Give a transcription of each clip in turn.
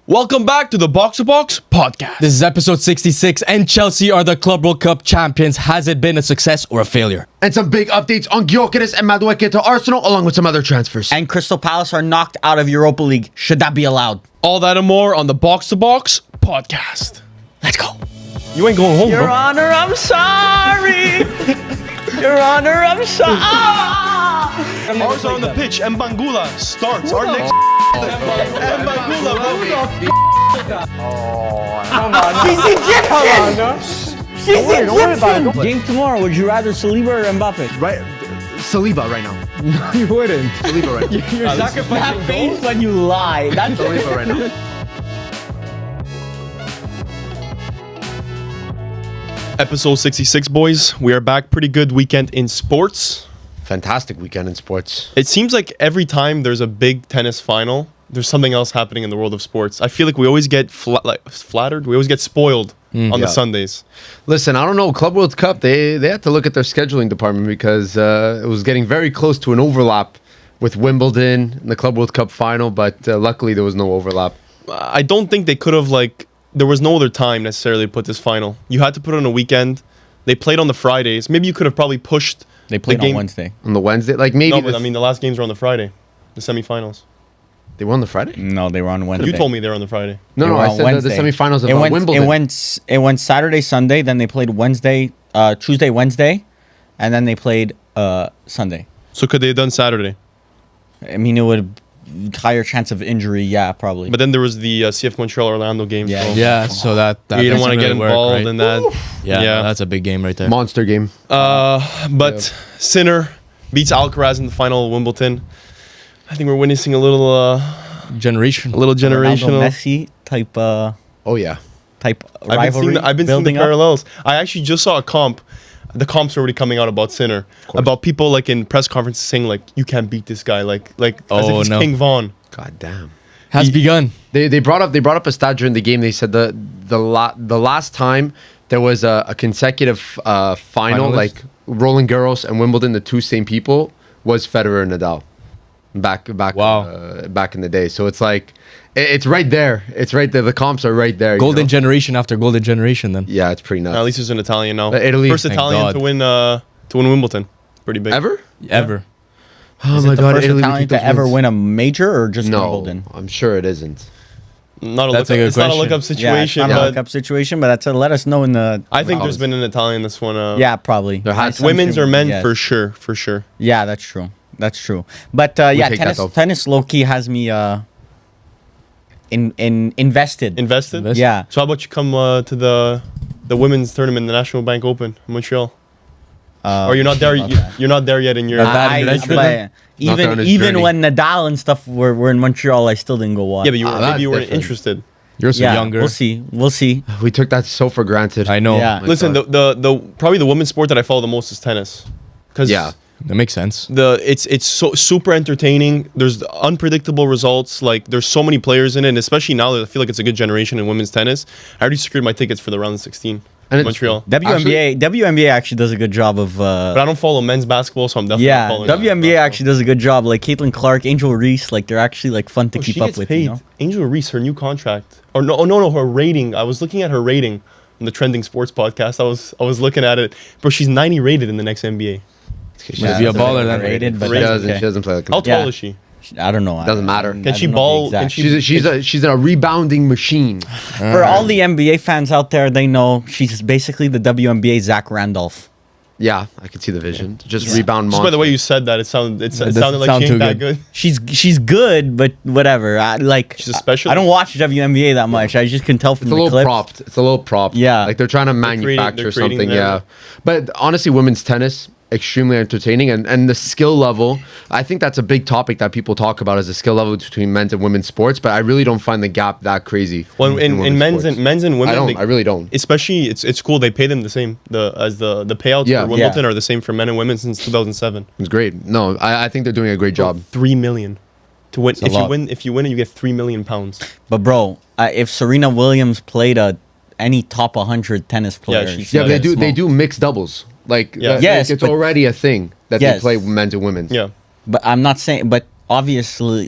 Welcome back to the Box2box podcast. This is episode 66, and Chelsea are the Club World Cup champions. Has it been a success or a failure? And some big updates on Gyökeres and Madueke to Arsenal, along with some other transfers. And Crystal Palace are knocked out of Europa League. Should that be allowed? All that and more on the Box2box podcast. Let's go. You ain't going home, Your bro. Honor, I'm sorry. Your Honor, I'm sorry. Ours are on the pitch, and Bangula starts our next. Bangula, She's Egyptian. She's Egyptian. Game tomorrow, would you rather Saliba or Mbappe? Right, Saliba right now. You wouldn't. Saliba right now. You're sacrificing that face when you lie. That's Saliba right now. Episode 66, boys. We are back. Pretty good weekend in sports. Fantastic weekend in sports. It seems like every time there's a big tennis final, there's something else happening in the world of sports. I feel like we always get flattered. We always get spoiled on the Sundays. Listen, I don't know. Club World Cup, they had to look at their scheduling department because it was getting very close to an overlap with Wimbledon and the Club World Cup final, but luckily there was no overlap. I don't think they could have, there was no other time necessarily to put this final. You had to put it on a weekend. They played on the Fridays. Maybe you could have probably pushed They played the game on Wednesday. On the Wednesday, like maybe No, but I mean, the last games were on the Friday. The semifinals. they were on the Friday. No, they were on Wednesday. You told me they were on the Friday. No, They no, were I on said the Wednesday. semifinals of Wimbledon. It went Saturday, Sunday, then they played Tuesday, Wednesday, and then they played Sunday. So could they have done Saturday? I mean, it would higher chance of injury, yeah, probably. But then there was the CF Montreal Orlando game. Yeah. so Yeah, so that you didn't want to get doesn't really involved work, right? in that. Yeah, that's a big game right there. Monster game. But Sinner beats Alcaraz in the final of Wimbledon. I think we're witnessing a little Generation. Ronaldo, generational. Messi type Oh yeah. rivalry. I've been seeing the parallels. I actually just saw a comp. The comps are already coming out about Sinner, about people in press conferences saying you can't beat this guy, as if it's King Von. God damn. Has begun. They brought up a stat during the game. They said the last time there was a consecutive final, Finalist? Roland Garros and Wimbledon, the two same people, was Federer and Nadal. Back in the day. So it's it's right there. It's right there. The comps are right there. Golden generation after golden generation then. Yeah, it's pretty nuts. At least there's an Italian now. Italy. First Thank Italian God. to win Wimbledon. Pretty big. Ever? Ever. Oh Is my it the god, first Italy Italian repeat those to ever wins. win a major or just No, Wimbledon? I'm sure it isn't. Not a That's look a good It's not a question. look-up Yeah, it's situation, not a but look-up situation, but let us know in the. I think there's been an Italian this one. Yeah, probably. There has to be. Women's or men Yes. for sure. Yeah, that's true. That's true. But take that, though. tennis low-key has me invested. Invested? Yeah. So how about you come to the women's tournament, the National Bank Open in Montreal? Or you're not there? You're not there yet in your. that invested but Not there on his even journey. when Nadal and stuff were in Montreal, I still didn't go watch. Yeah, but you were, that's maybe you weren't different. interested. You're so yeah, younger. We'll see. We took that so for granted. I know. Yeah. Listen, the probably the women's sport that I follow the most is tennis. Because Yeah. That makes sense. it's so super entertaining. There's unpredictable results. There's so many players in it, and especially now that I feel like it's a good generation in women's tennis. I already secured my tickets for the round of 16 And in it's- Montreal. WNBA actually does a good job of. But I don't follow men's basketball, so I'm definitely Yeah, following WNBA actually does a good job. Caitlin Clark, Angel Reese, they're actually fun to keep she up gets with. paid. You know? Angel Reese, her new contract, or no, her rating. I was looking at her rating on the Trending Sports podcast. I was looking at it, bro. She's 90 rated in the next NBA. Should be a baller then. Rated, but She that's doesn't. okay. She doesn't play like How tall Yeah. is she? I don't know. Doesn't matter. I Can she don't know the ball? exact- Can she? She's a rebounding machine. For all the NBA fans out there, they know she's basically the WNBA Zach Randolph. Yeah, I can see the vision. Just rebound Just monster. by the way you said that, it sounded doesn't like sound she too ain't that good. good. She's good, but whatever. She's a specialist. I don't watch WNBA that much. I just can tell from It's a the little clips. propped. It's a little propped. Yeah. They're trying to creating- manufacture they're creating something. the Yeah. narrative. But honestly, women's tennis, extremely entertaining. And the skill level, I think that's a big topic that people talk about, is the skill level between men's and women's sports. But I really don't find the gap that crazy. Well, in men's sports. and women, I really don't. Especially, it's cool. They pay them the same. The payouts Yeah. for Wimbledon Yeah. are the same for men and women since 2007. It's great. No, I think they're doing a great job. 3 million to win. a lot. If you win it, you get 3 million pounds. But bro, if Serena Williams played any top 100 tennis player, she's- Yeah, but Yeah, they do mixed doubles. Yeah. Yes, it's but- already a thing that Yes. they play men's and women's. Yeah. But I'm not saying. But obviously,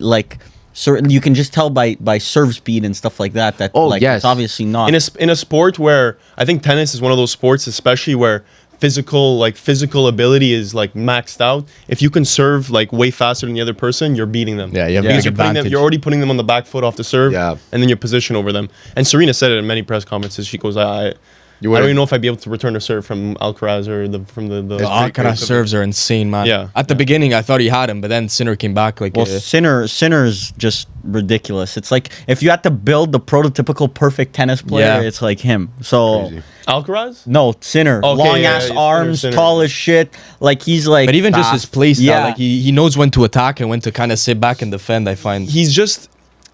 certain. You can just tell by serve speed and stuff like that. That yes. it's obviously not. In a sport where I think tennis is one of those sports, especially where physical ability is like maxed out. If you can serve like way faster than the other person, you're beating them. Yeah, you have a Because big advantage. you're already putting them on the back foot off the serve, Yeah. and then your position over them. And Serena said it in many press conferences. She goes, I don't would've- even know if I'd be able to return a serve from Alcaraz or from the The pretty Alcaraz crazy. serves are insane, man. Yeah. At the beginning, I thought he had him, but then Sinner came back like. Well, Sinner's just ridiculous. It's like if you had to build the prototypical perfect tennis player, Yeah. it's like him. So Crazy. Alcaraz. no, Sinner, Okay, long yeah, ass Sinner, arms, Sinner. tall as shit. Like he's like. but even just his fast. play style, Yeah. like he knows when to attack and when to kind of sit back and defend. I find. He's just,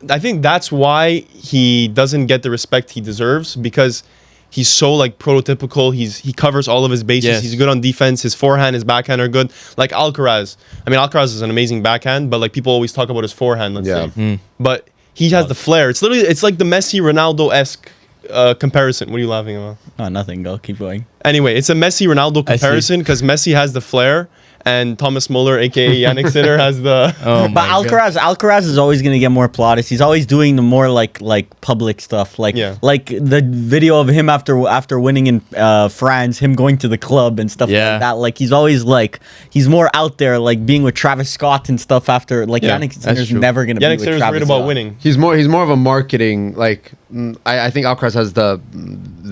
I think that's why he doesn't get the respect he deserves, because he's so like prototypical. He covers all of his bases. Yes. He's good on defense. His forehand, his backhand are good. Like Alcaraz. I mean, Alcaraz is an amazing backhand, but like people always talk about his forehand. Let's Yeah. say, but he has the flair. It's like the Messi Ronaldo-esque comparison. What are you laughing about? Oh, nothing. Go keep going. Anyway, it's a Messi Ronaldo I see. comparison because Messi has the flair and Thomas Muller, aka Yannick Sinner, has the. Oh But my God. Alcaraz is always gonna get more plaudits. He's always doing the more like public stuff, like Yeah. like the video of him after winning in France, him going to the club and stuff Yeah. like that. Like he's always like he's more out there, like being with Travis Scott and stuff. After like Yeah, Yannick that's Sinner's true. never gonna be Yannick with Sinner's Travis worried about Scott. winning. He's more of a marketing like I think Alcaraz has the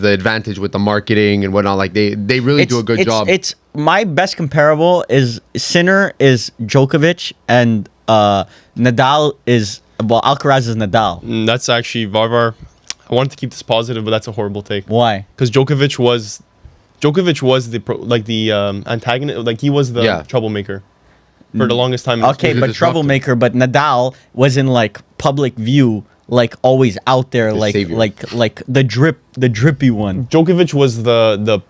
advantage with the marketing and whatnot. Like they really do a good job. It's my best comparable is Sinner is Djokovic and Nadal is Alcaraz is Nadal. That's actually Varvar. I wanted to keep this positive, but that's a horrible take. Why? Because Djokovic was the antagonist. Like he was the Yeah. troublemaker for the longest time. in his Okay, career. He's a but disruptor. troublemaker. But Nadal was in like public view, like always out there, The like savior. like the drippy one. Djokovic was the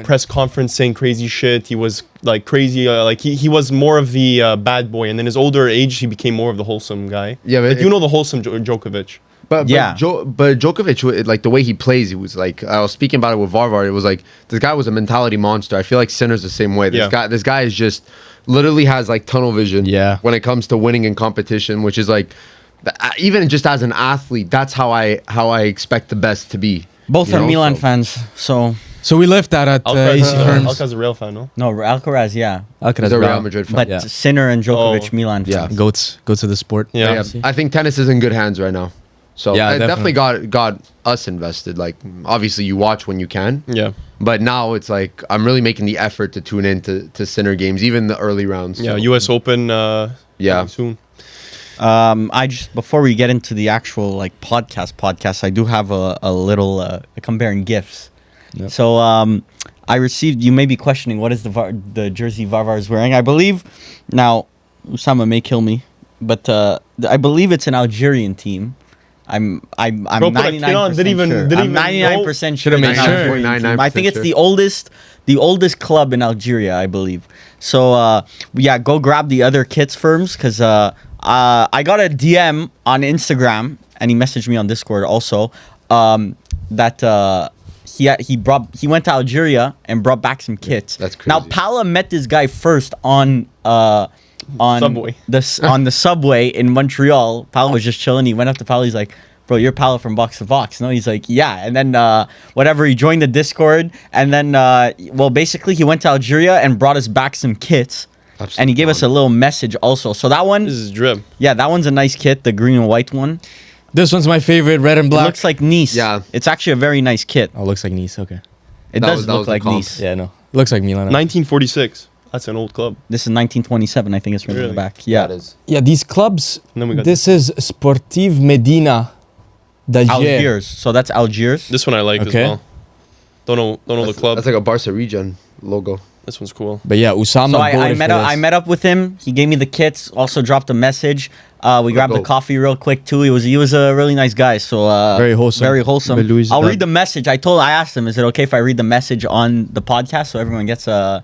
press conference saying crazy shit. He was like crazy. Like he was more of the bad boy, and in his older age, he became more of the wholesome guy. Yeah, but like, you know the wholesome Djokovic. But Yeah. but Djokovic, like the way he plays, he was like I was speaking about it with Varvar. It was like this guy was a mentality monster. I feel like Sinner's the same way. This guy is just literally has like tunnel vision. Yeah. When it comes to winning in competition, which is like even just as an athlete, that's how I expect the best to be. Both You are know, Milan so- fans, so So we left that at Alcaraz, AC Ferms. Alcaraz is a real fan, no? no Alcaraz, yeah, Alcaraz, He's a Real Real. Madrid fan. but Yeah. Sinner and Djokovic, Oh. Milan Yeah. fans. Goats to the sport. Yeah. Yeah, I think tennis is in good hands right now. So Yeah, it definitely definitely. got us invested. Like obviously you watch when you can. Yeah. But now it's like I'm really making the effort to tune in to Sinner games, even the early rounds. Yeah, So, U.S. Open. Yeah. Soon. I just before we get into the actual like podcast, I do have a little comparing gifts. Yep. So I received. You may be questioning what is the jersey Varvar is wearing. I believe now Usama may kill me, but I believe it's an Algerian team. I'm Bro, put a kid on, 99% didn't even- sure. didn't I'm even 99% sure. Should've made it's an sure. Algerian team. I think it's 99% the oldest club in Algeria, I believe. So yeah, go grab the other kits Ferms because I got a DM on Instagram and he messaged me on Discord also that he went to Algeria and brought back some kits. That's Now crazy. Pala met this guy first on Subway. on the subway in Montreal. Pala was just chilling. He went up to Pala. He's like, "Bro, you're Pala from Box2box." No, he's like, "Yeah." And then whatever, he joined the Discord, and then well, basically, he went to Algeria and brought us back some kits. Absolutely. And he gave us a little message also. So that one, This is drip. yeah, that one's a nice kit, the green and white one. This one's my favorite, red and It black. looks like Nice. Yeah. It's actually a very nice kit. Oh, looks like Nice. Okay. It That does was- that look was the like comp. Nice. Yeah, no. Looks like Milan. 1946. That's an old club. This is 1927, I think it's written on the Really? back. Yeah. That is. Yeah, these clubs. And then we got This is Sportive Medina d'Alger. Algiers. So that's Algiers. this one I like Okay. as well. Don't know the club. That's like a Barca region logo. This one's cool. But yeah, Usama. So I voted met for up. this. I met up with him. He gave me the kits. Also dropped a message. We grabbed the go. coffee real quick too. He was a really nice guy. So Very wholesome. Very wholesome. Belouis, I'll that- read the message. I asked him, is it okay if I read the message on the podcast so everyone gets a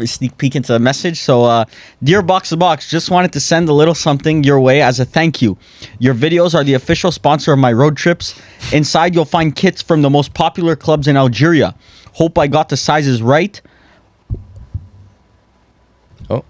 sneak peek into the message? So, dear Box2box, just wanted to send a little something your way as a thank you. Your videos are the official sponsor of my road trips. Inside, you'll find kits from the most popular clubs in Algeria. Hope I got the sizes right. Oh.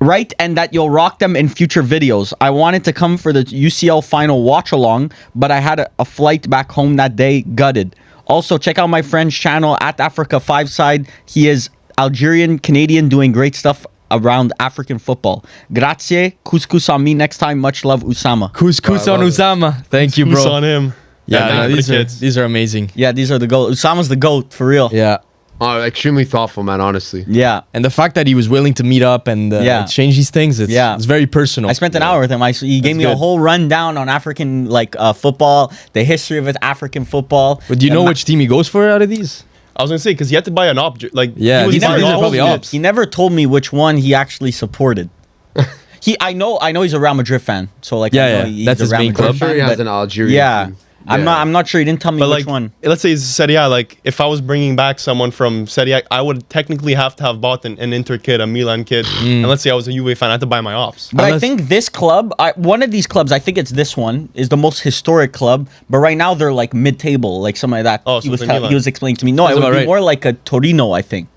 Right, and that you'll rock them in future videos. I wanted to come for the UCL final watch along, but I had a flight back home that day, gutted. Also, check out my friend's channel at Africa 5 Side. He is Algerian Canadian doing great stuff around African football. Grazie, couscous on me next time. Much love, Usama. Couscous I on love it. Usama. Thank you, Who's bro. on him? Yeah, thank no, you for these the are kids. these are amazing. Yeah, these are the GOAT. Usama's the GOAT, for real. Yeah. Extremely thoughtful, man. Honestly. Yeah. And the fact that he was willing to meet up and Yeah. exchange these things, it's very personal. I spent an hour with him. He gave me a good. whole rundown on African football, the history of it, African football. But do you know which team he goes for out of these? I was gonna say because he had to buy an op. Like Yeah, he was these buying are ops. probably ops. He never told me which one he actually supported. I know he's a Real Madrid fan. So like, Yeah, I know yeah. he's That's a his Real main Madrid club. I'm sure he fan, has but- an Algerian. Yeah. team. I'm not sure he didn't tell me But which like, one. let's say it's Serie A. Like, if I was bringing back someone from Serie A, I would technically have to have bought an Inter kid, a Milan kid, and let's say I was a Juve fan, I had to buy my ops. But I Unless- think this club, one of these clubs, I think it's this one, is the most historic club. But right now they're like mid-table, like something like that. Oh, so it's he was explaining to me. No, Sounds it would about be right. more like a Torino, I think.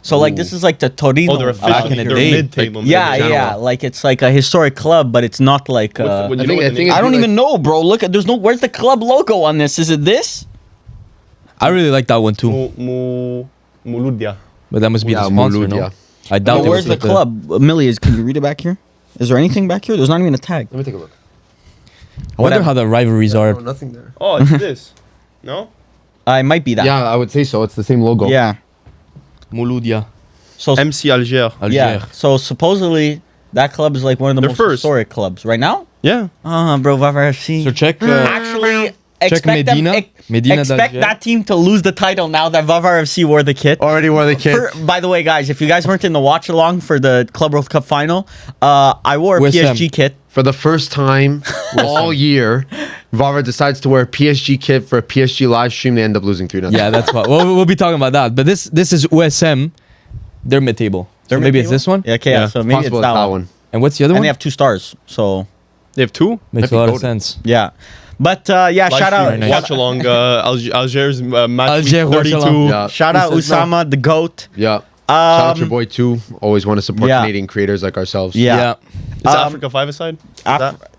So like this is like the Torino. Oh, they're of officially in the they're day. mid-table. Yeah, mid-table. yeah. Like it's like a historic club, but it's not like. What do you know what I the think name- I it'd don't be even know, bro. Look at where's the club logo on this? Is it this? I really like that one too. Muludia. But that must be the sponsor, Mulud, no? yeah. I doubt But it where's was the like club? Millie, can you read it back here? Is there anything back here? There's not even a tag. Let me take a look. I wonder how the rivalries are. Oh, nothing there. Oh, it's this. No. It might be that. Yeah, I would say so. It's the same logo. Yeah. Mouloudia. So MC Alger. yeah. So supposedly that club is like one of the They're most first. historic clubs right now. Yeah. Bro, Varvar FC. So check. Actually, expect Medina. them, Medina expect d'Alger. that team to lose the title now that Varvar FC wore the kit. Already wore the kit. By the way, guys, if you guys weren't in the watch along for the Club World Cup final, I wore a With PSG kit. For the first time all year, Varvar decides to wear a PSG kit for a PSG live stream. They end up losing 3-0. Yeah, that's what we'll be talking about that. But this is USM. They're mid-table. So maybe it's this one. Yeah, okay, Yeah. so maybe Possible it's that one. And what's the other And one? they have 2 stars. So They have two. Makes a Might be lot of goated. sense. yeah, but yeah, Live shout out, stream, watch along Alger's match Alger, week watch 32. along. Yeah. shout out Who says no? Usama, the goat. Yeah. Shout out your boy too. Always want to support Yeah. Canadian creators like ourselves. Yeah. Is Africa 5 aside?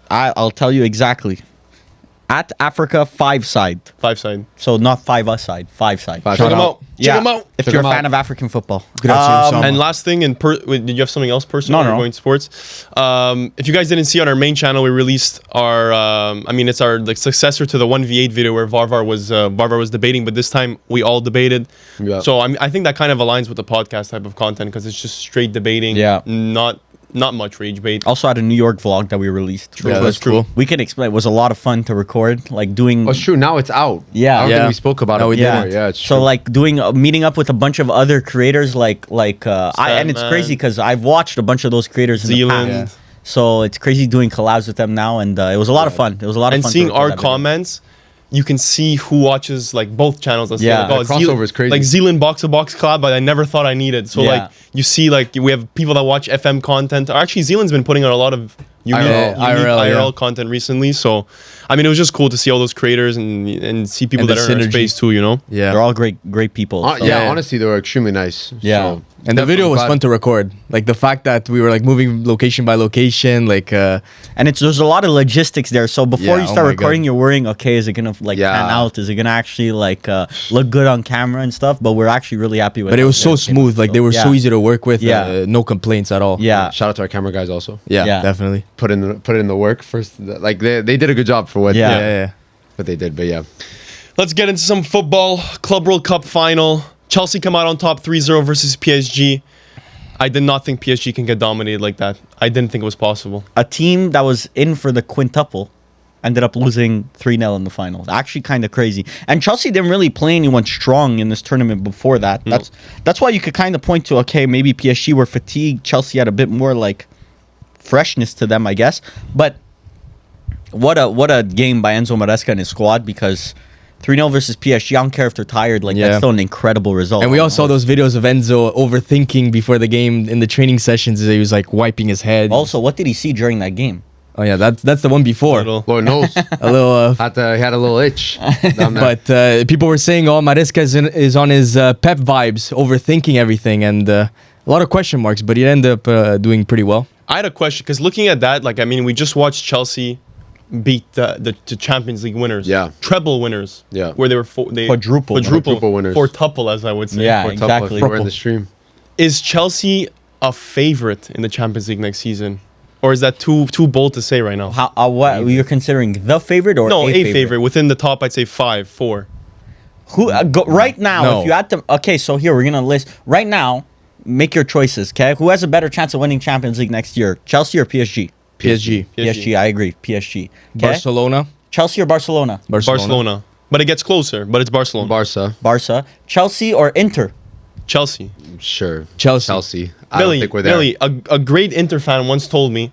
I'll tell you exactly. At Africa 5 side, 5 side. so not 5 us side, 5 side. Five Check shout them out. out. Check them out. If Check you're a 'em fan out. of African football. And last thing, wait, did you have something else personal? No, or no. Going to sports. If you guys didn't see on our main channel, we released our. It's our like successor to the 1v8 video where Varvar was debating, but this time we all debated. Yeah. So I think that kind of aligns with the podcast type of content because it's just straight debating. Yeah. Not much rage bait. Also had a New York vlog that we released. Yeah, that's cool. We can explain. It was a lot of fun to record. Like doing. Oh, it's true. Now it's out. Yeah. I don't Yeah. think we spoke about No, it we before. didn't. Yeah, it's So true. like doing meeting up with a bunch of other creators and it's Sandman. crazy because I've watched a bunch of those creators in Zealand. the past. So it's crazy doing collabs with them now, and it was a lot of fun. It was a lot of And fun. to seeing record our that video. comments, you can see who watches like both channels. Let's say, Yeah. like, The crossover is crazy. Like Zealand Box2box collab, but I never thought I needed. So Yeah. like you see, like we have people that watch FM content. Actually, Zealand's been putting out a lot of unique IRL, content recently. So I mean, it was just cool to see all those creators and see people And that the are in our synergy. space too. You know. Yeah. They're all great people. so- yeah, honestly, they were extremely nice. Yeah. So, And the video was glad- fun to record. Like the fact that we were like moving location by location, like And there's a lot of logistics there. So before Yeah, you oh start my recording, God. you're worrying, okay, is it gonna like Yeah. pan out? Is it gonna actually like look good on camera and stuff? But we're actually really happy with it. but it was so smooth. Like they were so Yeah. easy to work with. Yeah. No complaints at all. Yeah. Shout out to our camera guys also. Yeah, Yeah. definitely. Put in the work first. Like they did a good job for what Yeah. Yeah. what they did. But yeah, Let's get into some football. Club World Cup final. Chelsea come out on top 3-0 versus PSG. I did not think PSG can get dominated like that. I didn't think it was possible. A team that was in for the quintuple ended up losing 3-0 in the final. Actually kind of crazy. And Chelsea didn't really play anyone strong in this tournament before that. That's why you could kind of point to, okay, maybe PSG were fatigued. Chelsea had a bit more like freshness to them, I guess. But what a game by Enzo Maresca and his squad, because 3-0 versus PSG, I don't care if they're tired. Like, Yeah. that's still an incredible result. And we all saw those videos of Enzo overthinking before the game in the training sessions. He was like wiping his head. Also, what did he see during that game? Oh yeah, that's the one before. Little- Lord knows. A little. He had a little itch. Down there. But people were saying, "Oh, Maresca is on his Pep vibes, overthinking everything." And A lot of question marks, but he ended up doing pretty well. I had a question because looking at that, like I mean, we just watched Chelsea beat the Champions League winners, Yeah. treble winners, Yeah. where they were Quadruple winners, quadruple, as I would say. Yeah, Or top exactly. if we're in the stream. Is Chelsea a favorite in the Champions League next season, or is that too bold to say right now? How, what you're considering the favorite or No, a favorite within the top. I'd say 5, 4. Who right now? No. If you had to, okay, so here we're gonna list right now. Make your choices, okay? Who has a better chance of winning Champions League next year, Chelsea or PSG? PSG. PSG, I agree. PSG. Okay? Barcelona. Chelsea or Barcelona? Barcelona. But it gets closer. But it's Barcelona. Barca. Chelsea or Inter? Chelsea. Sure. Chelsea. I don't think we're there. Billy, a great Inter fan once told me,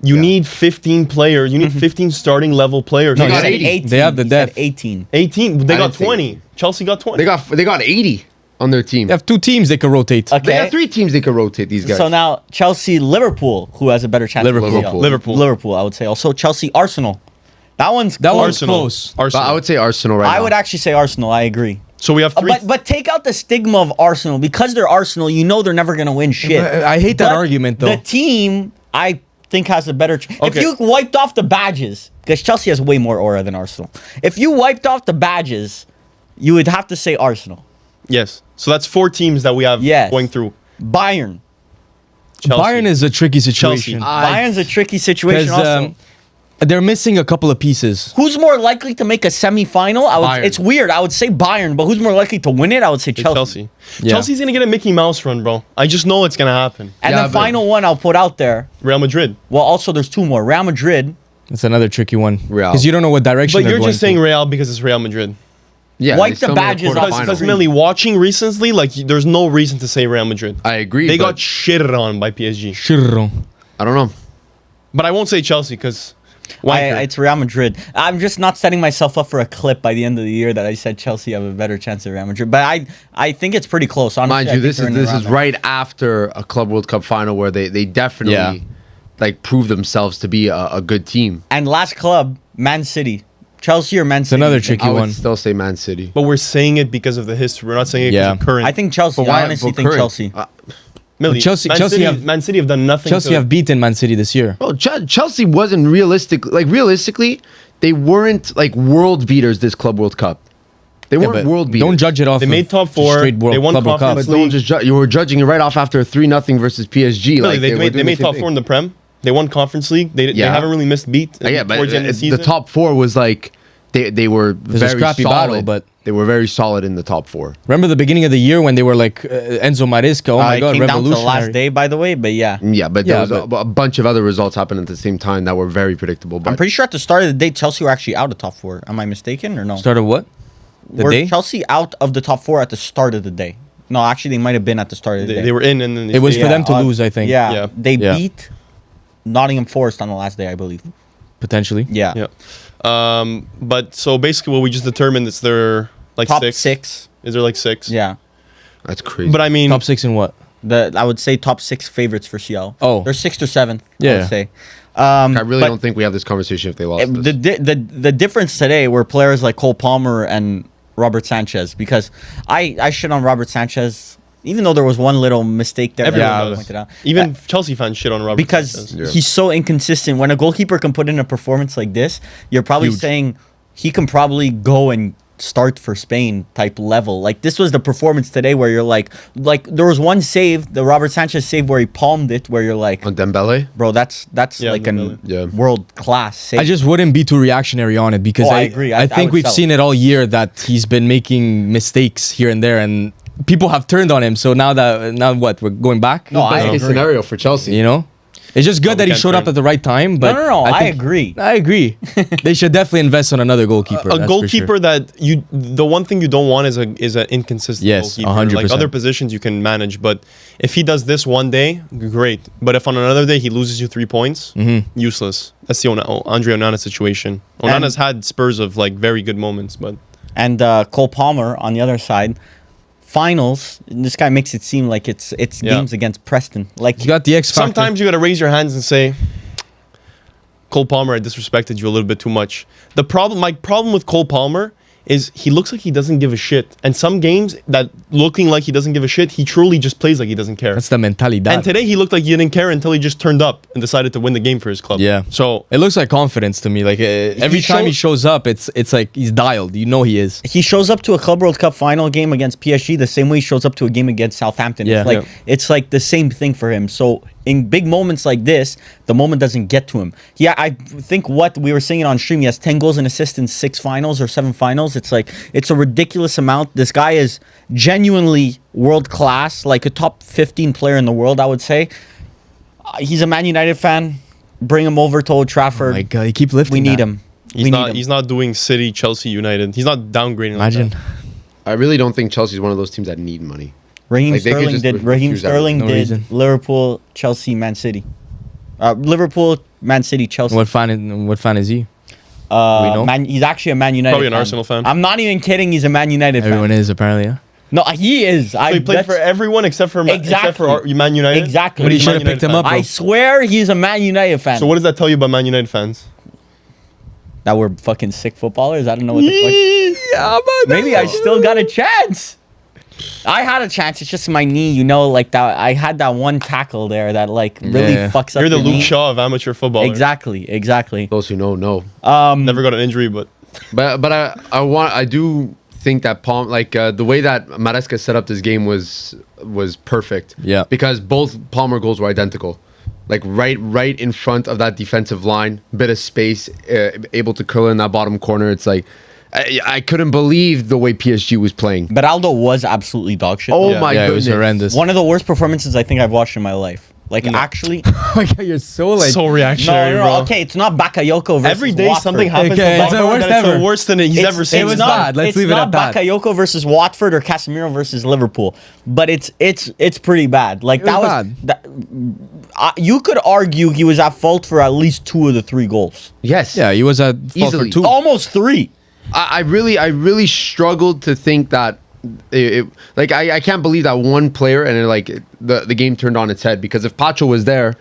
you need 15 players. You need 15 starting level players. They You got got 80. 18. They have the He said depth. 18. 18. They I got didn't say 20. 18. Chelsea got 20. They got 80 on their team. They have 2 teams they can rotate. Okay. They have 3 teams they could rotate, these guys. So now Chelsea, Liverpool, who has a better chance? of Liverpool. winning? Liverpool. I would say. Also Chelsea, Arsenal. That one's That close. one's Arsenal. close. But Arsenal. I would say Arsenal right now. I would actually say Arsenal. I agree. So we have 3. But take out the stigma of Arsenal because they're Arsenal. You know they're never gonna win shit. I hate that But argument, though. The team I think has a better. If Okay. you wiped off the badges, because Chelsea has way more aura than Arsenal. If you wiped off the badges, you would have to say Arsenal. Yes. So that's 4 teams that we have Yes. going through. Bayern. Chelsea. Bayern is a tricky situation. Bayern's a tricky situation. Because Also, they're missing a couple of pieces. who's more likely to make a semifinal? Bayern. It's weird. I would say Bayern, but who's more likely to win it? I would say Chelsea. Chelsea. Yeah. Chelsea's going to get a Mickey Mouse run, bro. I just know it's going to happen. And Yeah, the but- final one I'll put out there. Real Madrid. Well, also there's 2 more. Real Madrid. It's another tricky one. Real. Because you don't know what direction But they're you're going just saying to. Real because it's Real Madrid. Yeah, Wipe they the still made a badges off. quarterfinal. Because Millie, watching recently, like there's no reason to say Real Madrid. I agree. They but got shitted on by PSG. Churro. I don't know. But I won't say Chelsea because It's Real Madrid. I'm just not setting myself up for a clip by the end of the year that I said Chelsea have a better chance of Real Madrid. But I think it's pretty close. Honestly, Mind I you, think this they're is in and this is around there. right after a Club World Cup final where they definitely Yeah. like proved themselves to be a good team. And last club, Man City. Chelsea or Man City? another tricky I would one. still say Man City. but we're saying it because of the history. We're not saying it because Yeah. of current. I think Chelsea. But why- I honestly but think current- Chelsea. Millie, Chelsea- Man, Chelsea City, have- Man City have done nothing. Chelsea to, have beaten Man City this year. Well, Chelsea wasn't realistic. Like realistically, they weren't like world beaters this Club World Cup. They Yeah, weren't but world beaters. don't judge it off. They of made top just 4. straight world They won Club World Cup. Conference But don't just you were judging it right off after a 3-0 versus PSG. Millie, Like they were made doing the same top thing. 4 in the Prem. They won Conference League. They Yeah. haven't really missed beat. Yeah, but towards the end of the the season. top 4 was like they were a very scrappy solid. battle, but- they were very solid in the top 4. Remember the beginning of the year when they were like Enzo Maresca? Oh my it God, came down to the revolutionary. last day, by the way. But yeah, Yeah, but Yeah, there was a bunch of other results happened at the same time that were very predictable. But I'm pretty sure at the start of the day, Chelsea were actually out of top 4. Am I mistaken or no? Start of what? The Were day? Chelsea out of the top 4 at the start of the day? No, actually, they might have been at the start of the day. They were in, and then It was for yeah. them to lose, I think. Yeah, Yeah. they Yeah. beat Nottingham Forest on the last day, I believe. Potentially. Yeah, Yeah. But so basically, what we just determined is they're like top 6. 6. Is there like 6? Yeah, that's crazy. But I mean, Top 6 in what? I would say top 6 favorites for CL. Oh. They're 6th or 7th. I Yeah. would say. I really but- don't think we have this conversation if they lost this. The difference today were players like Cole Palmer and Robert Sanchez, because I shit on Robert Sanchez even though there was one little mistake there that Everyone I does. pointed out. Even Chelsea fans shit on Robert Because Sanchez. Yeah. he's so inconsistent. When a goalkeeper can put in a performance like this, you're probably Huge. saying he can probably go and start for Spain type level. Like this was the performance today where you're like there was one save, the Robert Sanchez save where he palmed it, where you're like, On Dembele? bro, that's Yeah, like Dembele. a Yeah. world class save. I just wouldn't be too reactionary on it because Oh, I agree. I I think would we've sell seen it all year that he's been making mistakes here and there, and people have turned on him. So now what? We're going back. No, I Best case agree. scenario for Chelsea. You know, it's just good that he can't showed up turn. at the right time. But no, I think- agree. I agree. They should definitely invest on another goalkeeper. A that's for goalkeeper sure. that the one thing you don't want is an inconsistent Yes, goalkeeper. 100%. Like other positions you can manage, but if he does this one day, great. But if on another day he loses you 3 points, useless. That's the Andre Onana situation. Onana's had spurs of like very good moments, but And Cole Palmer on the other side, finals. This guy makes it seem like it's Yeah. games against Preston. Like You got the X factor. sometimes you got to raise your hands and say, Cole Palmer, I disrespected you a little bit too much. My problem with Cole Palmer is he looks like he doesn't give a shit. And some games that looking like he doesn't give a shit, he truly just plays like he doesn't care. That's the mentality. And today he looked like he didn't care until he just turned up and decided to win the game for his club. Yeah. So it looks like confidence to me. Like every time he shows up, it's like he's dialed. You know he is. He shows up to a Club World Cup final game against PSG the same way he shows up to a game against Southampton. Yeah. It's like the same thing for him. So in big moments like this, the moment doesn't get to him. Yeah, I think what we were saying on stream, he has 10 goals and assists in 6 finals or 7 finals. It's like, it's a ridiculous amount. This guy is genuinely world class, like a top 15 player in the world, I would say. He's a Man United fan. Bring him over to Old Trafford. Oh my God, you keep lifting. We need that. him. he's not doing City, Chelsea, United. He's not downgrading. Imagine. Like that. I really don't think Chelsea's one of those teams that need money. Raheem Like, they could Sterling just did. Raheem refuse Sterling everything. No did. reason. Liverpool, Chelsea, Man City. Liverpool, Man City, Chelsea. What fan is he? We know? He's actually a Man United Probably an fan. Arsenal fan. I'm not even kidding. He's a Man United Everyone fan. is apparently. Yeah. No, he is. So he played for everyone except for Man United. Exactly. But he He's a Man should have picked United him fan. up. Bro. I swear he's a Man United fan. So what does that tell you about Man United fans? That we're fucking sick footballers? I don't know what the fuck. Yeah, Maybe I still got a chance. I had a chance. It's just my knee, you know, like that. I had that one tackle there that like really Yeah. fucks up You're the your Luke knee. Shaw of amateur football. Exactly. Those who know. Never got an injury, but But I do think that the way that Maresca set up this game was perfect. Yeah. Because both Palmer goals were identical. Like right in front of that defensive line, bit of space, able to curl in that bottom corner. It's like I couldn't believe the way PSG was playing. But Aldo was absolutely dog shit. Oh though. my Yeah, it goodness. was horrendous. One of the worst performances I think I've watched in my life. Like actually, Oh my God, you're so like. so reactionary, no. bro. Okay, it's not Bakayoko versus Every day Watford. something happens Okay, to it's the Varvar worst that's ever. the worst than he's ever seen. it was It's not, bad. Let's it's leave it not at that. Bakayoko versus Watford or Casemiro versus Liverpool, but it's pretty bad. Like It was that was you could argue he was at fault for at least 2 of the 3 goals. Yes. Yeah, he was at fault for Easily. 2. Almost 3. I really struggled to think that I can't believe that one player and the game turned on its head, because if Pacho was there,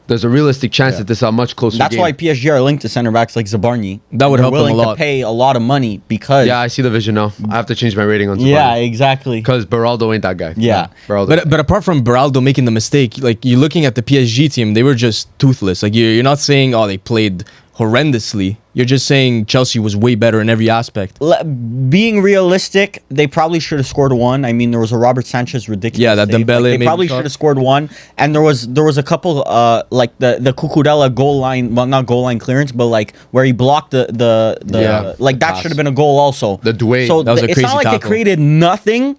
there's a realistic chance that this is a much closer That's game. why PSG are linked to center backs like Zabarny. That would They're help them a willing lot. to pay a lot of money because Yeah, I see the vision now. I have to change my rating on Zabarni. yeah, exactly. Because Beraldo ain't that guy. Yeah. Beraldo. But apart from Beraldo making the mistake, like you're looking at the PSG team, they were just toothless. Like you're not saying, oh, they played horrendously. You're just saying Chelsea was way better in every aspect. Being realistic, they probably should have scored 1. I mean, there was a Robert Sanchez ridiculous. Yeah, that save. Dembele They made probably shot. should have scored 1, and there was a couple like the Cucurella goal line, well, not goal line clearance, but like where he blocked the Yeah, like the that pass. should have been a goal also. The Douay. So That was a it's crazy not like they tackle. created nothing,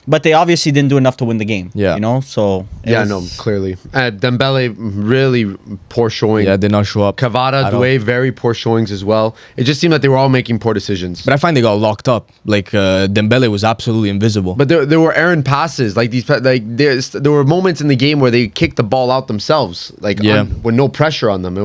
but they obviously didn't do enough to win the game. Yeah. you know. So it yeah, was- no, clearly. Dembele, really poor showing. Yeah, did not show up. Cavada, at all. Douay, very poor showings as well. It just seemed that they were all making poor decisions. But I find they got locked up. Like Dembele was absolutely invisible. But there were errant passes. Like there were moments in the game where they kicked the ball out themselves, with no pressure on them.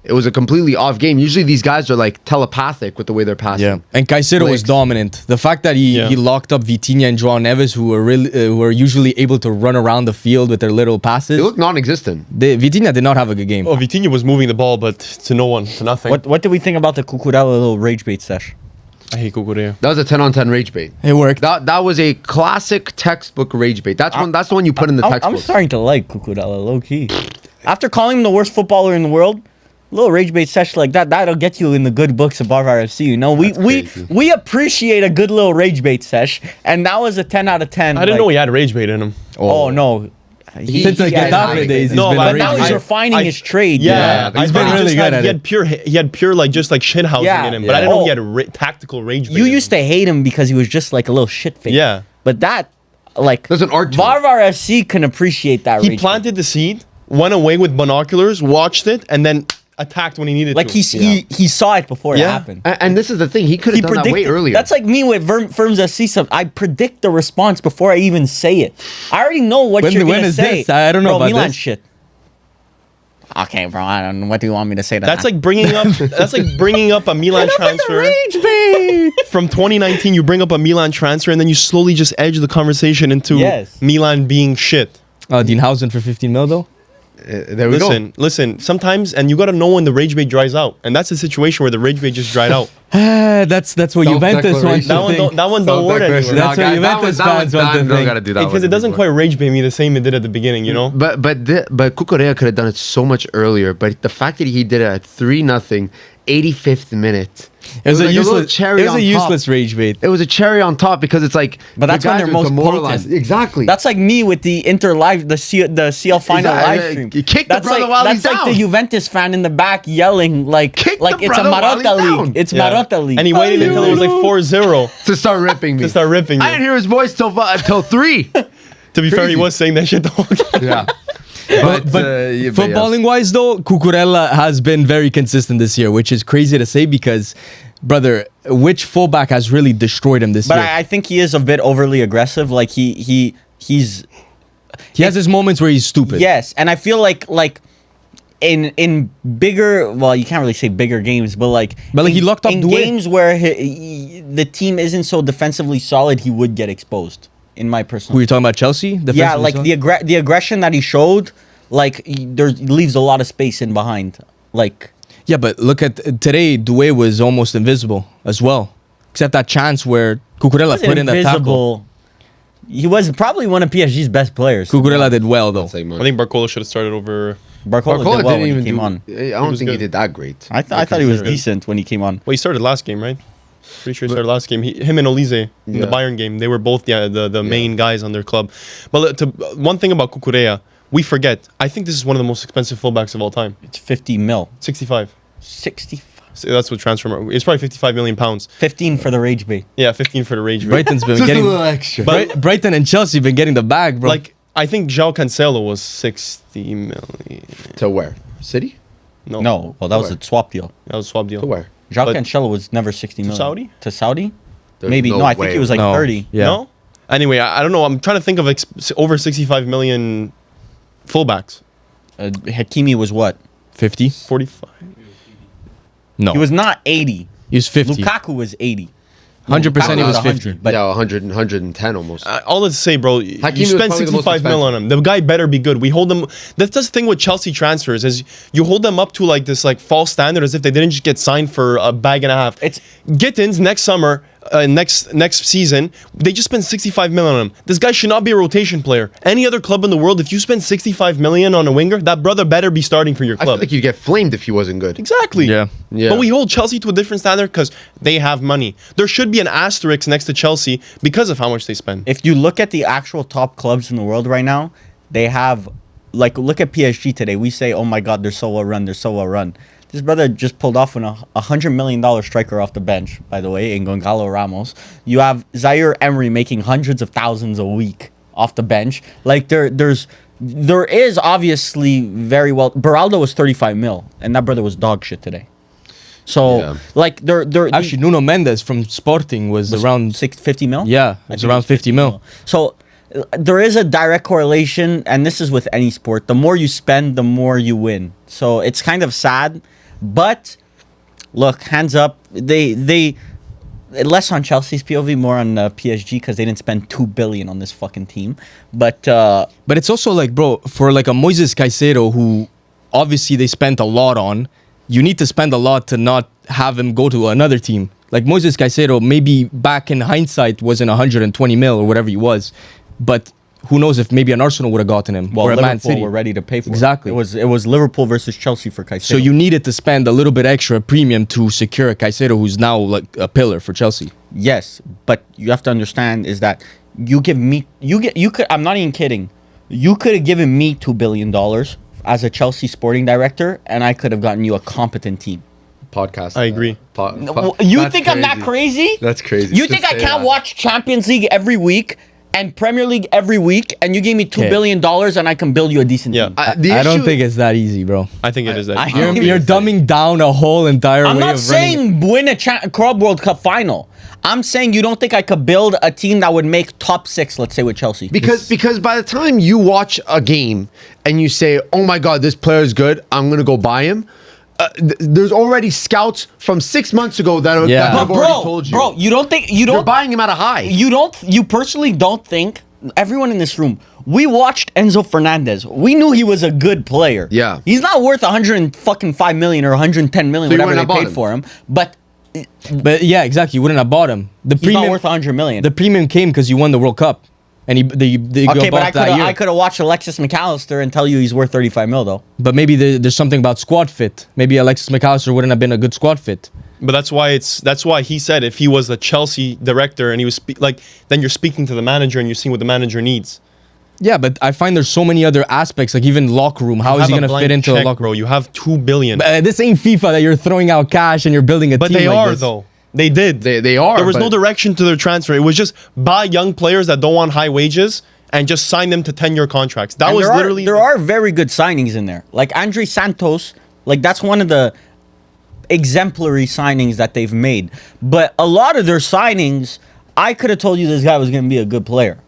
It was a completely off game. Usually these guys are like telepathic with the way they're passing. Yeah, and Caicedo was Legs. dominant. The fact that he locked up Vitinha and João Neves, who were usually able to run around the field with their little passes. They look non-existent. Vitinha did not have a good game. Oh, Vitinha was moving the ball, but to no one, to nothing. What did we think about the Cucurella little rage bait sesh? I hate Cucurella. That was a 10-on-10 rage bait. It worked. That was a classic textbook rage bait. That's the one you put in the I'm textbook. starting to like Cucurella low key. After calling him the worst footballer in the world, little rage bait session like that'll get you in the good books of Varvar FC. You know, crazy. we appreciate a good little rage bait sesh, and that was a 10 out of 10. I didn't know he had rage bait in him. Oh no. Since the has Getafe rage days, bait. he's No, been but a Now rage he's bait. refining his trade. Yeah, he's I been thought really good at he it. had pure like just like shithousing Yeah. in him, but I Yeah. didn't know he had tactical rage bait. You in used him. to hate him because he was just like a little shit face. Yeah. But that, like, There's an art to it. Varvar FC can appreciate that. He rage planted the seed, went away with binoculars, watched it, and then attacked when he needed bait. Like to. he saw it before it Yeah. happened. And this is the thing. He could He have done that way predicted. earlier. That's like me with Ferms FC stuff. I predict the response before I even say it. I already know what When- you're when gonna is say. this? I don't know Bro, about Milan this. shit. Okay, bro. I don't know. What do you want me to say to That's that? like bringing up. That's like bringing up a Milan transfer from 2019. You bring up a Milan transfer, and then you slowly just edge the conversation into Yes. Milan being shit. Dean Housen for 15 mil though. There we go. Listen. Sometimes, and you got to know when the rage bait dries out, and that's the situation where the rage bait just dried out. That's what Juventus wants to think. That one don't work anymore. That's what Juventus fans want to think. Gotta do that Because it doesn't quite rage bait me the same it did at the beginning, you know. But Cucurella could have done it so much earlier. But the fact that he did it at 3-0, 85th minute. It was a like useless. It was a useless rage bait. It was a cherry on top because it's like. But that's the when guys they're are most demoralized. potent. Exactly. That's like me with the Inter live, the CL final Exactly. live stream. You kick the That's brother like, while that's he's like the down. Juventus fan in the back yelling like Kick the it's a brother while he's Marotta down. league. It's Yeah. Marotta league. And he waited until it was like 4-0 to start ripping me. to start ripping you. I didn't hear his voice till 3. To be fair, he Crazy. was saying that shit the whole time. Yeah. But footballing wise though, Cucurella has been very consistent this year, which is crazy to say because, brother, which fullback has really destroyed him this But year? I think he is a bit overly aggressive. Like he's He has his moments where he's stupid. yes, and I feel like in bigger, well, you can't really say bigger games, but like he locked up in Doué. games where the team isn't so defensively solid, he would get exposed. In my personal, Who you talking about, Chelsea? yeah, Defensively like solid? the aggression that he showed, like there leaves a lot of space in behind. Like Yeah, but look at today. Doué was almost invisible as well, except that chance where Cucurella wasn't put in that tackle. invisible. He was probably one of PSG's best players. Cucurella did well though. I think Barcola should have started over. Barcola did well when he came on. I don't was think he good. did that great. I thought he was consider it. decent when he came on. Well, he started last game, right? Pretty sure he started last game. Him and Olise in the Yeah. Bayern game, they were both the main guys on their club. But one thing about Cucurella, we forget. I think this is one of the most expensive fullbacks of all time. It's 50 mil. 65. 65. So that's what transfer. It's probably 55 million pounds. 15 for the rage bait. Yeah, 15 for the rage. Brighton's been Just a getting little extra. Brighton and Chelsea been getting the bag, bro. Like I think João Cancelo was 60 million. To where? City? No, well, that was Where? a swap deal. That was a swap deal. To where? João But- Cancelo was never 60 million. Saudi? To Saudi? There's Maybe. No, I think way. he was like No. 30. Yeah. No? Anyway, I don't know. I'm trying to think of over 65 million fullbacks. Hakimi was what? 50? 45. No, He was not 80. he was 50. Lukaku was 80. 100% he was 50. 100, but Yeah, 100 and 110 almost. All let's say, bro, was you probably spend the most 65 mil on him. The guy better be good. We hold him. That's the thing with Chelsea transfers is you hold them up to like this like false standard as if they didn't just get signed for a bag and a half. It's- Gittins next summer, next season, they just spent 65 million on him. This guy should not be a rotation player. Any other club in the world, if you spend 65 million on a winger, that brother better be starting for your I feel club. like you'd get flamed if he wasn't good. Exactly. Yeah. Yeah. But we hold Chelsea to a different standard because they have money. There should be an asterisk next to Chelsea because of how much they spend. if you look at the actual top clubs in the world right now, they have, like, look at PSG today. We say, oh my God, they're so well run. They're so well run. This brother just pulled off a $100 million striker off the bench, by the way, in Gonzalo Ramos. You have Zaire Emery making hundreds of thousands a week off the bench. Like, there is obviously very well. Beraldo was 35 mil, and that brother was dog shit today. So, Yeah. like, Actually, Nuno Mendes from Sporting was around 50 mil? Yeah, it I was think around 50 mil. So there is a direct correlation, and this is with any sport. The more you spend, the more you win. So it's kind of sad, but look, hands up. They less on Chelsea's POV, more on PSG because they didn't spend $2 billion on this fucking team. But But it's also like, bro, for like a Moises Caicedo who obviously they spent a lot on, you need to spend a lot to not have him go to another team. Like Moises Caicedo, maybe back in hindsight wasn't 120 mil or whatever he was, but who knows if maybe an Arsenal would have gotten him well, or a Man Liverpool City. were ready to pay for Exactly. it. It was Liverpool versus Chelsea for Caicedo. So you needed to spend a little bit extra premium to secure a Caicedo who's now like a pillar for Chelsea. Yes, but you have to understand is that you could. I'm not even kidding. You could have given me $2 billion as a Chelsea sporting director, and I could have gotten you a competent team. Podcast. I agree. You That's think I'm that crazy? That's crazy. You to think I say can't that. watch Champions League every week and Premier League every week, and you gave me $2 Okay. billion and I can build you a decent Yeah. team? I don't think it's that easy, bro. I think it is that. I- You're dumbing down a whole entire I'm way not of running. saying win a Club World Cup final. I'm saying you don't think I could build a team that would make top 6, let's say, with Chelsea. Because by the time you watch a game and you say, "Oh my God, this player is good. I'm gonna go buy him," there's already scouts from 6 months ago that Yeah. have But already told you. you don't think you You're don't buying him at a high. you personally don't think everyone in this room we watched Enzo Fernandez. We knew he was a good player. Yeah. He's not worth 105 million or 110 million, So you whatever wouldn't they have paid bought him. for him. But But yeah, exactly. You wouldn't have bought him. The he's not worth 100 million. The premium came because you won the World Cup, and they Okay, but bought that year. I could have watched Alexis McAllister and tell you he's worth 35 mil though. But maybe there's something about squad fit. Maybe Alexis McAllister wouldn't have been a good squad fit. But that's why he said if he was the Chelsea director and he was then you're speaking to the manager and you're seeing what the manager needs. Yeah, but I find there's so many other aspects, like even locker room. How is he Have a gonna blank fit into a check, locker room? bro? You have 2 billion. This ain't FIFA that you're throwing out cash and you're building a But team. they like are this. though. They did. They are. There was no but- direction to their transfer. It was just buy young players that don't want high wages and just sign them to 10-year contracts. That And was literally. there are very good signings in there. Like Andre Santos, like that's one of the exemplary signings that they've made. But a lot of their signings, I could have told you this guy was going to be a good player.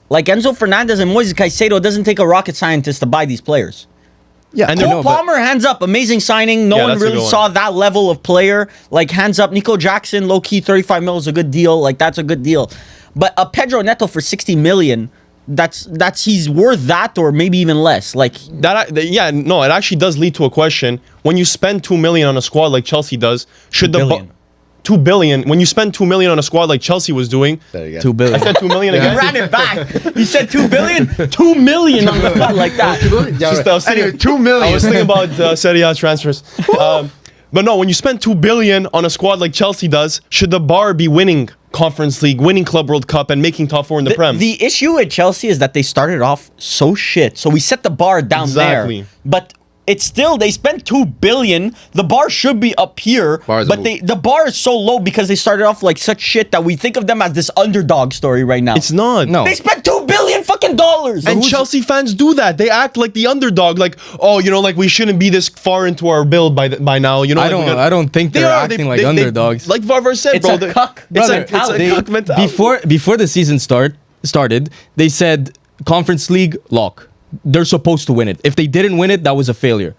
Like Enzo Fernandez and Moises Caicedo, it doesn't take a rocket scientist to buy these players. Yeah, And I they're- know, Cole but- Palmer, hands up, amazing signing. No Yeah, one that's a really good one. saw that level of player. Like hands up, Nico Jackson, low key, 35 mil is a good deal. Like that's a good deal. But a Pedro Neto for 60 million, that's he's worth that or maybe even less. Like it actually does lead to a question. When you spend 2 million on a squad like Chelsea does, should the billion. 2 billion? When you spend 2 million on a squad like Chelsea was doing, There you go. 2 billion. I said 2 million he again. ran it back. He said 2 billion, 2 million on the spot like that. Just, I was thinking- Anyway, 2 million. I was thinking about Serie A transfers. But no, when you spend 2 billion on a squad like Chelsea does, should the bar be winning Conference League, winning Club World Cup, and making top 4 in the Prem? The issue with Chelsea is that they started off so shit. So we set the bar down Exactly. there. But it's still, they spent 2 billion. The bar should be up here. Bar's But a- the bar is so low because they started off like such shit that we think of them as this underdog story right now. It's not. No. They spent $2 billion fucking dollars. And Chelsea fans do that. They act like the underdog, like, oh, like we shouldn't be this far into our build by now. You know, I don't think they're acting like underdogs. Like Varvar said, It's bro. a cuck mentality. It's a cuck mentality. Before the season started, they said Conference League lock. They're supposed to win it. If they didn't win it, that was a failure,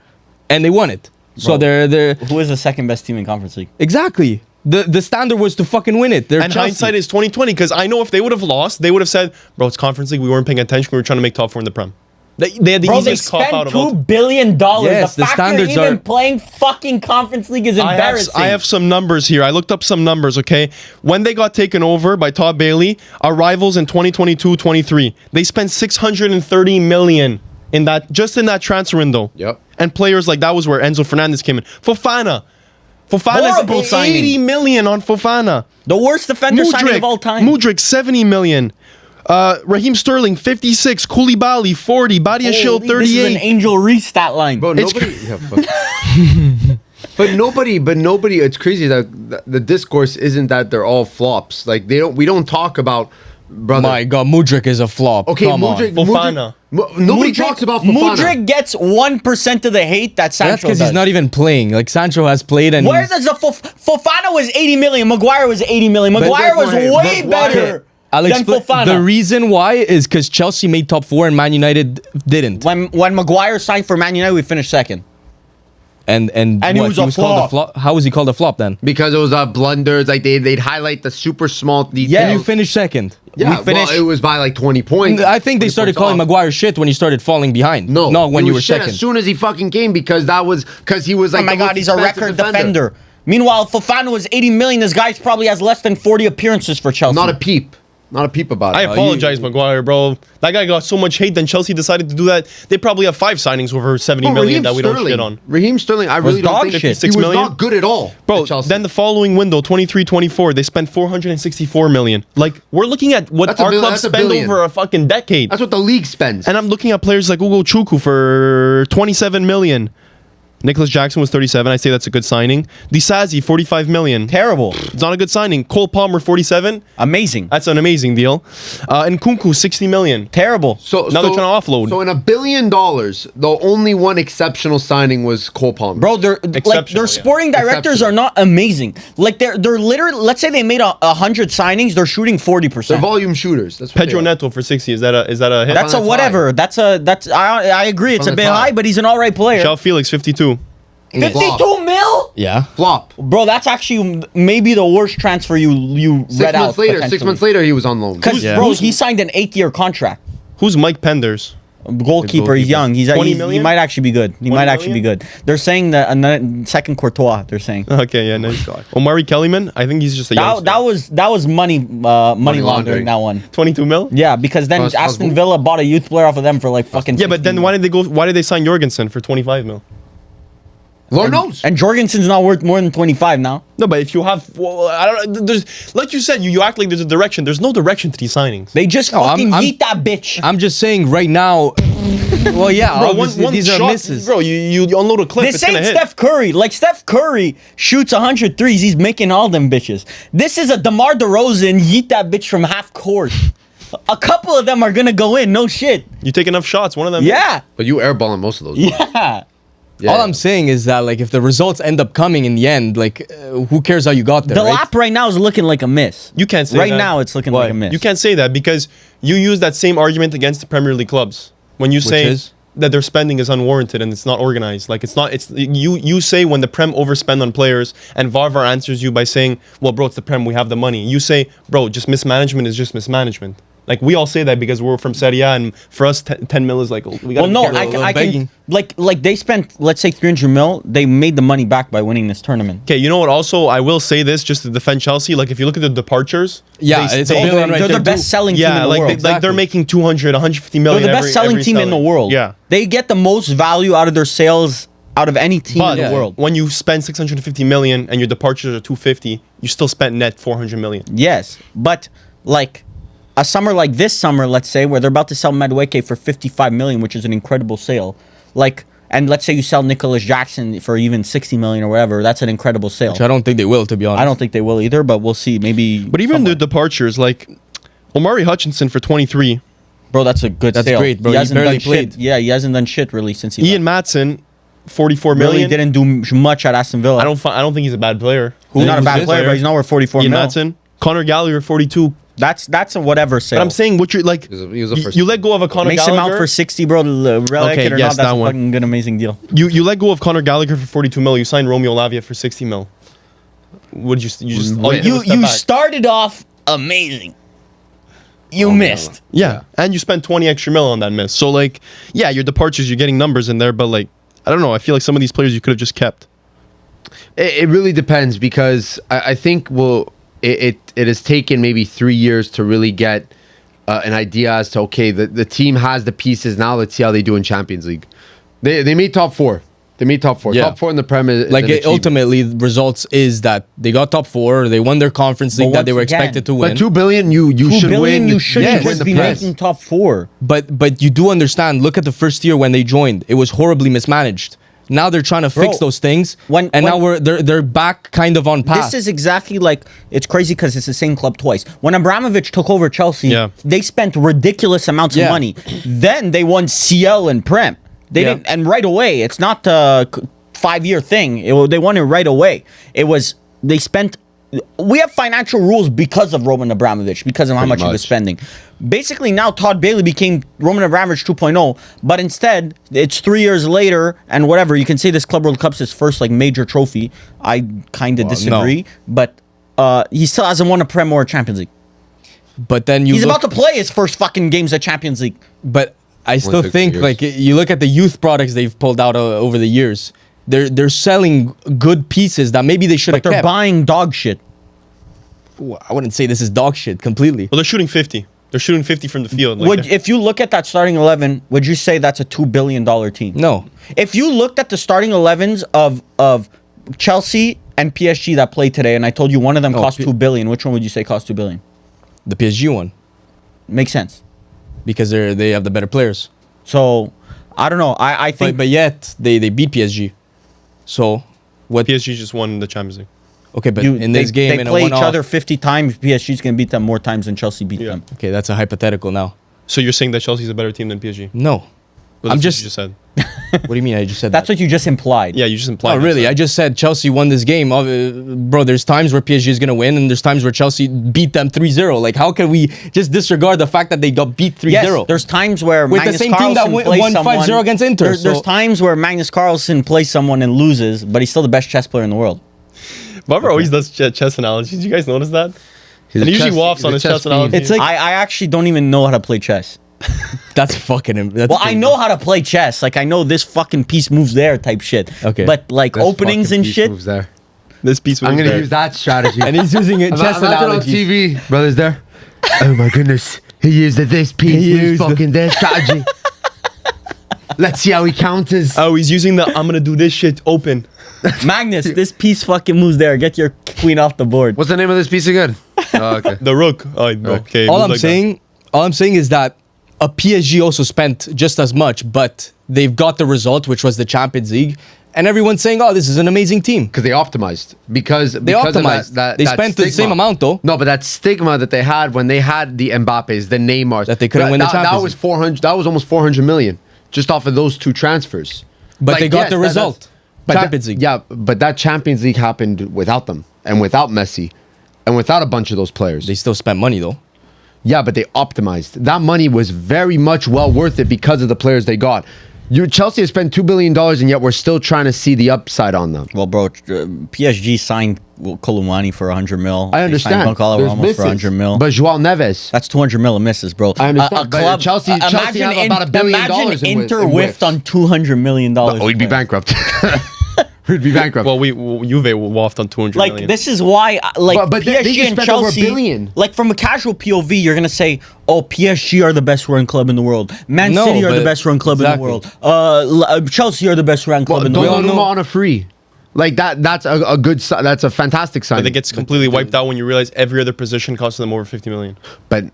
and they won it. So they're Who is the second best team in Conference League? exactly the standard was to fucking win it. They're And Chelsea. hindsight is 2020 because I know if they would have lost, they would have said, bro, it's Conference League. We weren't paying attention. We were trying to make top 4 in the Prem. They had the Bro, they easiest cop out spent of all. $2 billion. Yes, the the fact they're standards even are- playing fucking Conference League is embarrassing. I have some numbers here. I looked up some numbers, okay? When they got taken over by Todd Bailey, our rivals in 2022-23, they spent 630 million in that transfer window. Yep. And players like that was where Enzo Fernandez came in. Fofana Horrible is signing. 80 million on Fofana. The worst defender signing of all time. Mudryk 70 million. Raheem Sterling 56, Koulibaly 40, Badia Shield Holy, this is an 38. Angel Reese stat line. Bro, It's nobody. Yeah, fuck. But nobody. It's crazy that the discourse isn't that they're all flops. Like we don't talk about. Brother. My God, Mudryk is a flop. Okay, Come on. Fofana. Nobody talks about Fofana. Mudryk gets 1% of the hate that Sancho That's because does. he's not even playing. Like Sancho has played, and Where he's- does the Fofana was 80 million, Maguire was 80 million. Maguire was Maguire- way Maguire- better I'll than explain. Fofana. The reason why is because Chelsea made top 4 and Man United didn't. when Maguire signed for Man United, we finished second. And he was a called flop. How was he called a flop then? Because it was blunders. Like they'd highlight the super small details. Yeah, And you finished second. Yeah, we finished- well, it was by like 20 points. I think they 20 started points calling off. Maguire shit when he started falling behind. No, not when he you was were shit second. as soon as he fucking came because he was like. Oh my the God, most he's a expensive record defender. Meanwhile, Fofana was 80 million. This guy probably has less than 40 appearances for Chelsea. Not a peep. Not a peep about it. I apologize, Maguire, bro. That guy got so much hate, then Chelsea decided to do that. They probably have 5 signings over 70 million that we don't shit on. Raheem Sterling, I really don't dog think shit. he was 56 million? not good at all. Bro, at Chelsea. then the following window, 23-24, they spent 464 million. Like, we're looking at what That's a our bill- club that's a spent billion. over a fucking decade. That's what the league spends. And I'm looking at players like Ugo Chukwu for 27 million. Nicholas Jackson was 37. I say that's a good signing. Disazi, 45 million. Terrible. It's not a good signing. Cole Palmer, 47. Amazing. That's an amazing deal. And Kunku, 60 million. Terrible. So Now they're trying to offload. So in $1 billion, the only one exceptional signing was Cole Palmer. Bro, their Exceptional, yeah. sporting directors Exceptional. are not amazing. Like they're literally, let's say they made 100 signings, they're shooting 40%. They're volume shooters. That's what Pedro they are. Neto for 60. Is that a hit? That's a That's whatever. I agree. It's a That's bit high. high, but he's an all right player. Shao Felix, 52. 52 mil? Yeah. Flop. Bro, that's actually maybe the worst transfer you read out. 6 months later, he was on loan. Because, Yeah. bro, he signed an 8-year contract. Who's Mike Penders? Goalkeeper, he's young. 20 He million? might actually be good. He 20 might actually be million? good. They're saying that second Courtois. They're saying Okay, yeah, nice. Omari Kellyman, I think he's just a youngster. that was money laundering, laundering. that one. 22 mil? Yeah, because then How's Aston Bo- Villa bought a youth player off of them for like fucking. Yeah, but then 16 why did they sign Jorgensen for 25 mil? Lord knows. And Jorgensen's not worth more than 25 now. No, but if you have, well, I don't know. There's, like you said, you act like there's a direction. There's no direction to these signings. They just No, fucking I'm- eat that bitch. I'm just saying right now. Well, yeah, Bro, obviously these are misses. Bro, you unload a clip, This it's gonna ain't hit. Steph Curry. Like, Steph Curry shoots 100 threes. He's making all them bitches. This is a DeMar DeRozan yeet that bitch from half court. A couple of them are going to go in. No shit. You take enough shots, one of them. Yeah. But you airballing most of those. Yeah. Yeah. All I'm saying is that like if the results end up coming in the end, like who cares how you got there? The right? lap right now is looking like a miss. You can't say Right that. now, it's looking Why? like a miss. You can't say that because you use that same argument against the Premier League clubs when you say is? that their spending is unwarranted and it's not organized. Like it's not. It's you say when the Prem overspend on players, and Varvar answers you by saying, "Well, bro, it's the Prem. We have the money." You say, "Bro, just mismanagement is just mismanagement." Like we all say that because we're from Serie A, and for us, 10 mil is like we got. Well, no, careful, I begging. can like they spent, let's say, 300 mil. They made the money back by winning this tournament. Okay, you know what? Also, I will say this just to defend Chelsea. Like if you look at the departures, Yeah, they it's a stay- billion right They're there the too. best selling team Yeah, in the like world. like they're making 200, 150 They're million. the best selling every team in the world. Yeah. They get the most value out of their sales out of any team But in the world. when you spend 650 million and your departures are 250, you still spent net 400 million. Yes, but like a summer like this summer, let's say, where they're about to sell Madueke for 55 million, which is an incredible sale. Like, and let's say you sell Nicholas Jackson for even 60 million or whatever, that's an incredible sale. Which I don't think they will, to be honest. I don't think they will either, but we'll see. Maybe. But even somewhere. the departures, like Omari Hutchinson for 23, bro, that's a good That's sale. great, bro. He hasn't barely done played. shit. Yeah, he hasn't done shit really since he Ian left. Matson, 44 Really million. didn't do much at Aston Villa. I don't think he's a bad player. He's not a Who's bad this player, player? but he's not worth 44 Ian mil. Matson, Conor Gallagher 42. That's a whatever sale. But I'm saying what you're like. He was a first You let go of a Conor Makes him Gallagher. out for 60, bro. Relic Okay, it or yes, not, that's that a one. fucking good, amazing deal. You let go of Conor Gallagher for 42 mil. You signed Romeo Lavia for 60 mil. Would you just all Wait. did was step You back. started off amazing. You missed. Yeah, and you spent 20 extra mil on that miss. So like, yeah, your departures, you're getting numbers in there, but like, I don't know. I feel like some of these players you could have just kept. It really depends because I think it has taken maybe 3 years to really get an idea as to okay the team has the pieces now. Let's see how they do in Champions League. They made top four. They made top four. Yeah. Top four in the Prem is Like an it, achievement. ultimately, the results is that they got top 4. They won their conference league But that they were once again- expected to win. But 2 billion, you 2 should billion, win. you shouldn't Yes. just win be the Prem. making top 4. But you do understand. Look at the first year when they joined; it was horribly mismanaged. Now they're trying to fix Bro, those things, when- now when- they're back kind of on path. This is exactly like, it's crazy because it's the same club twice. When Abramovich took over Chelsea, Yeah. they spent ridiculous amounts of Yeah. money. Then they won CL and Prem. They Yeah. didn't, and right away. It's not a 5-year thing. They won it right away. It was they spent. We have financial rules because of Roman Abramovich, because of how much he was much. spending. Basically, now Todd Bailey became Roman Abramovich 2.0, but instead, it's 3 years later, and whatever. You can say this Club World Cup's his first like major trophy. I kind of disagree, but he still hasn't won a Prem or a Champions League. but then you He's look, about to play his first fucking games at Champions League. But I still took 2 think years. like you look at the youth products they've pulled out over the years. They're selling good pieces that maybe they should have But they're kept. buying dog shit. I wouldn't say this is dog shit completely. Well, they're shooting 50. They're shooting 50 from the field. Like Would they're- if you look at that starting 11, would you say that's a $2 billion team? No, If you looked at the starting 11s of Chelsea and PSG that played today, and I told you one of them Oh, cost 2 billion, which one would you say cost 2 billion? the PSG one Makes sense. because they have the better players. So I don't know. I think But yet they beat PSG. So what? PSG just won the Champions League. Okay, but you, in this game, they in a play each one-off- other 50 times. PSG's gonna beat them more times than Chelsea beat Yeah. them. Okay, that's a hypothetical now. So you're saying that Chelsea's a better team than PSG? No, Well, I'm that's what just- you just said. what do you mean? I just said That's that. what you just implied. Yeah, you just implied. Oh, really? that. I just said Chelsea won this game. Bro, there's times where PSG is going to win, and there's times where Chelsea beat them 3-0. Like, how can we just disregard the fact that they got beat 3-0? Yes, there's times where With the Magnus same team that Carlsen plays won 5-0 someone- against Inter, There's so- times where Magnus Carlsen plays someone and loses, but he's still the best chess player in the world. Barbara always does chess analogies. You guys notice that? He's And a he usually chess- wafts he's on a his chess chess analogy. fiend. It's like- I actually don't even know how to play chess. That's fucking. That's Well, I crazy. know how to play chess. Like I know this fucking piece moves there type shit. Okay. But like This openings fucking and piece shit. moves there. This piece was I'm gonna there. use that strategy. And he's using it chess Imagine on analogies. TV, brothers there. Oh my goodness, he used this piece. He He used used fucking their strategy. Let's see how he counters. Oh, he's using the I'm gonna do this shit open. Magnus, this piece fucking moves there. Get your queen off the board. What's the name of this piece again? Oh, okay. The rook. Oh, okay. All moves I'm like that. saying, all I'm saying is that a PSG also spent just as much, but they've got the result, which was the Champions League, and everyone's saying, "Oh, this is an amazing team." Because they optimized. Because They because of optimized. That They that spent the stigma. same amount, though. No, but that stigma that they had when they had the Mbappes, the Neymars, That they couldn't win the that Champions was League. 400. That was almost 400 million just off of those two transfers. But Like, they got yes, the that's- result. but Champions that- League. Yeah, but that Champions League happened without them and without Messi and without a bunch of those players. They still spent money though. Yeah, but they optimized. That money was very much well worth it because of the players they got. Chelsea has spent $2 billion and yet we're still trying to see the upside on them. Well, bro, PSG signed Kolumani for 100 mil. I understand. They signed Goncalo There's Ramos misses. for 100 mil. But Joao Neves, That's 200 mil of misses, bro. I understand, but Chelsea have about $1 billion Imagine in Inter in whiffed whiffs. on $200 million. oh, we'd be bankrupt. We'd be bankrupt. Well, Juve waffed on 200 Like million. this is why, like But PSG they just and spent over Chelsea, $1 billion. like from a casual POV, you're gonna say, "Oh, PSG are the best run club in the world. Man No, City are the but- best run club exactly. in the world. Chelsea are the best run club in the world." Donnarumma on a free. Like that. That's a good. That's a fantastic sign. But it gets completely wiped out when you realize every other position costs them over 50 million. But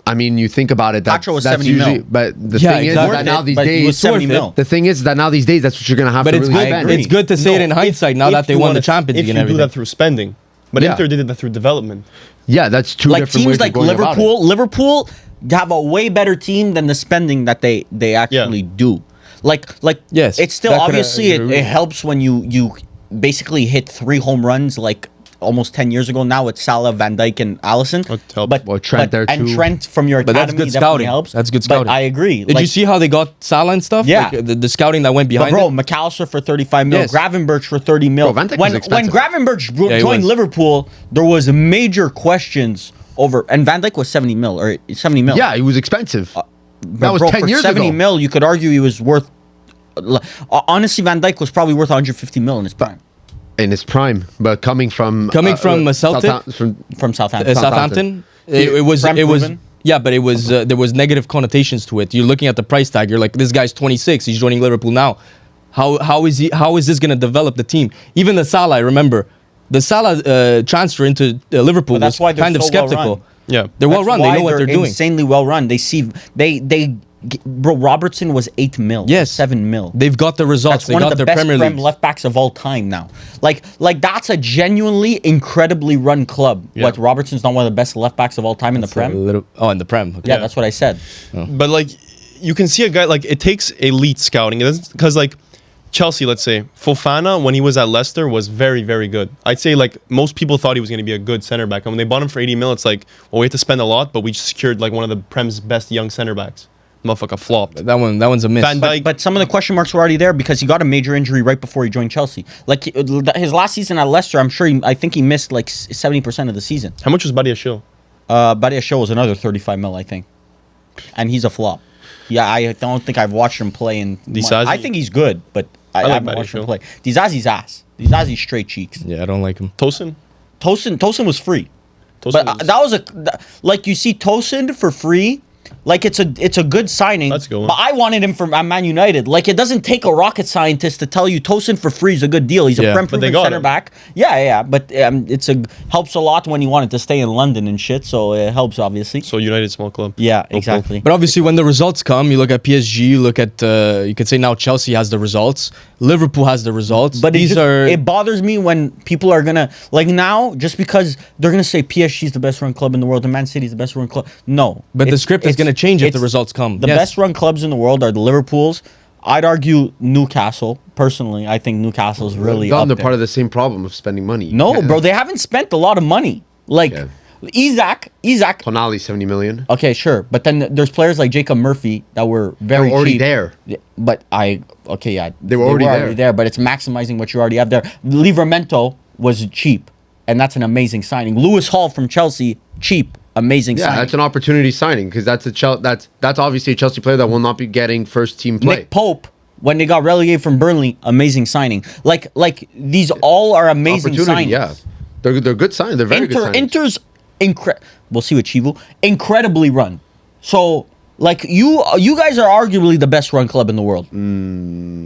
I mean, you think about it. Pacho was That's 70 mil. usually. But the Yeah, thing exactly. is that now these But it was days, 70 mil. the thing is that now these days, that's what you're gonna have But to it's really good. spend. It's good to say it in No, hindsight now if that they you won the wanna- Champions League If and you do everything. that through spending. But Yeah. Inter did that through development. Yeah, that's two Like different ways teams of like going about it. Liverpool have a way better team than the spending that they actually do. Like Yes, it's still that could obviously agree. it helps when you basically hit 3 home runs like almost 10 years ago. Now it's Salah, Van Dijk, and Allison. That helps. But Well, Trent there and too. Trent from your But academy that's good definitely scouting. helps. That's good But scouting. I agree. Did you see how they got Salah and stuff? Yeah. Like, the scouting that went But behind bro, it. McAllister for 35 mil, Yes. Gravenberch for 30 mil. Bro, Van Dijk was when expensive. Gravenberch Yeah, he joined was. Liverpool, there was major questions over, and Van Dijk was 70 mil or 70 mil. Yeah, he was expensive. that But was bro, 10 for years 70 ago. mil, you could argue he was worth. Honestly, Van Dijk was probably worth 150 mil in his prime In his prime, but coming from a Celtic? from Southampton. Southampton. It was. Prem It was. proven. Yeah, but it was. There was negative connotations to it. You're looking at the price tag. You're like, this guy's 26. He's joining Liverpool now. How is he? How is this going to develop the team? Even the Salah. I remember the Salah transfer into Liverpool But that's was why they're kind of so well skeptical. run. Yeah. They're well That's run. They why know what they're doing. Insanely well run. They see bro. Robertson was 8 mil. Yes. 7 mil. They've got the results. That's They one got of the their best Premier Prem League. left backs of all time now. Like that's a genuinely incredibly run club. Yeah. What, Robertson's not one of the best left backs of all time in the Prem? In the Prem. Okay. Yeah, that's what I said. But like, you can see a guy like it takes elite scouting. It doesn't because like Chelsea, let's say Fofana when he was at Leicester was very very good. I'd say like most people thought he was going to be a good center back, and when they bought him for 80 mil, it's like, well, we have to spend a lot, but we secured like one of the Prem's best young center backs. Motherfucker flopped. That one's a miss. Van Dijk- But some of the question marks were already there because he got a major injury right before he joined Chelsea. Like his last season at Leicester, I'm sure I think he missed like 70% of the season. How much was Badia Shill? Badia Show was another 35 mil, I think, and he's a flop. Yeah, I don't think I've watched him play in. Disasi? I think he's good, but I like haven't Badia watched him Show. play. Dizazi's ass. Dizazi's straight cheeks. Yeah, I don't like him. Tosin? Tosin was free. Tosin But was- that was like you see Tosin for free. Like it's a good signing. That's a good one. But I wanted him from Man United. Like it doesn't take a rocket scientist to tell you Tosin for free is a good deal. He's a Yeah, prem but they proven got center him. back. Yeah. But helps a lot when you wanted to stay in London and shit. So it helps obviously. So United small club. Yeah, exactly. But obviously, when the results come, you look at PSG. You look at you could say now Chelsea has the results. Liverpool has the results. But these are it bothers me when people are gonna like now just because they're gonna say PSG is the best run club in the world and Man City is the best run club. No, But the It's- script is it's- gonna change if the it's- results come. The Yes. best run clubs in the world are the Liverpools. I'd argue Newcastle. Personally, I think Newcastle's really up they're there. part of the same problem of spending money. No, bro, they haven't spent a lot of money. Like Yeah. Isaac. Tonali 70 million. Okay, sure, but then there's players like Jacob Murphy that were very They were already cheap. there. Yeah, but they were already there. But it's maximizing what you already have there. Livramento was cheap, and that's an amazing signing. Lewis Hall from Chelsea, cheap, Amazing Yeah, signing. that's an opportunity signing because that's obviously a Chelsea player that will not be getting first team play. Nick Pope, when they got relegated from Burnley, amazing signing. Like these all are amazing signings. Yeah, they're good signings. They're very good signings. Inter's we'll see with Chivo. Incredibly run. So like you guys are arguably the best run club in the world.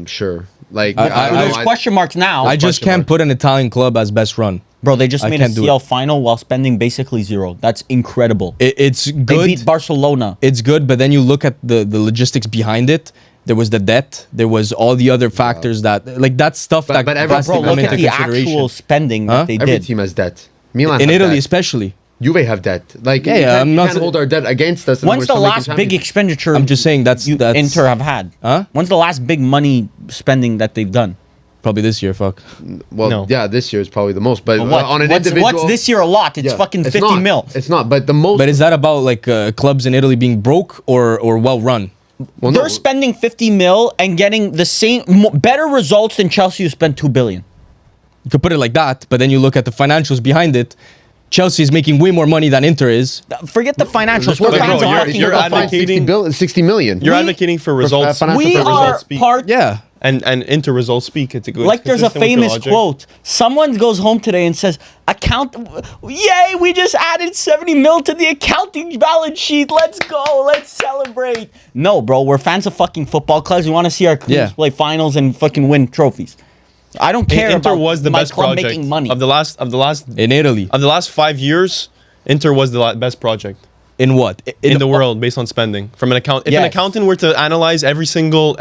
Sure. Like There's question marks now. I just can't put an Italian club as best run. Bro, they just I made a can't do CL final while spending basically zero. That's incredible. It's They good. beat Barcelona. It's good, but then you look at the logistics behind it. There was the debt. There was all the other factors that, like, that stuff But that every- has to Bro, come look into at the consideration. actual spending that they every did. team has debt. Milan In have Italy, debt. especially. Juve have debt. Like Yeah, I'm you not can't sa- hold our debt against us. and When's we're the still making last big champions. expenditure I'm just saying that's Inter have had? Huh? When's the last big money spending that they've done? Probably this year. Fuck. Well, No. yeah, this year is probably the most. But What? on an what's individual, this year a lot? It's yeah, fucking it's 50 not. mil. It's not. But the most. But is that about like clubs in Italy being broke or well run? well, They're spending 50 mil and getting the same better results than Chelsea, who spent 2 billion. You could put it like that, but then you look at the financials behind it. Chelsea is making way more money than Inter is. Forget the financials. Just We're like, fans bro, of you're- hockey. you're We're advocating- fans. 60 million. You're We- advocating for results. financial We for are results speak. part. Yeah. And Inter results speak. It's a good. Like there's a consistent with your famous logic. quote. Someone goes home today and says, yay, we just added 70 mil to the accounting balance sheet. Let's go. Let's celebrate. No, bro, we're fans of fucking football clubs. We want to see our teams Yeah. play finals and fucking win trophies. I don't care Inter about was the my best club project making money. of the last In Italy. of the last 5 years. Inter was the best project In what? in the world based on spending. From an account, if an Yes. accountant were to analyze every single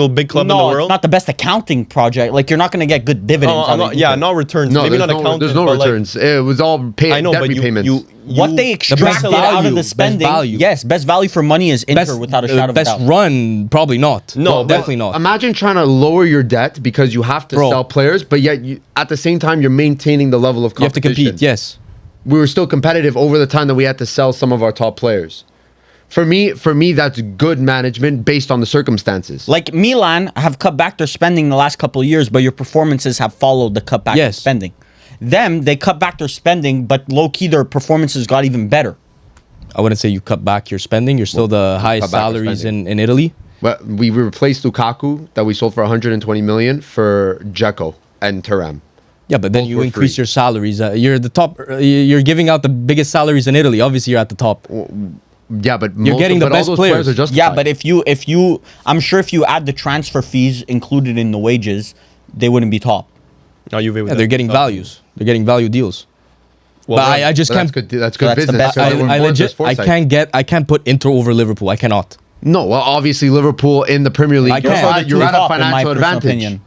big club in the No, world, it's not the best accounting project. Like you're not going to get good dividends. no, out of yeah, Inter. not returns. No, maybe there's not no, accountant. there's no but, like, returns. It was all I know, debt but repayments. What they extracted out value, of the best spending, value. yes, best value for money is Inter without a shadow of a best doubt. run, probably not. No, but definitely not. Imagine trying to lower your debt because you have to Bro. sell players, but yet at the same time you're maintaining the level of You have to competition. compete. Yes. We were still competitive over the time that we had to sell some of our top players. For me, that's good management based on the circumstances. Like Milan have cut back their spending the last couple of years, but your performances have followed the cut back Yes. spending. They cut back their spending, but low key their performances got even better. I wouldn't say you cut back your spending. You're still the highest cut back our salaries spending. in Italy. But we replaced Lukaku that we sold for 120 million for Dzeko and Thuram. Yeah, but then Both you were increase free. your salaries. You're the top. You're giving out the biggest salaries in Italy. Obviously, you're at the top. Yeah, but You're getting the all best those players. are justified. Yeah, but if you, I'm sure if you add the transfer fees included in the wages, they wouldn't be top. no, Juve with Yeah, they're getting values. They're getting value deals. Well, But I just But can't. that's good. That's good That's the business. best- So they were I born legit. with foresight. I can't put Inter over Liverpool. I cannot. No, well, obviously Liverpool in the Premier League. I can't. You're at Top, a in my financial personal advantage. opinion.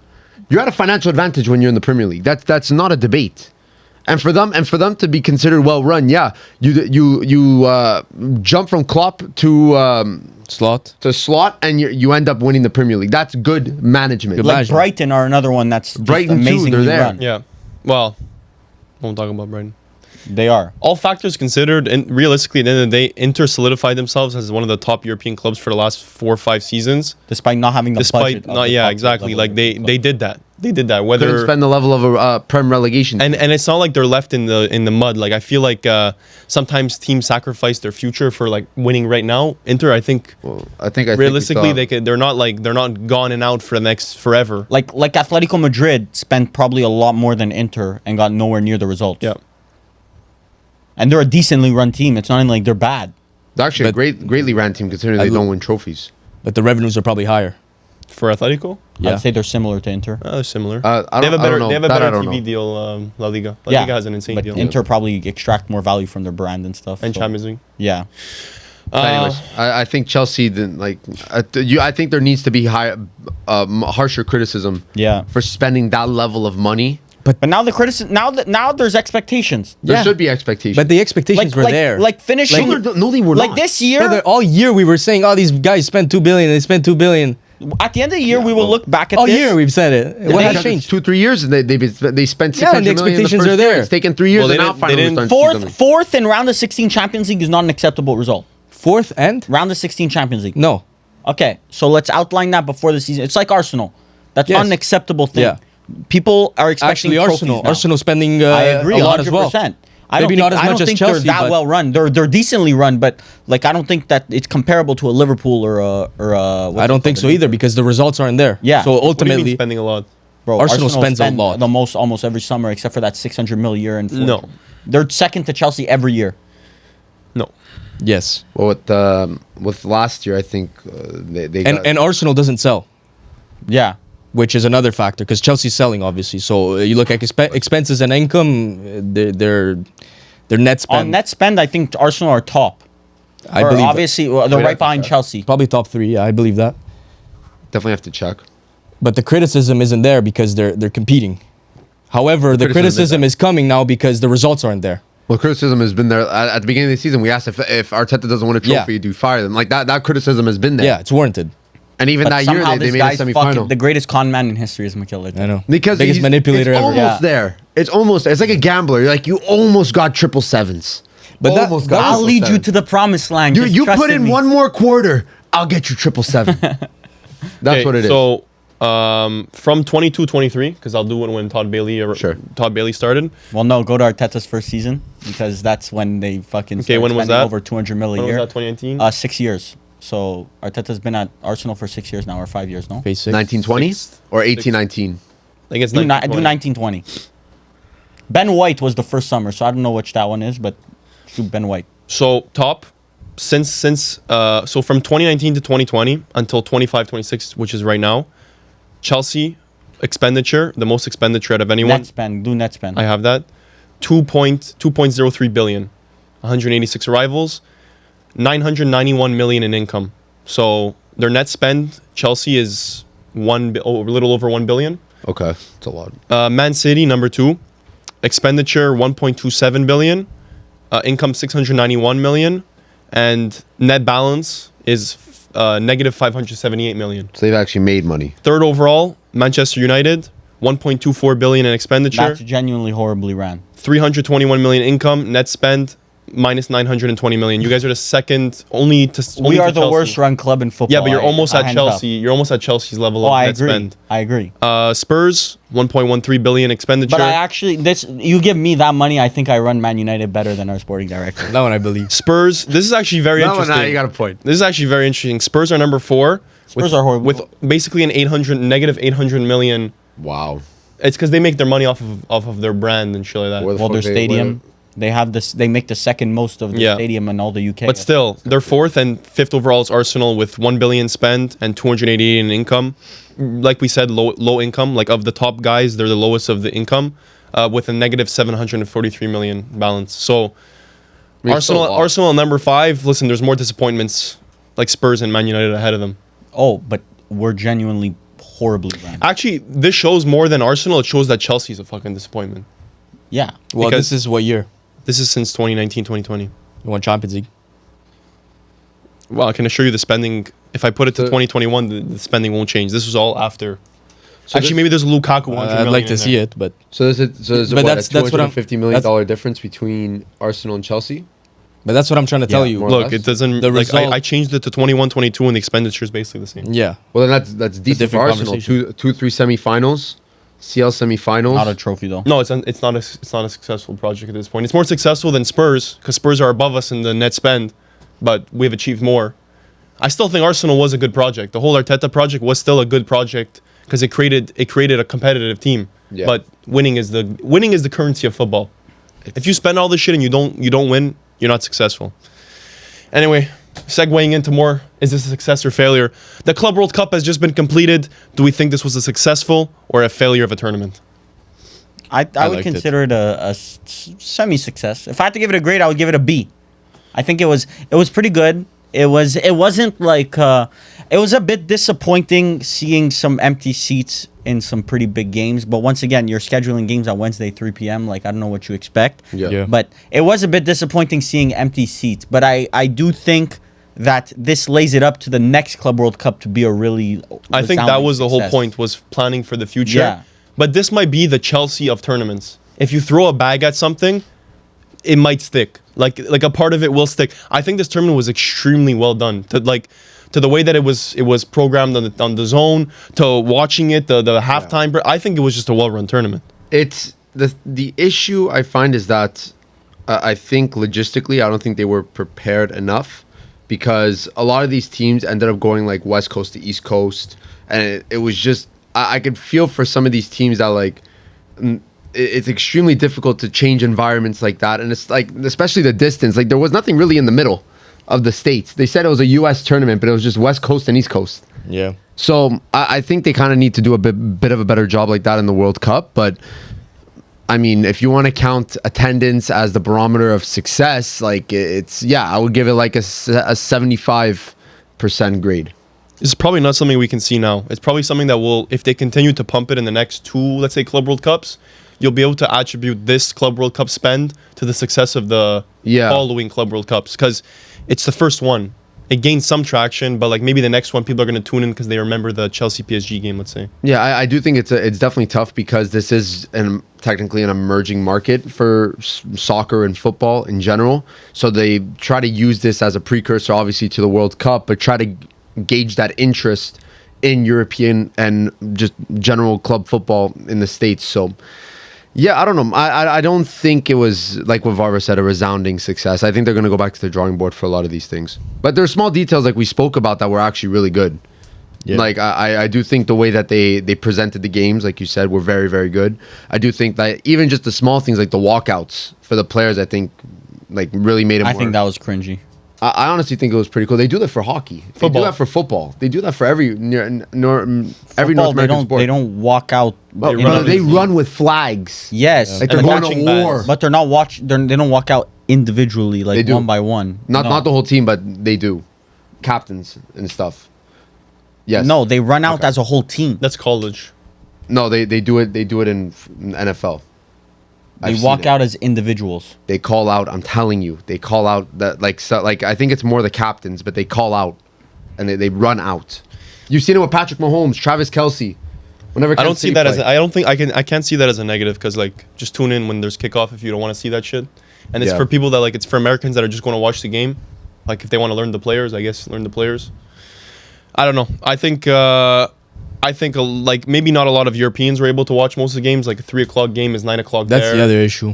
You're at a financial advantage when you're in the Premier League. That's not a debate. And for them to be considered well run, yeah, you jump from Klopp Slot. to Slot, and you end up winning the Premier League. That's good management. Good Like management. Brighton are another one that's just Brighton too, amazingly they're there. run. yeah. Well, won't talk about Brighton. They are. All factors considered, and realistically, at the end of the day, Inter solidified themselves as one of the top European clubs for the last 4 or 5 seasons. Despite not having the Despite budget. of not, the yeah, top exactly. level Like they European club. did that. They did that. Couldn't Whether spend the level of a Prem relegation. and it's not like they're left in the mud. Like I feel like sometimes teams sacrifice their future for like winning right now. Inter, I think I think realistically we saw- they're not gone and out for the next forever. Like Atletico Madrid spent probably a lot more than Inter and got nowhere near the results. Yeah. And they're a decently run team. It's not even like they're bad. They're actually a But- greatly ran team considering they don't win trophies. But the revenues are probably higher. For Atletico, Yeah. I'd say they're similar to Inter. they're similar. I They have a don't better know. they have a That I better don't TV know. deal. La Liga. La Yeah, Liga has an insane but deal. Inter probably extract more value from their brand and stuff. And so- Champions League. Yeah. But anyways, I think Chelsea didn't like. I think there needs to be harsher criticism. Yeah. For spending that level of money. But now the criticism now there's expectations. There Yeah. should be expectations. But the expectations were there. Like finishing No, they were like not. this No, year. all year we were saying, "Oh, these guys spent 2 billion. They spent 2 billion." At the end of the year, we will look back at All this. year we've said it. What has changed? 2-3 years, and they spent 600 Yeah, and the million in the expectations first are year. there. It's taken 3 years, Well, they and now didn't- finally they we're didn't- starting to see something. Fourth in round of 16 Champions League is not an acceptable result. Fourth and Round of 16 Champions League. no. Okay, so let's outline that before the season. It's like Arsenal. That's Yes. not an acceptable thing. Yeah. People are expecting Actually, trophies now. Arsenal spending I agree, a lot as well. 100%. I don't Maybe think, not as I much don't as think Chelsea, they're that but- well run. They're decently run, but like I don't think that it's comparable to a Liverpool or a. I don't think so either because the results aren't there. Yeah. So What do you mean ultimately, spending a lot? Bro, Arsenal spends a lot. the most almost every summer, except for that 600 mil a year. And No. they're second to Chelsea every year. No. yes. Well, with last year, I think they got, And Arsenal doesn't sell, Yeah. which is another factor because Chelsea's selling obviously. So you look at expenses and income, their net spend. On net spend, I think Arsenal are top. I Or believe that. obviously they're We'd right have to behind check. Chelsea. Probably top 3. Yeah, I believe that. definitely have to check. But the criticism isn't there because they're competing. However, the criticism is coming now because the results aren't there. Well, criticism has been there at the beginning of the season. We asked if Arteta doesn't win a trophy, Yeah. do you fire them? Like that criticism has been there. Yeah, it's warranted. And even But that year, somehow they this made a guy's semifinal. fucking the greatest con man in history is Mikel Arteta. I know. Because biggest manipulator it's ever. almost Yeah. there. It's almost. It's like a gambler. You're like you almost got 777s. But that- Almost that got I'll lead you 777s. to the promised land. You, Just you trust put in me. one more quarter, I'll get you 777. That's Okay, what it is. So from 22-23, because I'll do it when Todd Bailey started. Well, no, go to Arteta's first season because that's when they fucking started when was spending that? over 200 mil a When was year. that, 2019? 6 years. So Arteta's been at Arsenal for 6 years now, or 5 years, no? Phase 6. 1920 Sixth. or 1819. I think it's Do 1920. 1920. Ben White was the first summer, so I don't know which that one is, but do Ben White. So top since so from 2019 to 2020 until 25-26, which is right now, Chelsea expenditure, the most expenditure out of anyone. Net spend, do net spend. I have that. 2.03 billion. 186 arrivals, 991 million in income. So their net spend, Chelsea is a little over 1 billion. Okay, it's a lot. Man City, number 2. Expenditure, 1.27 billion. Income, 691 million. And net balance is negative 578 million. So they've actually made money. Third overall, Manchester United, 1.24 billion in expenditure. That's genuinely horribly ran. 321 million income. Net spend, minus 920 million. You guys are the second, only to We are to the Chelsea. worst run club in football. Yeah, but you're almost at hands up. Chelsea. You're almost at Chelsea's level Oh, of I net agree. spend. I agree. Spurs, 1.13 billion expenditure. But I actually, you give me that money, I think I run Man United better than our sporting director. That one I believe. Spurs, this is actually very interesting. you got a point. This is actually very interesting. Spurs are number 4. Spurs are horrible. With basically an negative 800 million. Wow. It's because they make their money off of their brand and shit like that. Where the Well, their fuck stadium, they have this. They make the second most of the Yeah. stadium in all the UK. But still, they're 4th and 5th overall is Arsenal with 1 billion spent and 288 in income. Like we said, low income. Like of the top guys, they're the lowest of the income, with a negative 743 million balance. So I mean, it's still a lot. Arsenal number 5. Listen, there's more disappointments like Spurs and Man United ahead of them. oh, but we're genuinely horribly run. Actually, this shows more than Arsenal. It shows that Chelsea's a fucking disappointment. Yeah. Well, Because- this is what year? This is since 2019, 2020. You won Champions League. Well, I can assure you the spending, if I put it to So- 2021, the spending won't change. This was all after. So Actually, this- maybe there's a Lukaku 100 I'd million like to in see there. it, but So there's But what, that's a what I'm- $250 million difference between Arsenal and Chelsea? that's what I'm trying to tell Yeah, you. more- Look, less? it doesn't. The Like, result- I changed it to 21, 22, and the expenditure is basically the same. Yeah. Well, then that's decent for different Arsenal. conversation. 3 semifinals, CL semifinals. Not a trophy though. No, it's not a successful project at this point. It's more successful than Spurs because Spurs are above us in the net spend, but we've achieved more. I still think Arsenal was a good project. The whole Arteta project was still a good project because it created a competitive team. Yeah. But winning is the currency of football. If you spend all this shit and you don't win, you're not successful. Anyway, segueing into more, is this a success or failure? The Club World Cup has just been completed. Do we think this was a successful or a failure of a tournament? I would liked it. consider it a semi-success. If I had to give it a grade, I would give it a B. I think it was pretty good. It wasn't like it was a bit disappointing seeing some empty seats in some pretty big games. But once again, you're scheduling games on Wednesday 3 p.m. Like I don't know what you expect. Yeah. But it was a bit disappointing seeing empty seats. But I do think that this lays it up to the next Club World Cup to be a really. I think that resounding was the whole success. point, was planning for the future. Yeah. But this might be the Chelsea of tournaments. If you throw a bag at something, it might stick. Like a part of it will stick. I think this tournament was extremely well done. To the way that it was programmed on the zone, to watching it, the halftime. I think it was just a well-run tournament. It's the issue I find is that I think logistically, I don't think they were prepared enough because a lot of these teams ended up going like West Coast to East Coast, and it was just I could feel for some of these teams that like it's extremely difficult to change environments like that, and it's like especially the distance. Like there was nothing really in the middle of the states. They said it was a U.S. tournament, but it was just West Coast and East Coast. Yeah. So I think they kind of need to do a bit of a better job like that in the World Cup. But I mean, if you want to count attendance as the barometer of success, like it's I would give it like a 75% grade. It's probably not something we can see now. It's probably something that will, if they continue to pump it in the next 2, let's say, Club World Cups, you'll be able to attribute this Club World Cup spend to the success of the following Club World Cups, because it's the first one. It gained some traction, but like maybe the next one people are going to tune in because they remember the Chelsea PSG game, let's say. Yeah, I do think it's definitely tough because this is technically an emerging market for soccer and football in general. So they try to use this as a precursor, obviously, to the World Cup, but try to gauge that interest in European and just general club football in the States. So yeah, I don't know. I don't think it was, like what Varvar said, a resounding success. I think they're going to go back to the drawing board for a lot of these things. But there are small details like we spoke about that were actually really good. Yeah. Like I do think the way that they presented the games, like you said, were very, very good. I do think that even just the small things like the walkouts for the players, I think like really made it I think that was cringy. I honestly think it was pretty cool. They do that for hockey. They do that for football. They do that for every North American sport. They don't walk out. They run with flags. Yes, like they're going to war. But they're not they don't walk out individually, like one by one. Not the whole team, but they do. Captains and stuff. Yes. No, they run out as a whole team. That's college. No, they do it. They do it in NFL. They walk out as individuals. They call out. I'm telling you, they call out that like I think it's more the captains, but they call out and they run out. You've seen it with Patrick Mahomes, Travis Kelce. Whenever I don't see that as I can't see that as a negative because like just tune in when there's kickoff if you don't want to see that shit. And it's for people that like it's for Americans that are just going to watch the game. Like if they want to learn the players, I guess learn the players. I don't know. I think like maybe not a lot of Europeans were able to watch most of the games. Like a 3 o'clock game is 9 o'clock there. That's the other issue.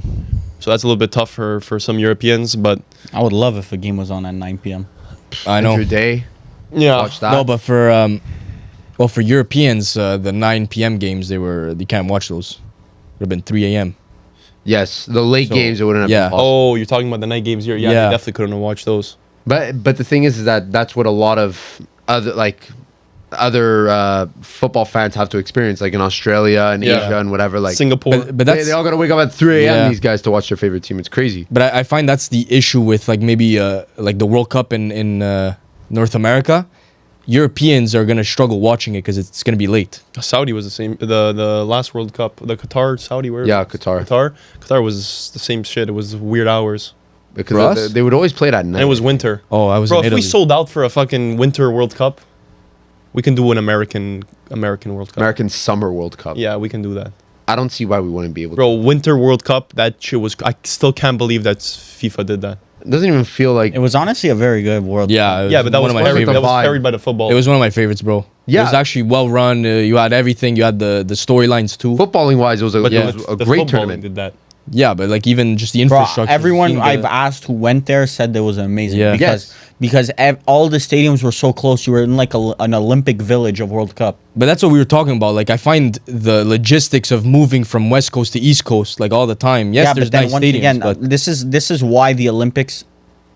So that's a little bit tough for some Europeans. But I would love if a game was on at 9 p.m. I know. Every day. Yeah. Watch that. No, but for Europeans, the 9 p.m. games they can't watch those. Would have been 3 a.m. Yes, the late games it wouldn't have been possible. Oh, you're talking about the night games here. Yeah, they definitely couldn't have watched those. But the thing is that that's what a lot of other football fans have to experience, like in Australia and Asia and whatever, like Singapore. But they all gotta wake up at 3 a.m. Yeah. These guys to watch their favorite team. It's crazy. But I find that's the issue with like maybe like the World Cup in North America. Europeans are gonna struggle watching it because it's gonna be late. Saudi was the same. The last World Cup, the Qatar, Saudi, where? Yeah, Qatar. Qatar was the same shit. It was weird hours. Because they would always play it at night. And it was winter. Oh, I was Bro, in if Italy. we sold out for a fucking winter World Cup, we can do an American World Cup. American Summer World Cup. Yeah, we can do that. I don't see why we wouldn't be able to. Bro, Winter World Cup, that shit was... I still can't believe that FIFA did that. It doesn't even feel like... It was honestly a very good World Cup. Yeah, but that was my carried, favorites. that was carried by the football. It was one of my favorites, bro. Yeah. It was actually well run. You had everything. You had the storylines too. Footballing wise, it was a But great footballing tournament. did that. Yeah, but like even just the Bro, infrastructure. everyone seeing I've the- asked who went there said that it was amazing. Yeah. Because all the stadiums were so close. You were in like an Olympic village of World Cup. But that's what we were talking about. Like I find the logistics of moving from West Coast to East Coast like all the time. Yes, there's but then nice once stadiums, again, but this is why the Olympics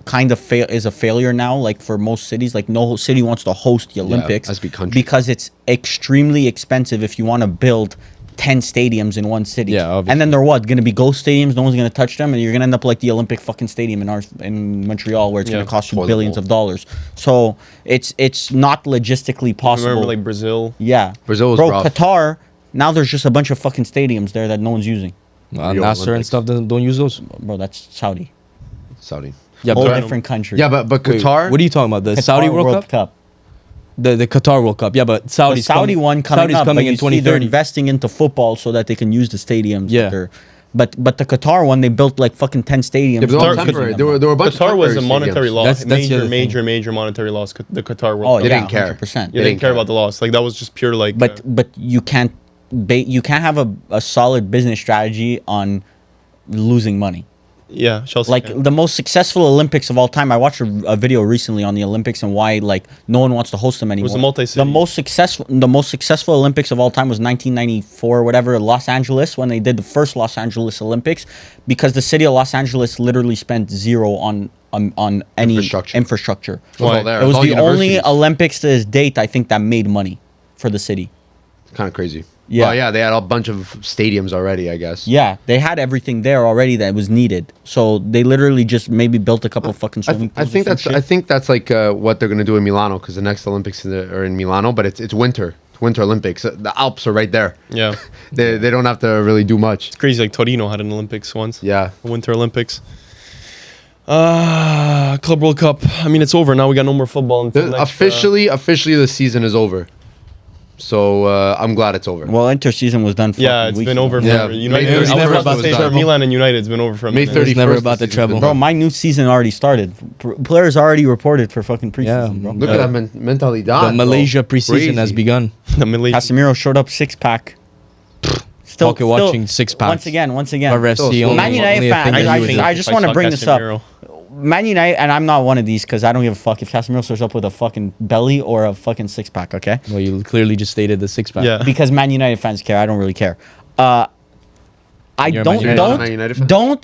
kind of is a failure now. Like for most cities, like no city wants to host the Olympics as big country. because it's extremely expensive if you want to build 10 stadiums in one city. Yeah, obviously. And then they're going to be ghost stadiums. No one's going to touch them, and you're going to end up like the Olympic fucking stadium in Montreal, where it's going to cost you Toilet billions bowl. of dollars. So it's not logistically possible. Remember like Brazil? Yeah, Brazil was bro. rough. Qatar. Now there's just a bunch of fucking stadiums there that no one's using. Rio Nasser and Olympics. stuff don't use those. Bro, that's Saudi. Saudi. Yeah, Whole but different country. Yeah, but wait, Qatar. what are you talking about? The Qatar Saudi World Cup? The Qatar World Cup. Yeah, but The Saudi's Saudi one coming Saudi's up, coming but in you see they're 2030. investing into football so that they can use the stadiums. Yeah. But the Qatar one, they built like fucking 10 stadiums. Yeah, but they're all Qatar- temporary. There were a bunch of Qatar was a temporary monetary stadiums. loss. That's the other thing. Major monetary loss. The Qatar World Oh, Cup. They yeah, didn't care. 100%. Yeah, They they didn't care care. about the loss. Like that was just pure like. But you can't have a solid business strategy on losing money. Yeah, Chelsea. Like can. the most successful Olympics of all time. I watched a video recently on the Olympics and why like no one wants to host them anymore. was a multi-city. The most successful Olympics of all time was 1994 or whatever, Los Angeles, when they did the first Los Angeles Olympics, because the city of Los Angeles literally spent zero on any infrastructure. Why? There. It was All the only universities. Olympics to this date, I think, that made money for the city. Kind of crazy. Yeah. Well, yeah, they had a bunch of stadiums already, I guess. Yeah, they had everything there already that was needed. So they literally just maybe built a couple fucking swimming pools. I think that's like what they're gonna do in Milano, because the next Olympics are in Milano, but it's winter. It's Winter Olympics. The Alps are right there. Yeah. They don't have to really do much. It's crazy. Like Torino had an Olympics once. Yeah. The Winter Olympics. Club World Cup. I mean, it's over now. We got no more football. Until next, Officially, the season is over. So I'm glad it's over. Well, interseason was done. yeah, fucking it's weeks been ago. over for Yeah. United. It was I never about about to the say for treble. Milan and United. It's been over for a May minute. 30th. never about the treble. Bro, my new season already started. Players already reported for fucking preseason, Yeah. bro. Look at that mentalidad. The Malaysia preseason has Crazy. begun. The Malaysia. Casemiro showed up 6-pack. Pocket watching 6-packs. Once again. Varvar FC Still, only- Man United only a fan, thing that I he was- just want to saw bring this up. Casemiro. Man United, and I'm not one of these because I don't give a fuck if Casemiro shows up with a fucking belly or a fucking 6-pack, okay? Well, you clearly just stated the 6-pack. Yeah. Because Man United fans care. I don't really care. I You're a Man United fan? Man United fan?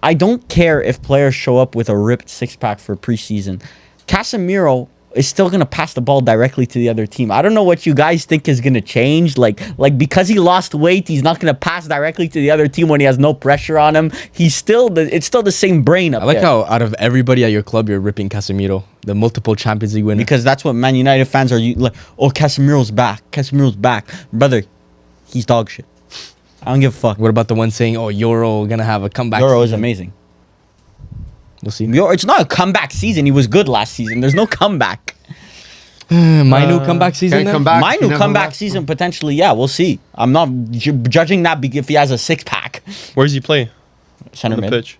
I don't care if players show up with a ripped 6-pack for preseason. Casemiro is still gonna pass the ball directly to the other team. I don't know what you guys think is gonna change. Like because he lost weight, he's not gonna pass directly to the other team when he has no pressure on him. It's still the same brain up I like there. how out of everybody at your club, you're ripping Casemiro, the multiple Champions League winner. Because that's what Man United fans are like. Oh, Casemiro's back. Casemiro's back, brother. He's dog shit. I don't give a fuck. What about the one saying, "Oh, Euro gonna have a comeback"? Euro is season? amazing. We'll see. It's not a comeback season. He was good last season. There's no comeback. My new comeback season. Can't then? come back. My He new never comeback left. season potentially, yeah, we'll see. I'm not judging that if he has a 6-pack. Where does he play? Center On the mid. pitch.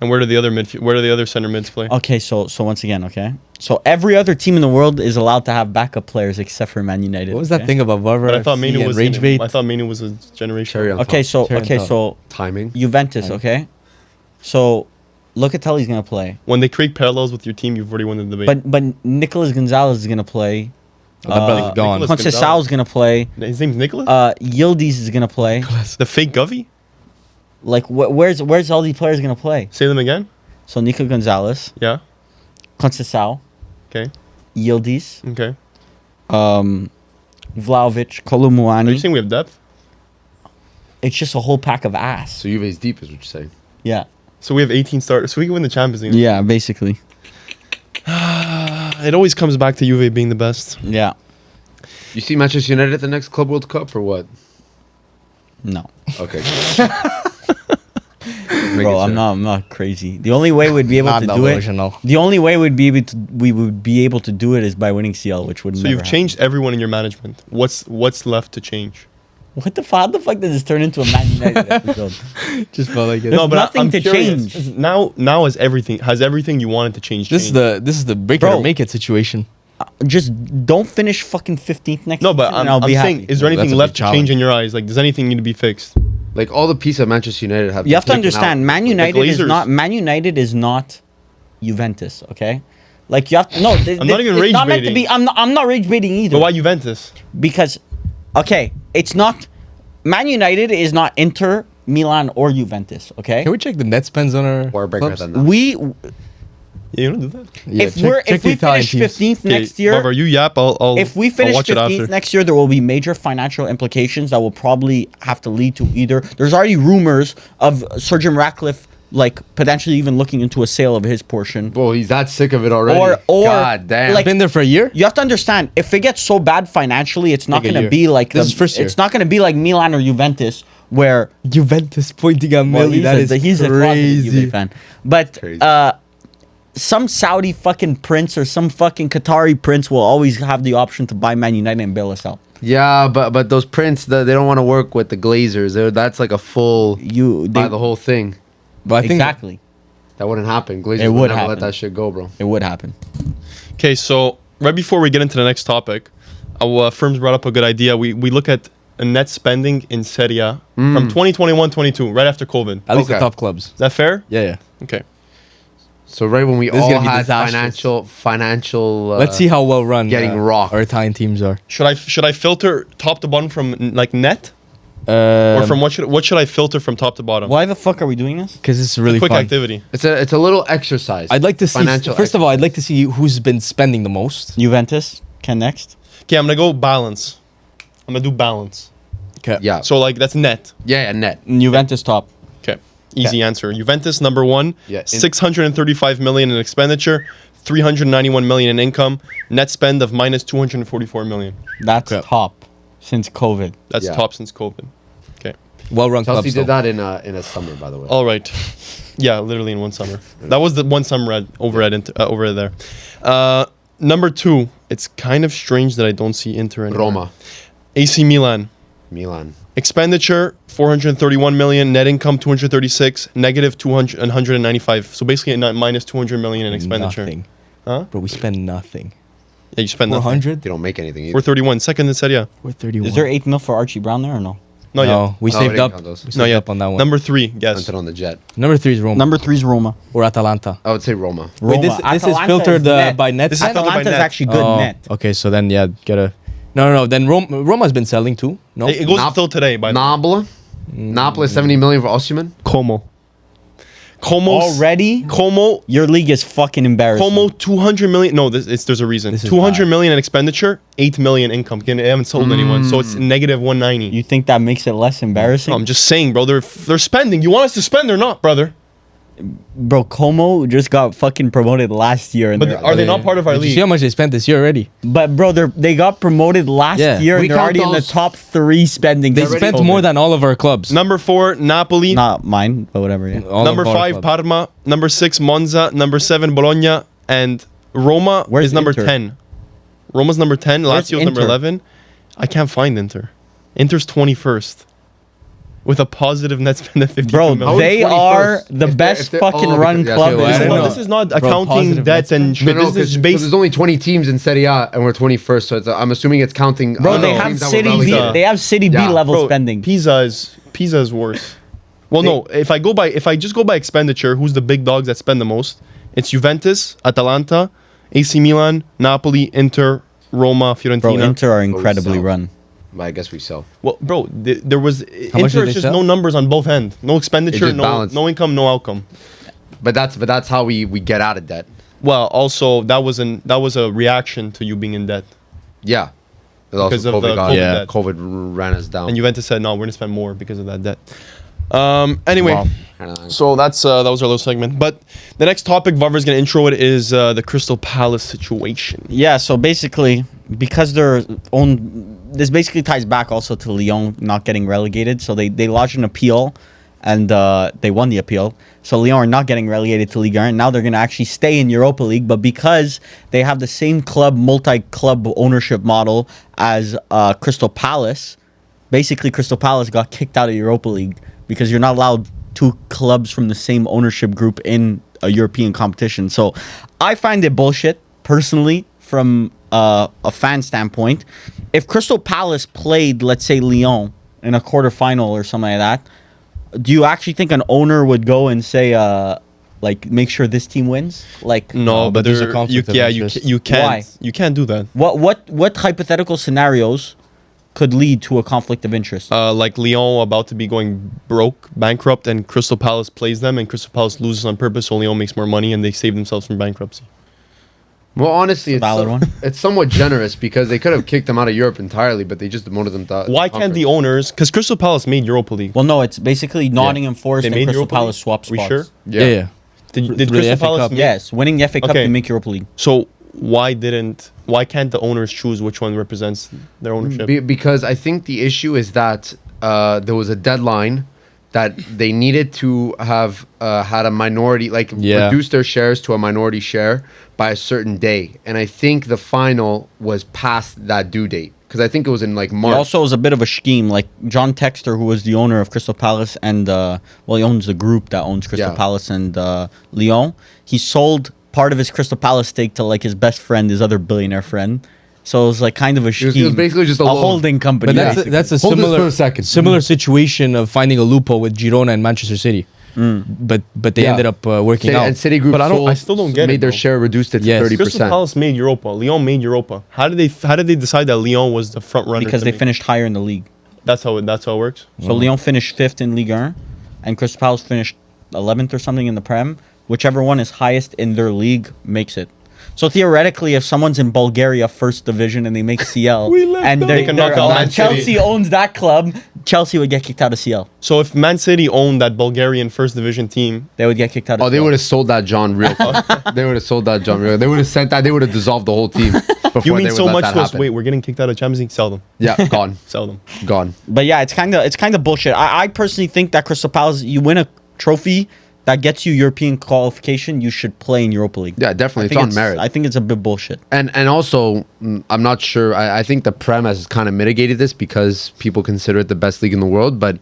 And where do the other Where do the other center mids play? Okay, so once again, okay. So every other team in the world is allowed to have backup players except for Man United. What was okay? that thing about Varvar? But I thought FC Manu and was. rage bait. I thought Manu was a generation. Cherry on Okay, top. Cherry on top. so Timing. Juventus, okay. So Locatelli's gonna play, When they create parallels with your team, you've already won the debate. but Nicolas Gonzalez is gonna play. Oh, that brother's gone. Nicolas- Conceição's gonna play. His name's Nicholas. Yildiz is gonna play. The fake Govey. Like where's all these players gonna play? Say them again. So Nico Gonzalez, Yeah. Conceição, Okay. Yildiz, Okay. Vlahovic, Are you Kolumuani. saying we have depth? It's just a whole pack of ass. So Juve's deep is what you're saying. Yeah. So we have 18 starters. So we can win the Champions League. Yeah, basically. It always comes back to Juve being the best. Yeah. You see Manchester United at the next Club World Cup or what? No. Okay. Bro, I'm not crazy. The only way we'd be able Not to do it. delusional. The only way we would be able to do it is by winning CL, which would So never you've changed everyone in your management. What's left to change? happen. What the fuck? How the fuck did this turn into a Man United episode? Just felt like it. There's nothing to curious. change. Now has everything you wanted to change. This is changed? the break it Bro. or make it situation. Just don't finish fucking 15th next No, but season and I'm I'll be saying, happy. is there Well, anything that's a left big to change challenge. in your eyes? Like, does anything need to be fixed? Like all the pieces of Manchester United have. You have to been taken understand, out. Man Like, United is Glazers. not Juventus, okay? Like you have to no. I'm not even it's rage not meant to baiting. be. I'm not rage baiting either. But why Juventus? Because, okay, it's not. Man United is not Inter, Milan, or Juventus. Okay, Can we check the net spends on our Or bigger clubs? than that. we Yeah, you don't do that. Yeah, if check the we Italian finish teams. 15th next year, Varvar, you yap. I'll if we I'll finish watch it 15th after. next year, there will be major financial implications that will probably have to lead to either. There's already rumors of Sir Jim Ratcliffe like potentially even looking into a sale of his portion. Whoa, he's that sick of it already. Or God damn. like- Been there for a year. You have to understand, if it gets so bad financially, it's not Take a going to year. be like This is first year. it's not going to be like Milan or Juventus, where Juventus pointing at well, Mili. That is he's a closet crazy. Juve fan. But Crazy. some Saudi fucking prince or some fucking Qatari prince will always have the option to buy Man United and bail us out. Yeah, but those prints, they don't want to work with the Glazers. That's like a full buy the whole thing. But I think exactly. That wouldn't happen. Glazers It would would never happen. let that shit go, bro. It would happen. Okay, so right before we get into the next topic, Ferms brought up a good idea. We look at a net spending in Serie A from 2021-22, right after COVID. At least the Okay. top clubs. Is that fair? Yeah. Okay. So right when we This is all gonna be had disastrous. financial. Let's see how well run getting rocked. our Italian teams are. Should I filter top to bottom from like net, or Or from what should I filter from top to bottom? Why the fuck are we doing this? because it's really Quick fun. activity. It's a little exercise. I'd like to see. Financial First of all, I'd like to see who's been spending the most. Juventus can next. Okay, I'm gonna go balance. I'm gonna do balance. Okay. Yeah. So like that's net. Yeah, net. Juventus top. Okay. Easy answer. Juventus number one. Yeah, in- 635 million in expenditure, 391 million in income, net spend of minus 244 million. That's Okay. top since COVID. That's Yeah. top since COVID. Okay. Well run Chelsea clubs. did though. that in a summer, by the way. All right. Yeah, literally in one summer. That was the one summer over there. Number two. It's kind of strange that I don't see Inter anymore. Roma, AC Milan. Milan. Expenditure 431 million, net income 236, negative 195. So basically minus 200 million in expenditure. Nothing. Huh? Bro, we spend nothing. Yeah, you spend nothing. 400. They don't make anything either. 431, second in Serie A. 431. Is there 8 mil for Archie Brown there or no? No, No, we No, saved we up. didn't count those. We saved No, yeah. up on that one. Number three, guess. Hunted on the jet. Number 3 is Roma Number 3 is Roma. or Atalanta. I would say Roma. Wait, this Roma. is Atalanta filtered net. by net. This is filtered by Atalanta's net. actually good Oh, net. Okay, so then yeah, gotta. No. Then Roma's been selling too. No. It goes Nap- still today, by the way. Napoli. Napoli 70 million for Osimhen. Como. Como's, Already, Como, your league is fucking embarrassing. Como 200 million. No, there's a reason. This is 200 bad. million in expenditure, 8 million income. Again, they haven't sold anyone, so it's negative 190. You think that makes it less embarrassing? No, I'm just saying, bro. They're spending. You want us to spend or not, brother? Bro, Como just got fucking promoted last year. And But they're- are they not part of our Did you league? see how much they spent this year already? But bro, they got promoted last Yeah. year We and they're count already in the those- top 3 spending. They since spent COVID. more than all of our clubs. Number 4, Napoli. Not mine, but whatever. Yeah. All Number of our 5, clubs. Parma. Number 6, Monza. Number 7, Bologna. And Roma Where's is number Inter? 10. Roma's number 10. Where's Lazio's number Inter? 11. I can't find Inter. Inter's 21st. With a positive net spend of 52 Bro, million. they 21st? are the If they're- best if they're- fucking oh, run because- club yeah, well, This I is, don't not, know. this is not Bro, accounting positive debt net and shit. No, This is because based. there's only 20 teams in Serie A and we're 21st, so I'm assuming it's counting. Bro, they no, have teams that were City B. relegated. They have City B Yeah. level Bro, spending. Pisa is worse. Well, no. If I just go by expenditure, who's the big dogs that spend the most? It's Juventus, Atalanta, AC Milan, Napoli, Inter, Roma, Fiorentina. Bro, Inter are incredibly so- run. But I guess we sell. Well, bro, there was How much Inter did is they just sell? no numbers on both ends. No expenditure, just balanced. no income, no outcome. But that's how we get out of debt. Well, also that was a reaction to you being in debt. Yeah. There's also Because of the COVID, COVID Yeah. debt. COVID ran us down. And Juventus said, no, we're gonna spend more because of that debt. Anyway, Wow. so that was our little segment. But the next topic Varvar's gonna intro it is the Crystal Palace situation. Yeah, so basically, because their own, this basically ties back also to Lyon not getting relegated. So they lodged an appeal, and they won the appeal. So Lyon are not getting relegated to Ligue 1. Now they're going to actually stay in Europa League, but because they have the same club, multi-club ownership model as Crystal Palace, basically Crystal Palace got kicked out of Europa League because you're not allowed 2 clubs from the same ownership group in a European competition. So I find it bullshit, personally, from a fan standpoint. If Crystal Palace played, let's say, Lyon in a quarterfinal or something like that, do you actually think an owner would go and say, like, make sure this team wins? Like, No, but there's a there- conflict of interest. you can't Why? you can't do that. what hypothetical scenarios could lead to a conflict of interest? Like Lyon about to be going bankrupt, and Crystal Palace plays them, and Crystal Palace loses on purpose, so Lyon makes more money, and they save themselves from bankruptcy. Well, honestly, it's Valid one. it's somewhat generous because they could have kicked them out of Europe entirely, but they just demoted them. To Why can't the owners? Because Crystal Palace made Europa League. Well, no, it's basically Nottingham Forest They and made Crystal Europa Palace League? swap We spots. sure? Yeah. Did For the Crystal FA Palace? Cup. make- Yes, winning the FA Cup, Okay. you make Europa League. So why can't the owners choose which one represents their ownership? Because I think the issue is that there was a deadline that they needed to have had a minority, like Yeah. reduce their shares to a minority share by a certain day, and I think the final was past that due date because I think it was in like It March. also was a bit of a scheme. Like John Textor, who was the owner of Crystal Palace, and he owns the group that owns Crystal Yeah. Palace and Lyon. He sold part of his Crystal Palace stake to like his best friend, his other billionaire friend, So it was like kind of a scheme. It was basically just a loan. holding company. But that's basically. that's a Hold this similar for a second. similar situation of finding a loophole with Girona and Manchester City. But they Yeah. ended up working City, out. and Citigroup But sold, I still don't get made it, their bro. share reduced it to Yes. 30%. Crystal Palace made Europa. Lyon made Europa. How did they decide that Lyon was the front runner? because to they make- finished higher in the league. That's how it works. So Lyon finished 5th in Ligue 1, and Crystal Palace finished 11th or something in the Prem. Whichever one is highest in their league makes it. So theoretically, if someone's in Bulgaria first division and they make CL, and They can knock out Man City. Chelsea owns that club, Chelsea would get kicked out of CL. So if Man City owned that Bulgarian first division team, They would get kicked out of Oh, they CL. would have sold that John real quick. They would have sold that John real. They would have sent that. They would have dissolved the whole team. Before you they mean would so let much that to us? happen. Wait, we're getting kicked out of Champions League. Sell them. Yeah, gone, Sell them. gone. But yeah, it's kind of bullshit. I personally think that Crystal Palace, you win a trophy that gets you European qualification, you should play in Europa League. Yeah, definitely. I It's think on merit. I think it's a bit bullshit. And also, I'm not sure. I think the Prem has kind of mitigated this because people consider it the best league in the world, but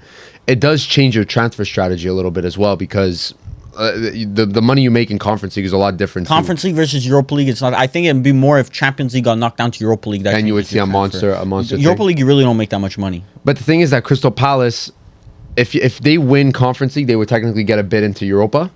it does change your transfer strategy a little bit as well because the money you make in Conference League is a lot different. too. Conference League versus Europa League, it's not. I think it'd be more if Champions League got knocked down to Europa League. That And you would changes see your a transfer. monster Europa thing. League, you really don't make that much money. But the thing is that Crystal Palace, if they win Conference League, they would technically get a bid into Europa.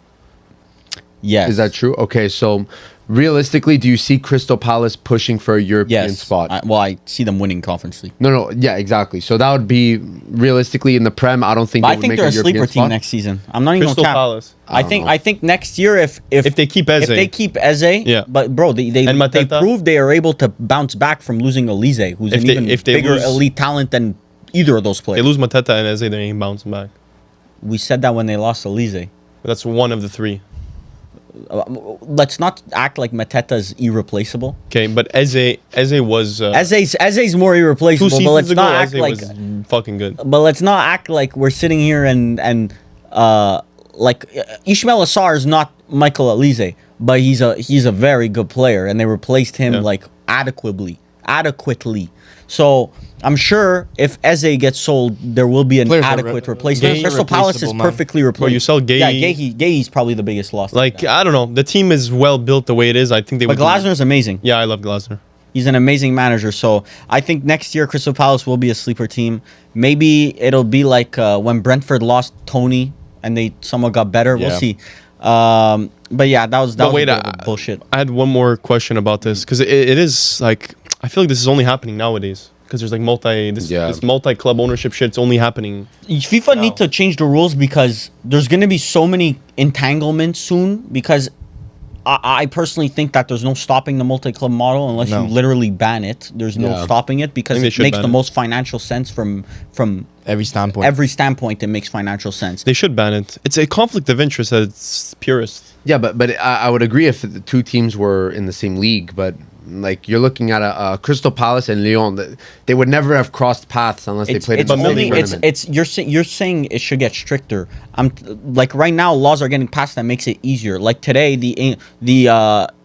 Yes. Is that true? Okay, so realistically, do you see Crystal Palace pushing for a European Yes. spot? I see them winning Conference League. No, yeah, exactly. So that would be realistically in the Prem. I don't think But they I would think make they're a European sleeper team spot. next season. I'm not even Crystal gonna cap. Palace. I don't know. I think next year if If they keep Eze. if they keep Eze, Yeah. But bro, they And they Mateta? proved they are able to bounce back from losing Elise, who's If an they- even if they bigger lose- elite talent than either of those They players. lose Mateta and Eze, they ain't bouncing back. We said that when they lost Elise. That's one of the three. Let's not act like Mateta's irreplaceable. Okay, but Eze was Eze's more 2 irreplaceable, but seasons let's ago. not act Eze like was fucking good. but let's not act like we're sitting here and like Ishmael Assar is not Michael Elise, but he's a very good player, and they replaced him Yeah. like adequately. So I'm sure if Eze gets sold, there will be an Players are adequate re- replacement. Gay Crystal Palace is irreplaceable, man. perfectly replaced. Bro, you sell Gay. Yeah, Gay's probably the biggest loss. Like, I don't know. The team is well built the way it is. I think they but would. Glasner's amazing. Yeah, I love Glasner. He's an amazing manager. So I think next year Crystal Palace will be a sleeper team. Maybe it'll be like when Brentford lost Tony and they somewhat got better. We'll Yeah. see. But yeah, that was wait, a bit of bullshit. I had one more question about this because it is like I feel like this is only happening nowadays because there's like this multi club ownership shit. It's only happening. FIFA need to change the rules because there's going to be so many entanglements soon because I personally think that there's no stopping the multi-club model unless No. you literally ban it. There's no Yeah. stopping it because they it should makes ban the it. most financial sense from Every standpoint. every standpoint. It makes financial sense. They should ban it. It's a conflict of interest at its purest. Yeah, but I would agree if the two teams were in the same league, but like you're looking at a Crystal Palace and Lyon, they would never have crossed paths unless they played in the only same tournament. you're saying it should get stricter. I'm like right now laws are getting passed that makes it easier. Like today the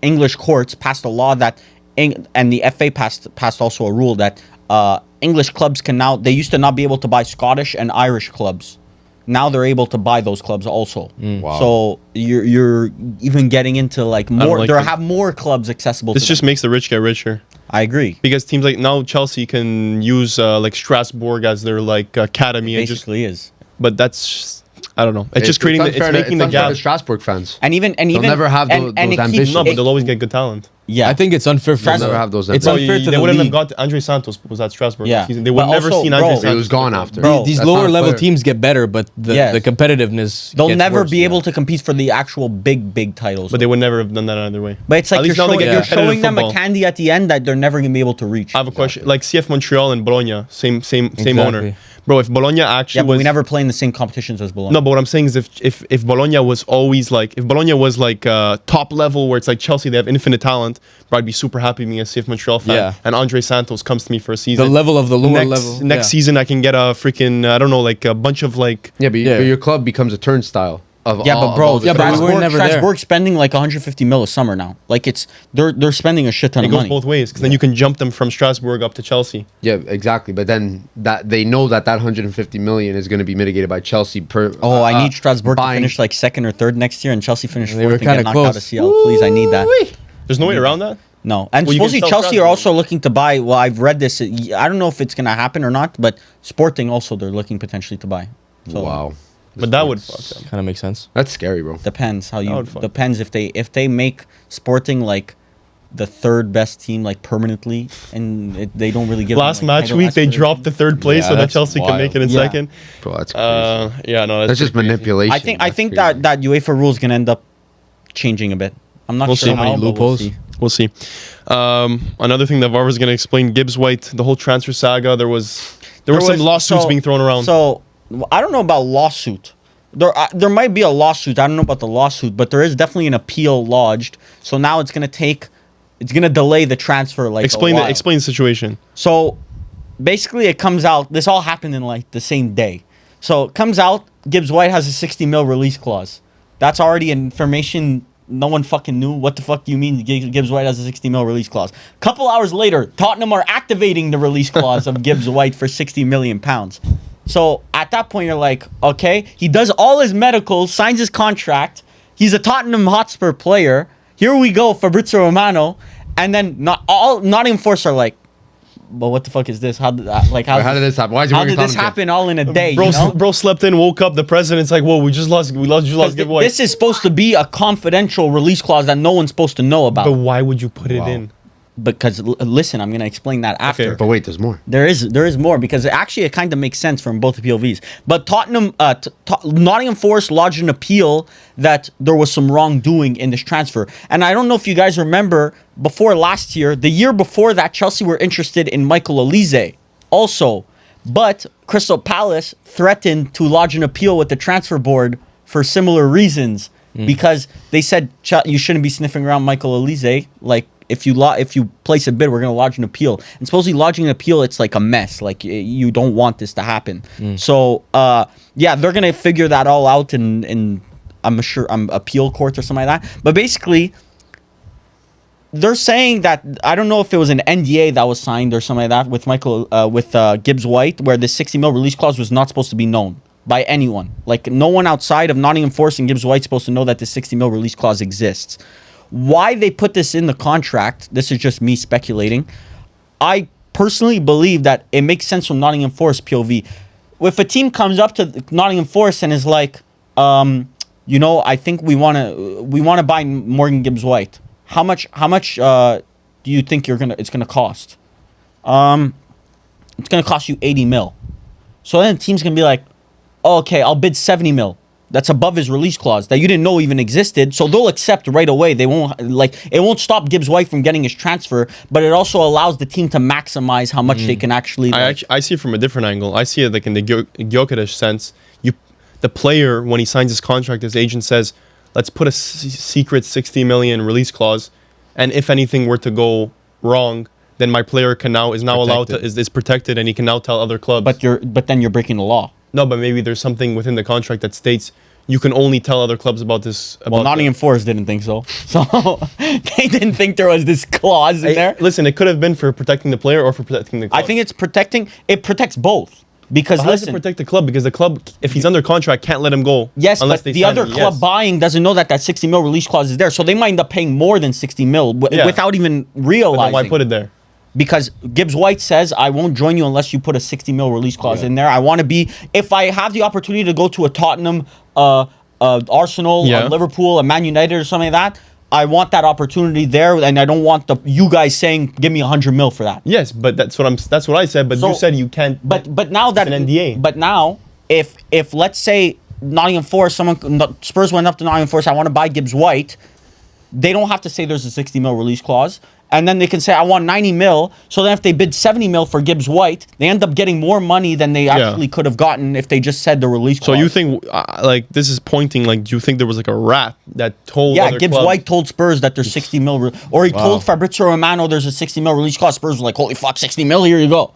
English courts passed a law that and the FA passed also a rule that English clubs can now, they used to not be able to buy Scottish and Irish clubs. Now they're able to buy those clubs also. Wow. So you're even getting into like more. like there it. have more clubs accessible. This to just them. makes the rich get richer I agree. because teams like now Chelsea can use like Strasbourg as their like academy. And just, Basically is. but that's I don't know. It's just creating. It's unfair making the unfair gap. to Strasbourg fans. And even They'll never have those it keeps- ambitions. No, but it- they'll always get good talent. yeah. I think it's unfair for They'll the- never have those It's ambitions. unfair to they the wouldn't have league. got Andre Santos was at Strasbourg. Yeah. this season. They would But never also, seen Andre bro, Santos. He was gone after. Bro, These That's lower not level fair. teams get better, but Yes. the competitiveness They'll gets never worse. be able to compete for the actual big titles. But they would never have done that either way. But it's like At you're least now they showing, get you're competitive showing them a football. candy at the end that they're never gonna be able to reach. I have a question. Like CF Montreal and Bologna, same Exactly. owner. Bro, if Bologna actually Yeah, but was we never play in the same competitions as Bologna. No, but what I'm saying is if Bologna was always like if Bologna was like top level where it's like Chelsea, they have infinite talent, bro, I'd be super happy being a CF Montreal fan. Yeah. And Andre Santos comes to me for a season. The level of the lower next, level. Next yeah. season I can get a freaking I don't know, like a bunch of like Yeah, but, Yeah. but your club becomes a turnstile of Yeah, all, but bro, of all the Yeah, but we Strasbourg- were never there. Strasbourg's spending like 150 mil a summer now. Like it's they're spending a shit ton it of goes money. both ways because then you can jump them from Strasbourg up to Chelsea. Yeah, exactly. But then that they know that 150 million is going to be mitigated by Chelsea per. Oh, I need Strasbourg to buying- finish like second or third next year, and Chelsea finish They fourth were and get kinda knocked out close. of CL. Please, I need that. There's no way around that. No, and Well, you can supposedly sell Chelsea are transfers. also looking to buy. Well, I've read this. I don't know if it's gonna happen or not, but Sporting also they're looking potentially to buy. So Wow. But that would fuck them. Kind of makes sense. That's scary, bro. depends how you would fuck. depends if they make Sporting like the third best team like permanently, and they don't really give. Last them, like, match title week, they aspirations. dropped the third place Yeah, so that that's Chelsea can make it in wild. Yeah. second. Bro, that's crazy. Yeah, no, That's just crazy. manipulation. I think that UEFA rules gonna end up changing a bit. I'm not We'll sure see. how Many but we'll loopholes. see. We'll see. Another thing that Varvar is going to explain: Gibbs White, the whole transfer saga. There were some lawsuits being thrown around. So I don't know about lawsuit. There might be a lawsuit. I don't know about the lawsuit, but there is definitely an appeal lodged. So now it's gonna delay the transfer. Like explain a while. the situation. So basically, it comes out. This all happened in like the same day. So it comes out. Gibbs White has a 60 mil release clause. That's already information no one fucking knew. What the fuck do you mean Gibbs White has a 60 mil release clause? Couple hours later, Tottenham are activating the release clause of Gibbs White for 60 million pounds. So at that point, you're like, okay, he does all his medicals, signs his contract. He's a Tottenham Hotspur player. Here we go, Fabrizio Romano. And then Nottingham Forest are like, but what the fuck is this? How did this happen? Why is he how wearing did this Tottenham kit? happen all in a day? Bro, you know? bro slept in, woke up. The president's like, "Whoa, we just lost Because Gibbs White." this is supposed to be a confidential release clause that no one's supposed to know about. But why would you put it Wow. in? Because listen, I'm gonna explain that after. Okay. But wait, there's more. There is more because it kind of makes sense from both the POVs. But Tottenham, Nottingham Forest lodged an appeal that there was some wrongdoing in this transfer. And I don't know if you guys remember before last year, the year before that, Chelsea were interested in Michael Olise also, but Crystal Palace threatened to lodge an appeal with the transfer board for similar reasons because they said you shouldn't be sniffing around Michael Olise. Like if you place a bid, we're going to lodge an appeal. And supposedly lodging an appeal, it's like a mess. Like you don't want this to happen. So yeah, they're going to figure that all out in I'm sure appeal courts or something like that. But basically, they're saying that I don't know if it was an NDA that was signed or something like that with Gibbs White, where the 60 mil release clause was not supposed to be known by anyone. Like no one outside of Nottingham Forest and Gibbs White's supposed to know that the 60 mil release clause exists. Why they put this in the contract, this is just me speculating. I personally believe that it makes sense from Nottingham Forest POV. If a team comes up to Nottingham Forest and is like, I think we want to buy Morgan Gibbs White. How much do you think it's gonna cost? It's gonna cost you 80 mil. So then the team's gonna be like, oh, okay, I'll bid 70 mil. That's above his release clause that you didn't know even existed. So they'll accept right away. They won't it won't stop Gibbs White from getting his transfer, but it also allows the team to maximize how much they can actually. I see it from a different angle. I see it like in the Gyökeres sense. The player, when he signs his contract, his agent says, let's put a secret 60 million release clause, and if anything were to go wrong, then my player is now allowed to is protected, and he can now tell other clubs. But then you're breaking the law. No, but maybe there's something within the contract that states you can only tell other clubs about this. Well, Nottingham Forest didn't think so. So they didn't think there was this clause in there. Listen, it could have been for protecting the player or for protecting the club. I think it protects both. Because How does it listen, protect the club? Because the club, if he's under contract, can't let him go. yes, unless but they the sign other him. club Yes. buying doesn't know that 60 mil release clause is there. So they might end up paying more than 60 mil without even But realizing. then why put it there? Because Gibbs White says, I won't join you unless you put a 60 mil release clause in there. I want to be, if I have the opportunity to go to a Tottenham, Arsenal, Yeah. Liverpool, a Man United or something like that, I want that opportunity there, and I don't want you guys saying, give me 100 mil for that. Yes, but that's what I said. But So- you said you can't. But now that It's an NDA. But now, if let's say Nottingham Forest, Spurs went up to Nottingham Forest, I want to buy Gibbs White, they don't have to say there's a 60 mil release clause. And then they can say, I want 90 mil. So then if they bid 70 mil for Gibbs White, they end up getting more money than they actually could have gotten if they just said the release So clause. you think this is pointing do you think there was like a rat that told? Yeah, other Gibbs clubs, White told Spurs that there's 60 mil. Or he told Fabrizio Romano there's a 60 mil release clause. Spurs was like, holy fuck, 60 mil, here you go.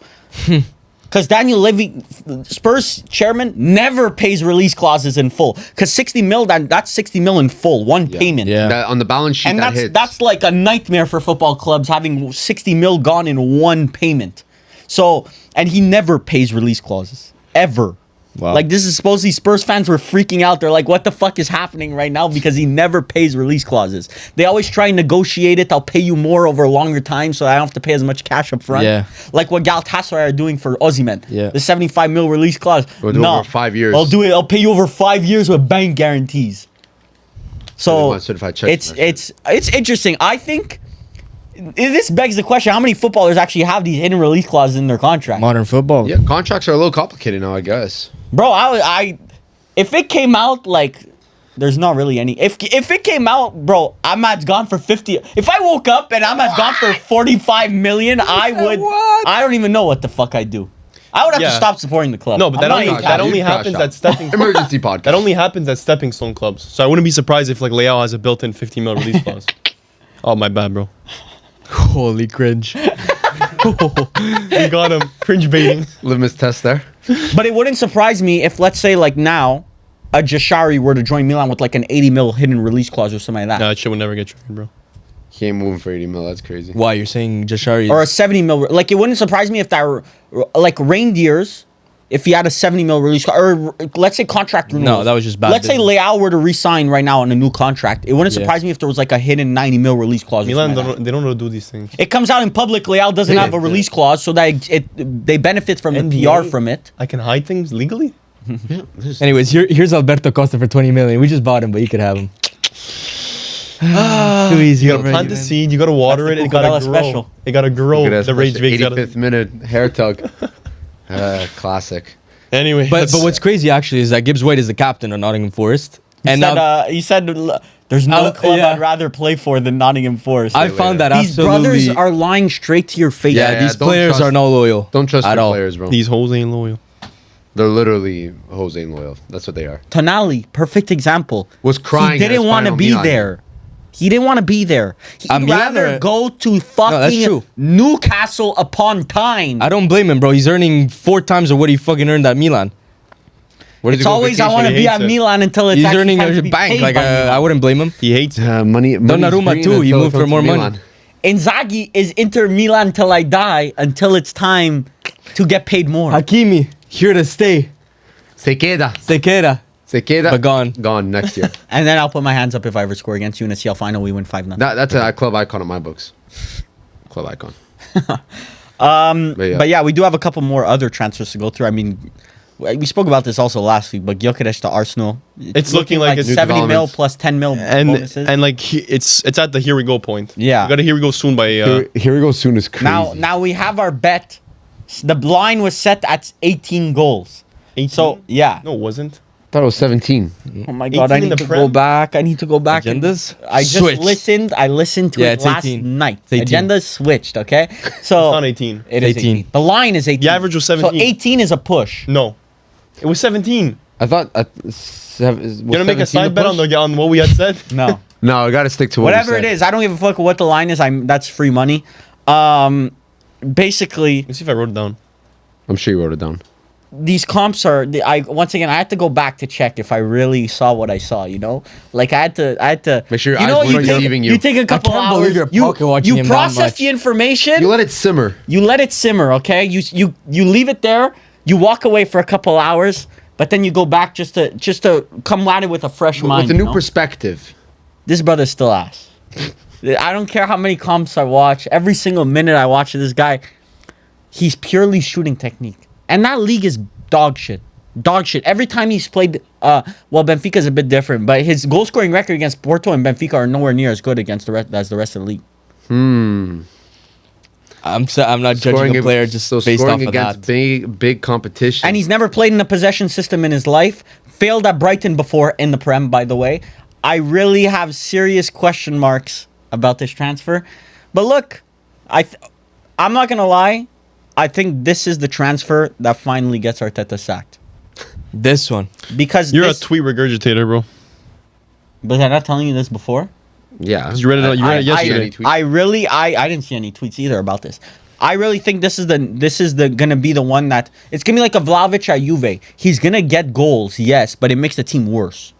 Because Daniel Levy, Spurs chairman, never pays release clauses in full. Because 60 mil, that's 60 mil in full, one payment. Yeah. That, on the balance sheet, And that hits. that's like a nightmare for football clubs, having 60 mil gone in one payment. So, and he never pays release clauses. Ever. Wow. Like, this is supposedly Spurs fans were freaking out. They're like, what the fuck is happening right now? Because he never pays release clauses. They always try and negotiate it. I'll pay you more over a longer time so I don't have to pay as much cash up front. Yeah. Like what Galatasaray are doing for Osimhen. Yeah. The 75 mil release clause. We'll do over 5 years. I'll do it. I'll pay you over 5 years with bank guarantees. So want certified checks it's interesting. I think this begs the question: how many footballers actually have these hidden release clauses in their contract? Modern football. Yeah, contracts are a little complicated now, I guess. Bro, I if it came out like there's not really any. If it came out, bro, Ahmad's gone for 50. If I woke up and Ahmad's gone for 45 million, I would. What? I don't even know what the fuck I'd do. I would have to Yeah. stop supporting the club. No, but I'm not even that only You'd crash happens out. at stepping. Emergency podcast. That only happens at stepping stone clubs. So I wouldn't be surprised if like Leao has a built-in 50 mil release clause. Oh my bad, bro. Holy cringe. We got him. Cringe baiting. Litmus test there. But it wouldn't surprise me if, let's say, like now, a Jashari were to join Milan with like an 80 mil hidden release clause or something like that. Nah, that shit would never get triggered, bro. He ain't moving for 80 mil. That's crazy. Why you're saying Jashari? Or a 70 mil. Like, it wouldn't surprise me if that were, like, Reindeers, if he had a 70 mil release, or let's say contract renewals. No, that was just bad Let's say business. Leao were to re-sign right now on a new contract. It wouldn't Yeah. surprise me if there was like a hidden 90 mil release clause. Or Milan, something like that. they don't know to do these things. It comes out in public. Leao doesn't have a release clause, so that they benefit from the NBA? PR from it. I can hide things legally? Anyways, here's Alberto Costa for 20 million. We just bought him, but you could have him. Too easy. You gotta already, plant the man. seed, you gotta water That's it, the it gotta Cucurella grow. special. It gotta grow. Look at The that rage special bait gotta... 85th minute hair tug. Classic. Anyway, But what's crazy actually is that Gibbs White is the captain of Nottingham Forest, and now He said there's no club yeah. I'd rather play for than Nottingham Forest. I found that These absolutely. brothers are lying straight to your face. yeah, Yeah, these don't players trust- are not loyal. Don't trust at your all. players, bro. these hoes ain't loyal. They're literally Jose and loyal. That's what they are. Tonali, perfect example. Was crying He at didn't his want to final be Milan there. He didn't want to be there. He'd Milan rather are- go to that's fucking true. Newcastle upon Tyne. I don't blame him, bro. He's earning 4 times of what he fucking earned at Milan. Where did It's he go on always I vacation? want to He be hates at it. Milan until it's He's actually earning time to a be bank. paid Like by Milan. I wouldn't blame him. He hates it. Money. Donnarumma money's too, green he until moved it for comes more to money. Milan. Inzaghi is Inter Milan till I die until it's time to get paid more. Hakimi here to stay. Se queda. Se queda. Se queda. But gone. Gone next year. And then I'll put my hands up if I ever score against you in a CL final. We win 5-0. That's a club icon in my books. Club icon. But yeah, we do have a couple more other transfers to go through. I mean, we spoke about this also last week, but Gyökeres to Arsenal. It's looking like it's 70 mil developments. plus 10 mil bonuses. And like it's at the here we go point. Yeah. You gotta here we go soon by Here we go soon is crazy. now we have our bet. The line was set at 18 goals. 18. So, yeah. No, it wasn't. I thought it was 17. Oh my God, I 18 in need the to Prem? go back. I need to go back. and- Agendas? I just Switched. listened. I listened to Yeah, it it's last 18. night. It's 18. Agenda's switched, okay? So It's not 18. It is 18. 18. The line is 18. The average was So 17. 18 is a push. No. It was 17. I thought. You gonna make a side bet on what we had said? No. No, I got to stick to what Whatever it is, I don't give a fuck what the line is. That's free money. Basically, Let me see if I wrote it down. I'm sure you wrote it down. these comps are. Once again, I had to go back to check if I really saw what I saw. You know, like I had to. Make sure your you eyes know, weren't take, deceiving you. You take a couple can't hours. believe you're pocket watching you him that process much. the information. You let it simmer. You let it simmer, okay? You leave it there. You walk away for a couple hours, but then you go back just to come at it with a fresh mind. With a you new know? perspective. This brother's still ass. I don't care how many comps I watch. Every single minute I watch this guy, he's purely shooting technique, and that league is dog shit. Dog shit. Every time he's played, well, Benfica's a bit different, but his goal scoring record against Porto and Benfica are nowhere near as good against the rest as the rest of the league. I'm not judging a player just based off of against that. big competition. And he's never played in a possession system in his life. Failed at Brighton before in the Prem, by the way. I really have serious question marks about this transfer. But look, I'm not going to lie. I think this is the transfer that finally gets Arteta sacked. This one. Because You're a tweet regurgitator, bro. Was I not telling you this before? Yeah. You read it. You read it yesterday. I didn't see any tweets either about this. I really think this is gonna be the one that it's gonna be like a Vlahovic at Juve. He's gonna get goals, yes, but it makes the team worse.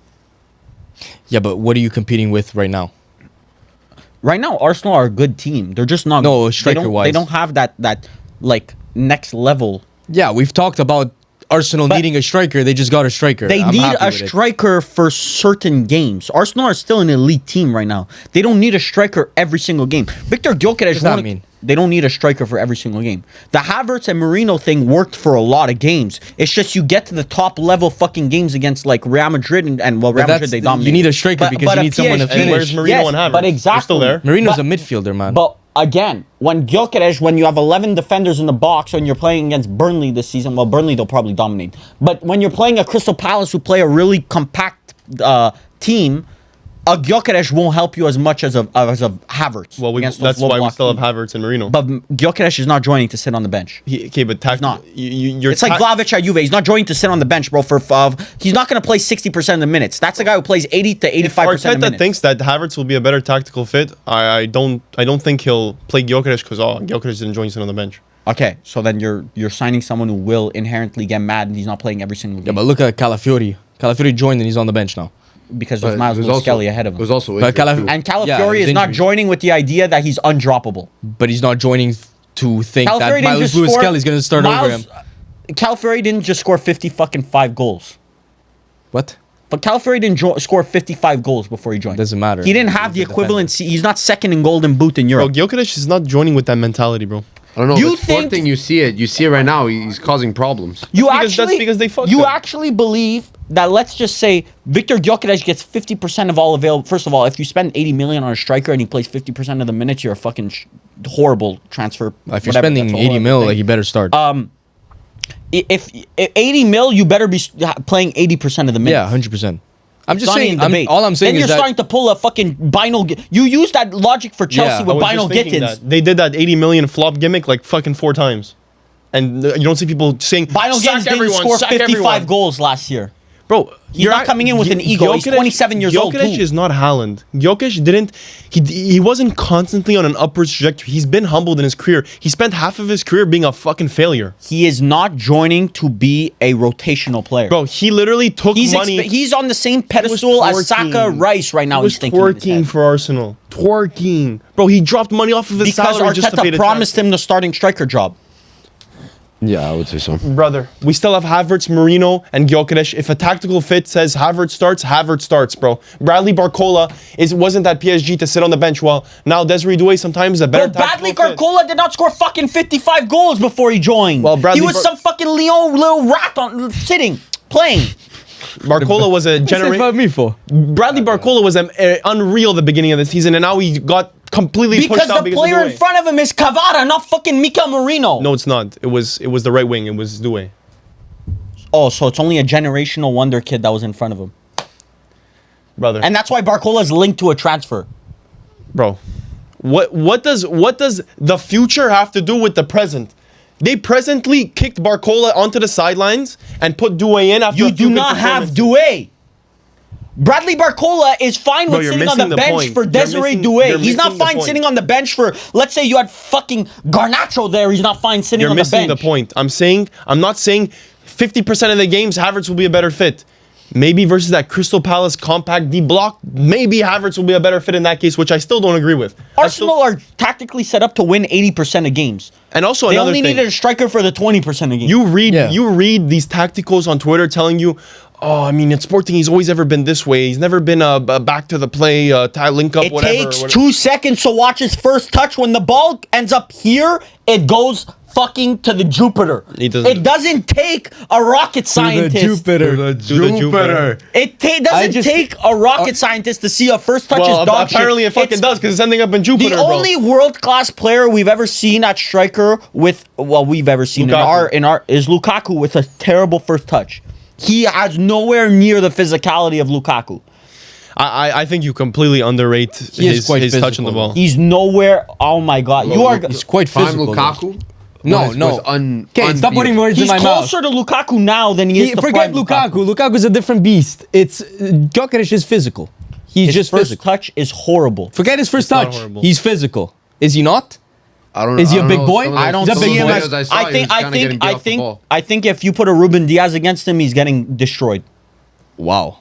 Yeah, but what are you competing with right now? Right now, Arsenal are a good team. They're just not. No, they striker-wise. don't have that like next level. Yeah, we've talked about Arsenal needing a striker. They just got a striker. They I'm need happy a with it. striker for certain games. Arsenal are still an elite team right now. They don't need a striker every single game. Victor Gyökeres. does that mean? They don't need a striker for every single game. The Havertz and Marino thing worked for a lot of games. It's just you get to the top level fucking games against like Real Madrid and Real Madrid they dominate. You need a striker because you need someone to And finish. where's Marino and Havertz? But They're exactly. still there. Marino's But- a midfielder, man. But again, when Gyökeres, when you have 11 defenders in the box, when you're playing against Burnley this season, well, Burnley they'll probably dominate. But when you're playing a Crystal Palace who play a really compact team, a Gyökeres won't help you as much as a Havertz. Well, against those that's low why we block still have teams. Havertz and Marino. But Gyökeres is not joining to sit on the bench. Okay, but not. You're It's like Vlahovic at Juve. He's not joining to sit on the bench, bro. He's not going to play 60% of the minutes. That's a guy who plays 80 to 85% If of the Arteta minutes. thinks that Havertz will be a better tactical fit, I don't think he'll play Gyökeres because Gyökeres didn't join sit on the bench. Okay, so then you're signing someone who will inherently get mad and he's not playing every single yeah, game but look at Calafiori. Calafiori joined and he's on the bench now. because But there's Miles it was Lewis-Kelly also- ahead of It him. was also But injured, too. And Calafiori Yeah, is his not injury. joining with the idea that he's undroppable. But he's not joining to think Calafiori that didn't Miles just Lewis score. Kelly's going to start over him. Calafiori didn't just score 5 goals. What? But Calafiori didn't score 55 goals before he joined. Doesn't matter. He didn't have the He's a defender. equivalency. He's not second in Golden Boot in Bro, Europe. Gyökeres is not joining with that mentality, bro. I don't know. You You think- thing you see it. You see it right now. He's causing problems. That's because they fucked You up. actually believe that, let's just say Victor Gyökeres gets 50% of all available. First of all, if you spend 80 million on a striker and he plays 50% of the minutes, you're a fucking horrible transfer. If you're whatever, spending that's a 80 horrible mil, thing. like, you better start. If 80 mil, you better be playing 80% of the minutes. Yeah, 100%. I'm just It's not saying, even debate. all I'm saying then is you're that... starting to pull a fucking Bino. You use that logic for Chelsea Yeah, I with was Bino just thinking Gittins. that. They did that 80 million flop gimmick like fucking 4 times. And you don't see people saying, Bino sack Gittins didn't everyone, score sack 55 everyone. goals last year. Bro, He's not coming in with an ego. He's 27 years old, Gyökeres too. is not Haaland. Gyökeres didn't. He wasn't constantly on an upwards trajectory. He's been humbled in his career. He spent half of his career being a fucking failure. He is not joining to be a rotational player. Bro, he literally took money. He's on the same pedestal as Saka, Rice right now. He was He's thinking in his twerking head. for Arsenal. Twerking. Bro, he dropped money off of his Because salary just to pay Arteta the promised him the starting striker job. Yeah, I would say so. Brother, we still have Havertz, Marino, and Gyökeres. If a tactical fit says Havertz starts, bro. Bradley Barcola wasn't at PSG to sit on the bench. Well, now Desiree Doué sometimes is a better Bro, Bradley tactical fit. Barcola did not score fucking 55 goals before he joined. Well, Bradley he was some fucking Lyon little rat sitting, playing. Barcola was a What's that generation. about me for? Bradley Barcola was unreal at the beginning of the season, and now he got completely Because pushed out the because player of in Doué. front of him is Cavara, not fucking Mikel Marino. No, it's not. It was the right wing. It was Doué. Oh, so it's only a generational wonder kid that was in front of him. Brother. And that's why Barcola is linked to a transfer. Bro, what does the future have to do with the present? They presently kicked Barcola onto the sidelines and put Doué in after You a few do good not have performances. Doué. Bradley Barcola is fine Bro, with you're sitting on the missing the bench point. for You're Desiree missing- Doué. you're He's not missing the fine point. sitting on the bench for, let's say you had fucking Garnacho there. He's not fine sitting You're on the missing bench. the point. I'm not saying 50% of the games Havertz will be a better fit. Maybe versus that Crystal Palace compact D block, maybe Havertz will be a better fit in that case, which I still don't agree with. Arsenal are tactically set up to win 80% of games. And also They another only thing. needed a striker for the 20% of games. You read Yeah. you read these tacticals on Twitter telling you, oh, I mean, in Sporting, he's always ever been this way. He's never been a back to the play, link up, It whatever. takes whatever. 2 seconds to watch his first touch. When the ball ends up here, it goes fucking to the Jupiter. It doesn't- It doesn't take a rocket scientist. Jupiter. To the Jupiter. It doesn't just- take a rocket scientist to see a first touch Well, is dog shit. apparently it fucking It's does because it's ending up in Jupiter, the bro. only world-class player we've ever seen at striker we've ever seen Lukaku. in our is Lukaku with a terrible first touch. He has nowhere near the physicality of Lukaku. I think you completely underrate He is his quite touch on physical, the ball. He's nowhere. Oh my god, you are. He's quite Prime physical. Lukaku? No, was no. un- Okay, stop putting unbeatable. words in He's my mouth. closer to Lukaku now than he is to Forget prime Lukaku. Lukaku's a different beast. It's Gyökeres is physical. He's His just first physical. touch is horrible. Forget his first It's not touch. horrible. He's physical. Is he not? I don't know. Is he I a don't big know. boy? Some of I the- don't some of see the him as- videos I saw, I he was think kinda getting beat off the ball. I think if you put a Ruben Diaz against him, he's getting destroyed. Wow.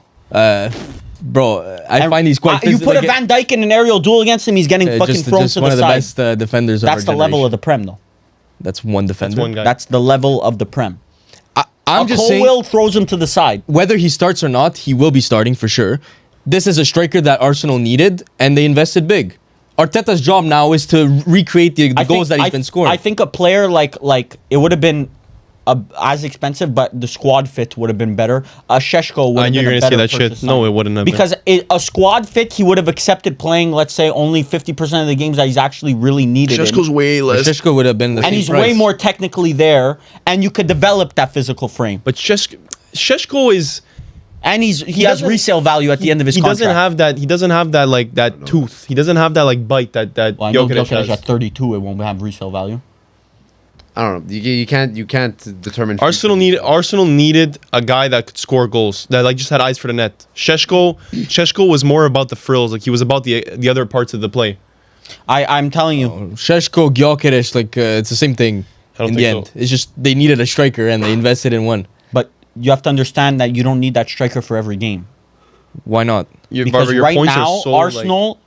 Bro, I find he's quite You physical. put a Van Dijk in an aerial duel against him, he's getting fucking just thrown just to one the of the side. best defenders of That's our the level of generation. the Prem, though. That's one defender. one guy. That's the level of the Prem. I'm just saying, Colwill throws him to the side. whether he starts or not, he will be starting for sure. This is a striker that Arsenal needed, and they invested big. Arteta's job now is to recreate the goals that he's been scoring. I think a player like it would have been as expensive, but the squad fit would have been better. Sheshko would I have knew been you were a going to say better that shit. purchase No, sign. it wouldn't have Because a squad fit, he would have accepted playing, let's say, only 50% of the games that he's actually really needed in. Sheshko's way less. Sheshko would have been the And same he's price. way more technically there, and you could develop that physical frame. But Sheshko is... And he has doesn't- resale value at the end of his He contract. doesn't have that like that tooth. He doesn't have that like bite that Well, I know Jokic Jokic has. at 32, it won't have resale value. I don't know. You can't determine. Arsenal needed a guy that could score goals, that like just had eyes for the net. Sheshko was more about the frills, like he was about the other parts of the play. I'm telling you, Sheshko, Gyökeres, like it's the same thing I don't in the think end. so. It's just they needed a striker and they invested in one. but you have to understand that you don't need that striker for every game. Why not? Because Varvar, your right points now, are so, Arsenal,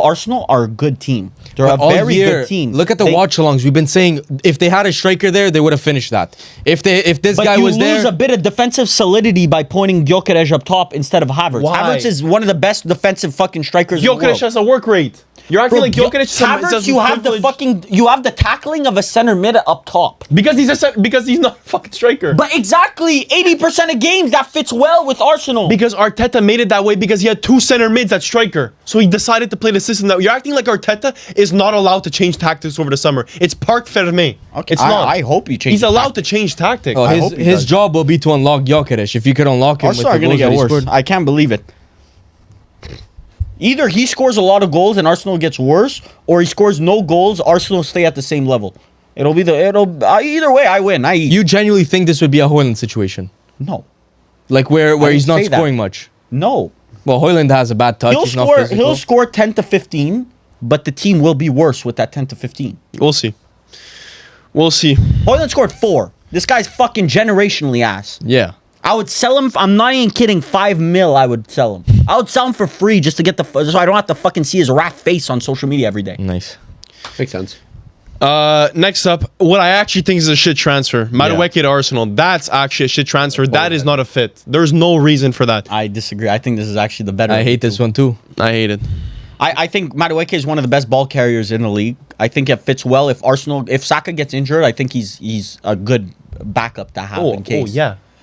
Arsenal are a good team. They're a All very year, good team. Look at the watch-alongs. We've been saying if they had a striker there, they would have finished that. If this But guy you was lose there, a bit of defensive solidity by pointing Gyökeres up top instead of Havertz. Why? Havertz is one of the best defensive fucking strikers in the Jokic world. has a work rate. You're acting like Jokic is Havertz, you have the tackling of a center mid up top. because he's not a fucking striker. But exactly 80% of games that fits well with Arsenal. Because Arteta made it that way because he had two center mids at striker. So he decided to play the system that you're acting like Arteta is not allowed to change tactics over the summer. It's Parc Fermé. Okay, It's not. I hope he changes He's allowed tactics. to change tactics. oh, I his hope he his does. job will be to unlock Gyökeres. If you could unlock him Arsenal are with the going to goals get that he worse. scored. I can't believe it. Either he scores a lot of goals and Arsenal gets worse, or he scores no goals, Arsenal stay at the same level. Either way, I win. I You genuinely think this would be a Højlund situation, no, like where I he's didn't not say that. scoring much? no. Well, Højlund has a bad touch. He's not physical. He'll score 10 to 15, but the team will be worse with that 10 to 15. We'll see. We'll see. Højlund scored 4. This guy's fucking generationally ass. Yeah. I would sell him. I'm not even kidding. 5 mil. I would sell him. I would sell him for free just to get so I don't have to fucking see his rat face on social media every day. Nice. Makes sense. Next up, what I actually think is a shit transfer. Madueke to Arsenal. That's actually a shit transfer. That is not a fit. There's no reason for that. I disagree. I think this is actually the better. I hate this one too. I hate it. I think Madueke is one of the best ball carriers in the league. I think it fits well if Saka gets injured. I think he's a good backup to have in case.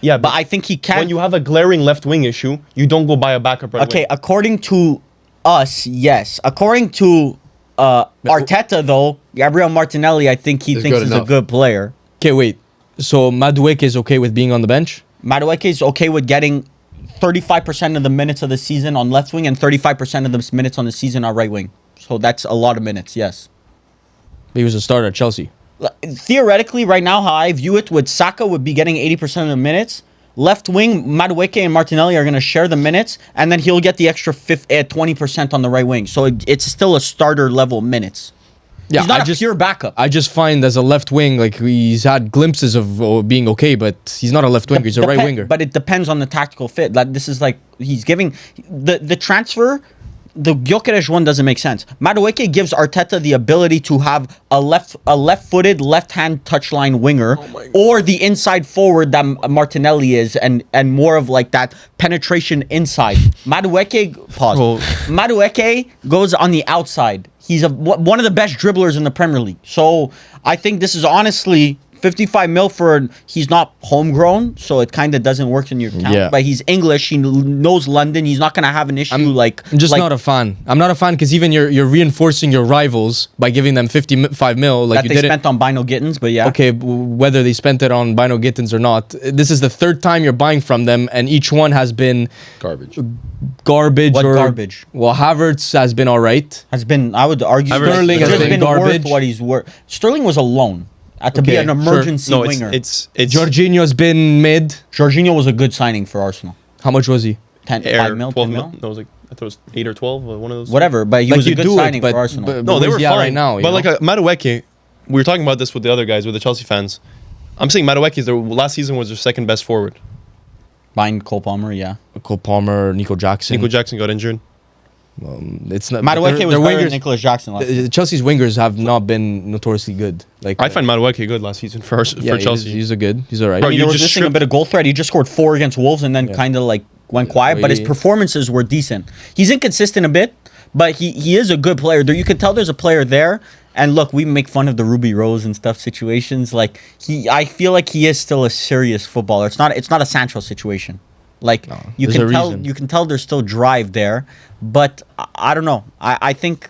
Yeah, But I think he can. when you have a glaring left wing issue, you don't go buy a backup right Okay, wing. according to us, yes. According to Arteta, though, Gabriel Martinelli, I think he Is thinks good is a enough. good player. Okay, wait. So Madueke is okay with being on the bench? Madueke is okay with getting 35% of the minutes of the season on left wing and 35% of the minutes on the season on right wing. So that's a lot of minutes, yes. He was a starter at Chelsea. Theoretically, right now, how I view it, with Saka would be getting 80% of the minutes. Left wing, Madueke and Martinelli are going to share the minutes, and then he'll get the extra 20% on the right wing. So it's still a starter level minutes. Yeah, He's not a pure backup. I just find as a left wing, like he's had glimpses of being okay, but he's not a left winger. He's a right winger. But it depends on the tactical fit. Like this is like he's giving the transfer. The Gyökeres one doesn't make sense. Madueke gives Arteta the ability to have a left-footed, left-hand touchline winger, or the inside forward that Martinelli is, and more of like that penetration inside. Madueke Madueke goes on the outside. He's one of the best dribblers in the Premier League. So I think this is honestly 55 mil he's not homegrown, so it kind of doesn't work in your account. Yeah. But he's English. He knows London. He's not going to have an issue I'm just not a fan. I'm not a fan because even you're reinforcing your rivals by giving them 55 mil. Like that you they did spent on Bino Gittins, but yeah. Okay, whether they spent it on Bino Gittins or not, this is the third time you're buying from them, and each one has been Garbage. garbage. What or garbage? Well, Havertz has been all right. Has been, I would argue, Sterling has just been garbage. worth what he's worth. Sterling was a loan. To be Okay, an sure. emergency No, winger. it's Jorginho's been mid. Jorginho was a good signing for Arsenal. How much was he? 5 mil, 12 10 mil. mil? No, it was like I thought it was 8 or 12, or one of those. Whatever, but he Like was a you good do it, signing but- for Arsenal. but- No, they where's were he at fine right now, you But know? like Madueke, we were talking about this with the other guys, with the Chelsea fans. I'm saying Madueke is their last season was their second best forward. Buying Cole Palmer, yeah. Cole Palmer, Nico Jackson. Nico Jackson got injured. It's not. Madueke their was better than wingers. Nicholas Jackson last season. Chelsea's wingers have not been notoriously good. Like I find Madueke good last season for Chelsea. He's a good. He's alright. Bro, I mean, you there was just missing a stripped- bit of goal threat. He just scored 4 against Wolves and then kind of like went quiet. But his performances were decent. He's inconsistent a bit, but he is a good player. There, you can tell there's a player there. And look, we make fun of the Ruby Rose and stuff situations. Like I feel like he is still a serious footballer. It's not a Sancho situation. Like you can tell there's still drive there. But I don't know. I think.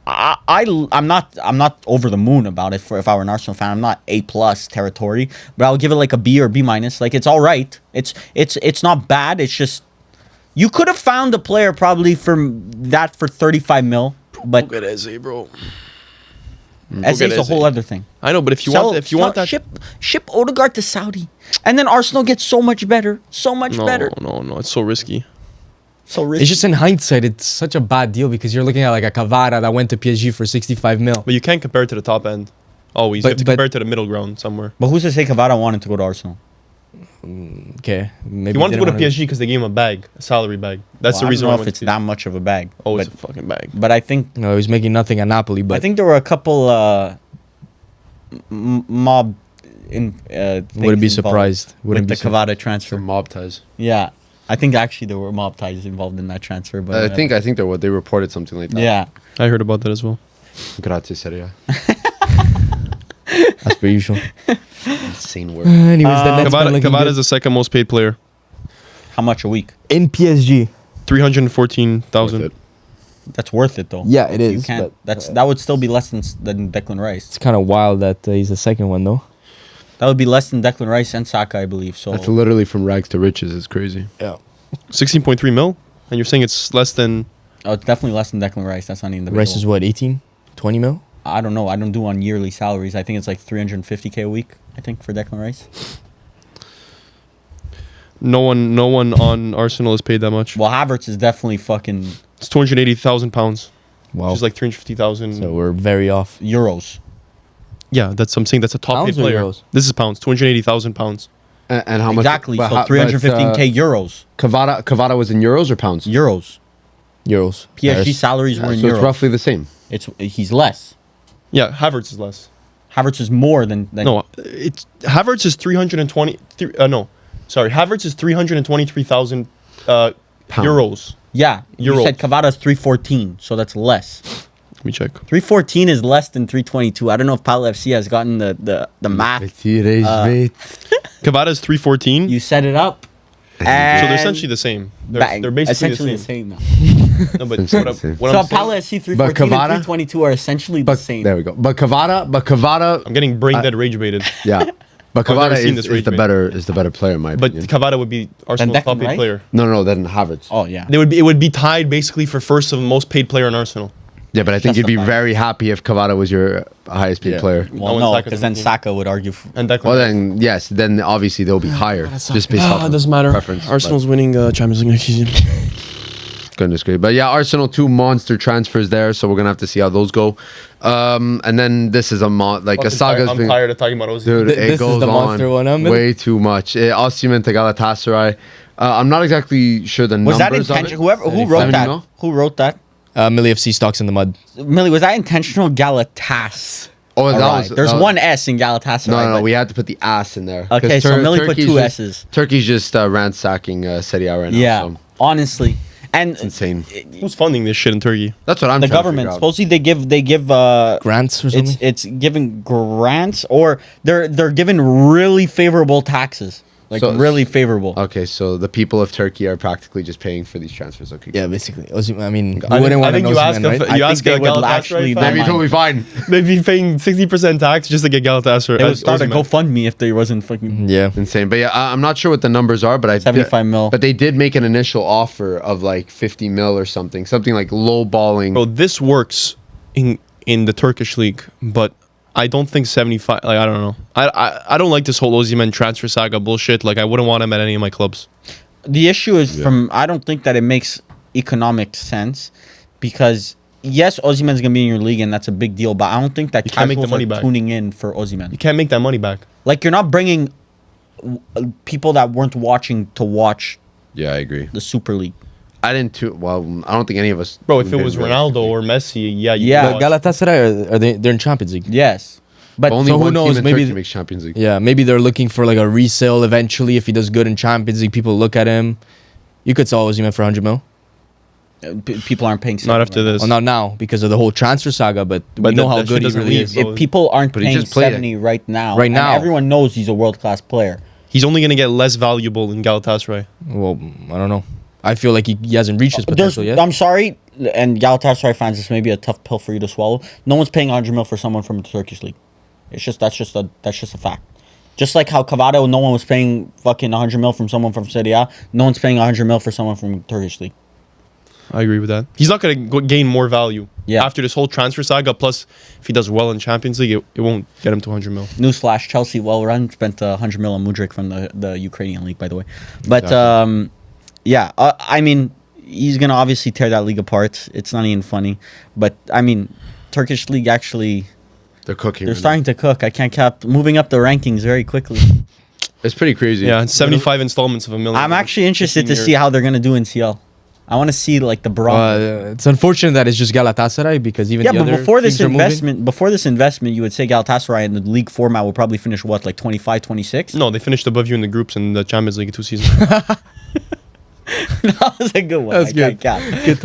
I'm not over the moon about it. For if I were an Arsenal fan, I'm not A+ territory, but I'll give it like a B or B-. Like it's all right. It's not bad. It's just you could have found a player probably for 35 mil, but Look at Eze, bro. Eze's a whole other thing. I know, but if you want that, ship Odegaard to Saudi, and then Arsenal gets so much better, better. No, it's so risky. So risky. It's just in hindsight, it's such a bad deal because you're looking at like a Cavara that went to PSG for 65 mil. But you can't compare it to the top end. Always, you have to compare it to the middle ground somewhere. But who's to say Cavara wanted to go to Arsenal? Okay, maybe He wanted to go to PSG because they gave him a salary bag. That's the reason I why. don't know if it's that much of a bag. Oh, it's a fucking bag. But I think No, he was making nothing at Napoli, but I think there were a couple mob in wouldn't be surprised. With the Cavada transfer. Some mob ties. Yeah, I think actually there were mob ties involved in that transfer. But I think they reported something like that. yeah, I heard about that as well. Grazie, Serie A. as per usual. Insane word. Anyways, the Nets been looking Cavada good. is the second most paid player. how much a week? In PSG. 314,000. That's worth it though. Yeah, it You is. can't. but, That would still be less than Declan Rice. it's kind of wild that he's the second one though. That would be less than Declan Rice and Saka, I believe. So That's literally from rags to riches. It's crazy. Yeah. 16.3 mil, and you're saying it's less than. oh, it's definitely less than Declan Rice. That's not even the Rice is what, 18, 20 mil? I don't know. I don't do on yearly salaries. I think it's like 350K a week. I think for Declan Rice. No one on Arsenal is paid that much. Well, Havertz is definitely fucking It's 280,000 pounds. Wow. Which is like 350,000. So we're very off. euros. Yeah, I'm saying that's a top paid Pounds or player. euros? This is pounds, 280,000 pounds. And how much? Exactly. but So how- 315K euros. Cavada was in euros or pounds? Euros. Euros. PSG There's- salaries were in So euros. it's roughly the same. He's less. Yeah, Havertz is less. Havertz is more than No, it's Havertz is 320. No, sorry, Havertz is 323,000 euros. Yeah. You Euro. said Cavada's 314, so that's less. Let me check. 314 is less than 322. I don't know if Pal FC has gotten the math. Cavada is 314. You set it up. So And they're essentially the same. bang. They're basically essentially the same. now. No, but Essentially what the same. what So I'm Pal saying, FC 314 and Cavada- 322 are essentially the same. There we go. But Cavada, I'm getting brain dead rage baited. yeah. But I've never Cavada seen is this rage the rate. better player in my But opinion. Cavada would be Arsenal's Declan top paid Rice? player. No, then Havertz. Oh yeah. It would be tied basically for first of most paid player in Arsenal. Yeah, but I think you'd be Justified. very happy if Cavada was your highest paid Yeah. player. Well, No, no, Saka's because then in the team. Saka would argue. And Declan. Well, Rice. then yes, then obviously they'll be higher just based off. it doesn't matter. Preference, Arsenal's winning Champions League next season. Goodness great. But yeah, Arsenal 2 monster transfers there, so we're gonna have to see how those go. And then this is a saga's I'm been. tired of talking about Ozil. Dude, This it is goes the monster one, huh, Mili? way too much. Osimhen to Galatasaray. I'm not exactly sure the Was that numbers of it. intentional? Who wrote 70 that? mil? Who wrote that? Mili FC stocks in the mud. Millie, was that intentional? Galatas. Oh, that Alright, was. There's that was- one S in Galatasaray. No, but- we had to put the ass in there. Okay, 'Cause so Millie put Turkey's two just- S's. Turkey's just ransacking Serie A right now. Yeah, So honestly, and it's insane. Who's funding this shit in Turkey? That's what I'm the trying to government figure out. supposedly they give Grants or something? it's giving grants or they're giving really favorable taxes, like So- really favorable. Okay, so the people of Turkey are practically just paying for these transfers. Okay. Yeah, basically. I mean, I you wouldn't want to think know you ask Osimhen, if right? I you think ask they a would Galatasaray actually fan, That'd be Mine. totally fine. they'd be paying 60% tax just to get Galatasaray. They would as start a Osimhen. GoFundMe if there wasn't fucking. Yeah. Insane. But yeah, I'm not sure what the numbers are, but 75 mil. But they did make an initial offer of like 50 mil or something like low balling. Bro, this works in the Turkish league, but I don't think 75. Like I don't know. I don't like this whole Osimhen transfer saga bullshit. Like I wouldn't want him at any of my clubs. The issue is I don't think that it makes economic sense because yes, Osimhen's gonna be in your league and that's a big deal, but I don't think that You can't make the casuals money are back. tuning in for Osimhen. You can't make that money back. Like you're not bringing people that weren't watching to watch Yeah, I agree. the Super League. I didn't too well. I don't think any of us. Bro, if it was did really. Ronaldo or Messi, yeah, you Yeah. watch. Galatasaray are they're in Champions League. Yes. But Only so who one knows, team in maybe Turkey makes Champions League. Yeah, maybe they're looking for like a resale eventually. If he does good in Champions League, people look at him. You could sell Osimhen for 100 mil. people aren't paying. Not after this. Well, not now because of the whole transfer saga, but we know that- how that shit good he doesn't really leave, is. so- If people aren't But he paying just played 70 right now, Right and now. everyone knows he's a world class player. He's only going to get less valuable in Galatasaray. Well, I don't know. I feel like he hasn't reached his potential yet. I'm sorry, and Galatasaray fans, this may be a tough pill for you to swallow. No one's paying 100 mil for someone from the Turkish league. It's just that's just a fact. Just like how Cavado, no one was paying fucking 100 mil from someone from Serie A. No one's paying 100 mil for someone from the Turkish league. I agree with that. He's not going to gain more value. Yeah. After this whole transfer saga, plus if he does well in Champions League, it won't get him to 100 mil. Newsflash: Chelsea, well run, spent 100 mil on Mudryk from the Ukrainian league, by the way. But yeah, I mean, he's gonna obviously tear that league apart. It's not even funny. But I mean, Turkish league actually, They're cooking. they're right starting to cook. I can't cap moving up the rankings very quickly. now. It's pretty crazy. Yeah, it's 75 installments of $1 million. I'm actually interested to 15 see years. how they're gonna do in CL. I want to see like the barometer. It's unfortunate that it's just Galatasaray because even Yeah, the but other before this teams are moving. investment, you would say Galatasaray in the league format will probably finish what, like 25, 26? No, they finished above you in the groups in the Champions League 2 seasons. That was a good one. That was I good. can't cap. Good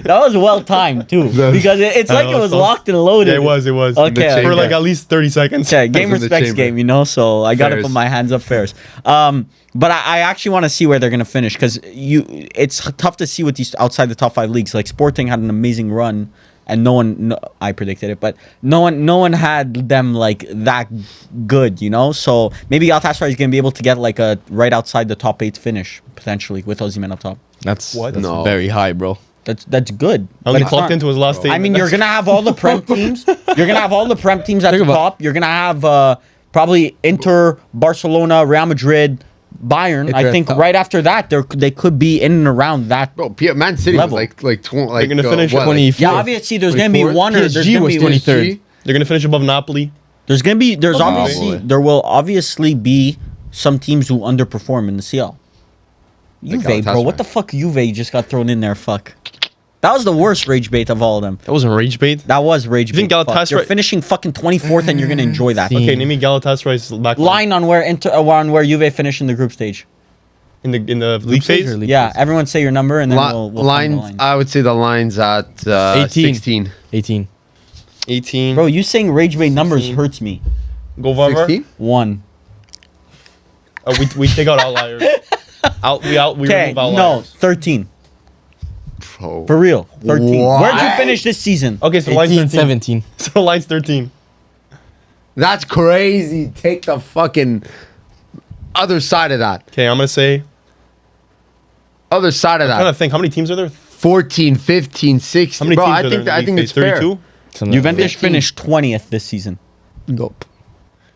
That was well timed too, because it's like it was locked and loaded. Yeah, it was. Okay, For okay. like at least 30 seconds. Okay, game in the respects chamber. game, you know. So I got to Fairs. put my hands up fairs. But I actually want to see where they're gonna finish because it's tough to see with these outside the top 5 leagues. Like Sporting had an amazing run, and I predicted it, but no one had them like that good, you know. So maybe Galatasaray is gonna be able to get like a right outside the top 8 finish potentially with Osimhen up top. That's No. very high, bro. That's good. I only but it's clocked not- into his last I mean, you're gonna have all the Prem teams. You're gonna have all the Prem teams at Think the about- top. You're gonna have probably Inter, Barcelona, Real Madrid, Bayern. Inter I at think top. right after that, they could be in and around that. Bro, Man City Level. was like They're gonna finish what, at 20. Yeah, obviously there's gonna be 24th? one or there's PSG gonna was be 23rd. They're going to finish above Napoli. there's boy. there will obviously be some teams who underperform in the CL. Juve, bro, Galatasaray. what the fuck? Juve just got thrown in there. Fuck. That was the worst rage bait of all of them. That wasn't rage bait. That was rage You think bait. Fuck. You're Galatasaray- finishing fucking 24th and you're gonna enjoy that. See. Okay, name me Galatasaray's back Line on where Juve finished in the group stage. in the league stage phase. or league? Yeah, everyone say your number and then we'll find the lines. line. I would say the lines at 18. 16. 18. 18. Bro, you saying rage bait numbers hurts me. Go Varvar. 16? 1. We take out outliers. We Okay, remove no, outliers. 13. Bro. For real, 13. What? Where'd you finish this season? Okay, so the line's 18, 13. 17. So the line's 13. That's crazy. Take the fucking other side of that. Okay, I'm gonna say. Other side of I'm trying to that. think. How many teams are there? 14, 15, 16. How many Bro, teams I are there? think in the I league think phase? it's fair. 32. Juventus 15. finished 20th this season. Go.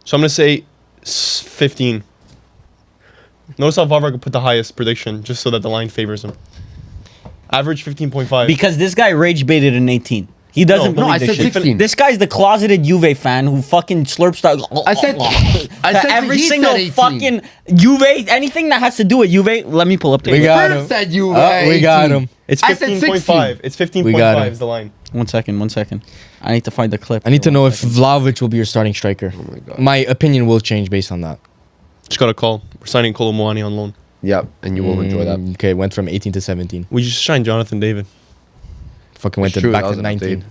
So I'm gonna say 15. Notice how Varvar could put the highest prediction just so that the line favors him. Average 15.5. Because this guy rage baited an 18. He doesn't No, believe I this said shit. 16. This guy's the closeted Juve fan who fucking slurps that. I said every he said single 18. fucking Juve, anything that has to do with Juve. Let me pull up the. We got Ferms him. said you. We got 18. him. It's I said 15.5. It's We got 15.5 him. is the line. 1 second. I need to find the clip. I need to know if Vlahovic will be your starting striker. Oh my God. My opinion will change based on that. Just got a call. We're signing Kolo Muani on loan. Yep, and you will enjoy that. Okay, went from 18 to 17. We just signed Jonathan David. Fucking went It's to true, back that was to an 19. update.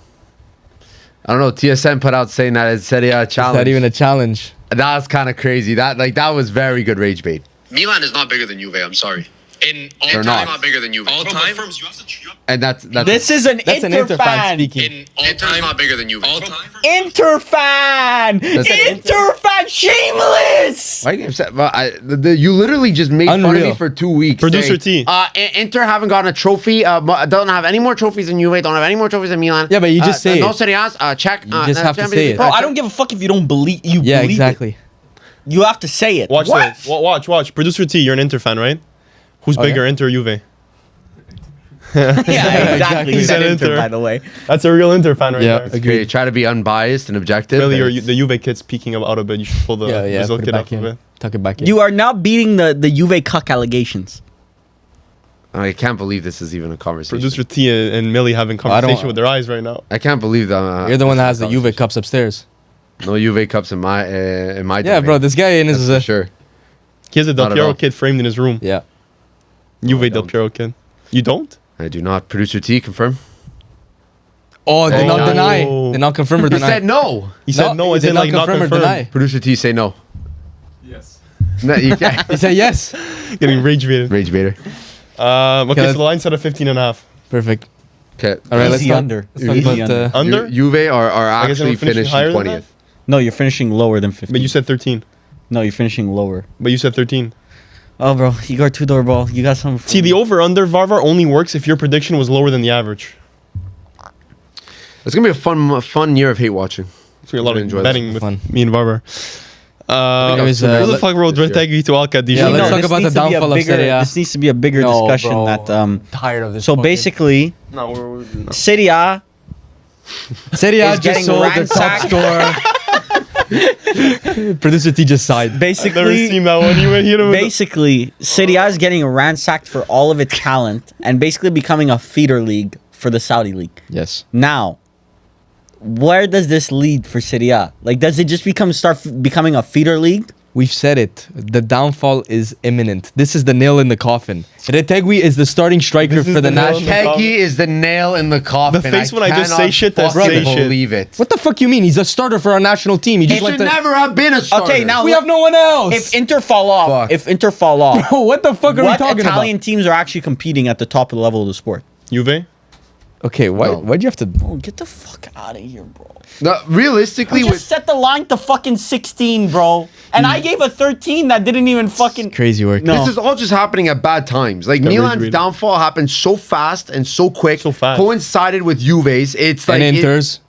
I don't know. TSN put out saying that it's Serie A Is challenge. that even a challenge? That was kind of crazy. That was very good rage bait. Milan is not bigger than Juve. I'm sorry. In all They're time, not. bigger than Juve. All time. And that's This is an That's an Inter Inter fan fan. speaking. In all time, not bigger than Juve. All time. Inter fan. That's an Inter fan. Shameless. Why are you upset? Well, you literally just made fun of Unreal. me for 2 weeks. Producer saying, T. Inter haven't gotten a trophy. Don't have any more trophies than Juve. Don't have any more trophies than Milan. Yeah, but you just say no it. Serie A's. Check. You just have to Champions say League. it. Bro, I don't give a fuck if you don't believe. You Yeah, believe exactly. It. You have to say it. Watch What? this. Watch. Producer T, you're an Inter fan, right? Who's Oh, bigger, yeah? Inter or Juve? Yeah, exactly. He He said said Inter, Inter. by the way. That's a real Inter fan right Yeah. there. Agreed. Okay, try to be unbiased and objective. Really, and the Juve kid's peeking out of bed. You should pull the Yeah, Brazil put it kid back off of in. it. Tuck it back in. You are now beating the Juve cuck allegations. I can't believe this is even a conversation. Producer T and Mili having conversation with their eyes right now. I can't believe that. You're the one that has the Juve cups upstairs. No Juve cups in my Yeah, domain. bro. This guy in his That's for sure. He has a Del Not at Piero all. kid framed in his room. Yeah. Juve I Del don't. Piero kid. You don't? I do not. Producer T, confirm. Oh, did not no. deny. Did not confirm or He deny. said no. He said no. he As did in not like not confirm or confirmed. deny. Producer T, say no. Yes. No, you can't. He said yes. Getting rage baited. Rage baiter. Okay, Okay, so the line set at 15.5. Perfect. Okay. All right, let's Easy talk, under. let's talk Easy about under. Under? Juve are I guess they were actually finishing finishing higher than 20th. No, you're finishing lower than 50. But you said 13. No, you're finishing lower. But you said 13. Oh, bro, you got two-door ball. You got some. See, the over-under, Varvar, only works if your prediction was lower than the average. It's gonna be a fun year of hate watching. So a lot Gonna of enjoy betting this. with Fun. me and Varvar. Anyways, Who the let- fuck wrote this year. Retegui to Alca? Yeah, let's talk this about the needs to be a downfall of bigger- Serie A. This needs to be a bigger discussion. That tired of this. so basically, No, we're Serie A Serie A is just getting sold their top ransacked. scorer. Producer T just sighed. I've never basically, seen that one. You went here with basically, Serie A is getting ransacked for all of its talent and basically becoming a feeder league for the Saudi league. Yes. Now, where does this lead for Serie A? Like, does it just becoming a feeder league? We've said it. The downfall is imminent. This is the nail in the coffin. Retegui is the starting striker This is for the the nail in national. the Peggy is the nail in the coffin. The face when I just say cannot shit, that's fucking say shit. believe it. What the fuck you mean? He's a starter for our national team. He He just went should to. never have been a starter. Okay, now We have no one else. if Inter fall off, Fuck. Oh, what the fuck are we what talking Italian about? teams are actually competing at the top of the level of the sport? Juve? Okay, why? No. Why'd you have to? Bro, get the fuck out of here, bro. No, realistically, We just set the line to fucking 16, bro. And I gave a 13 that didn't even fucking. Crazy work. No. this is all just happening at bad times. Like Got Milan's rage-baited. downfall happened so fast and so quick. So fast. Coincided with Juve's. It's like And it- Inter's.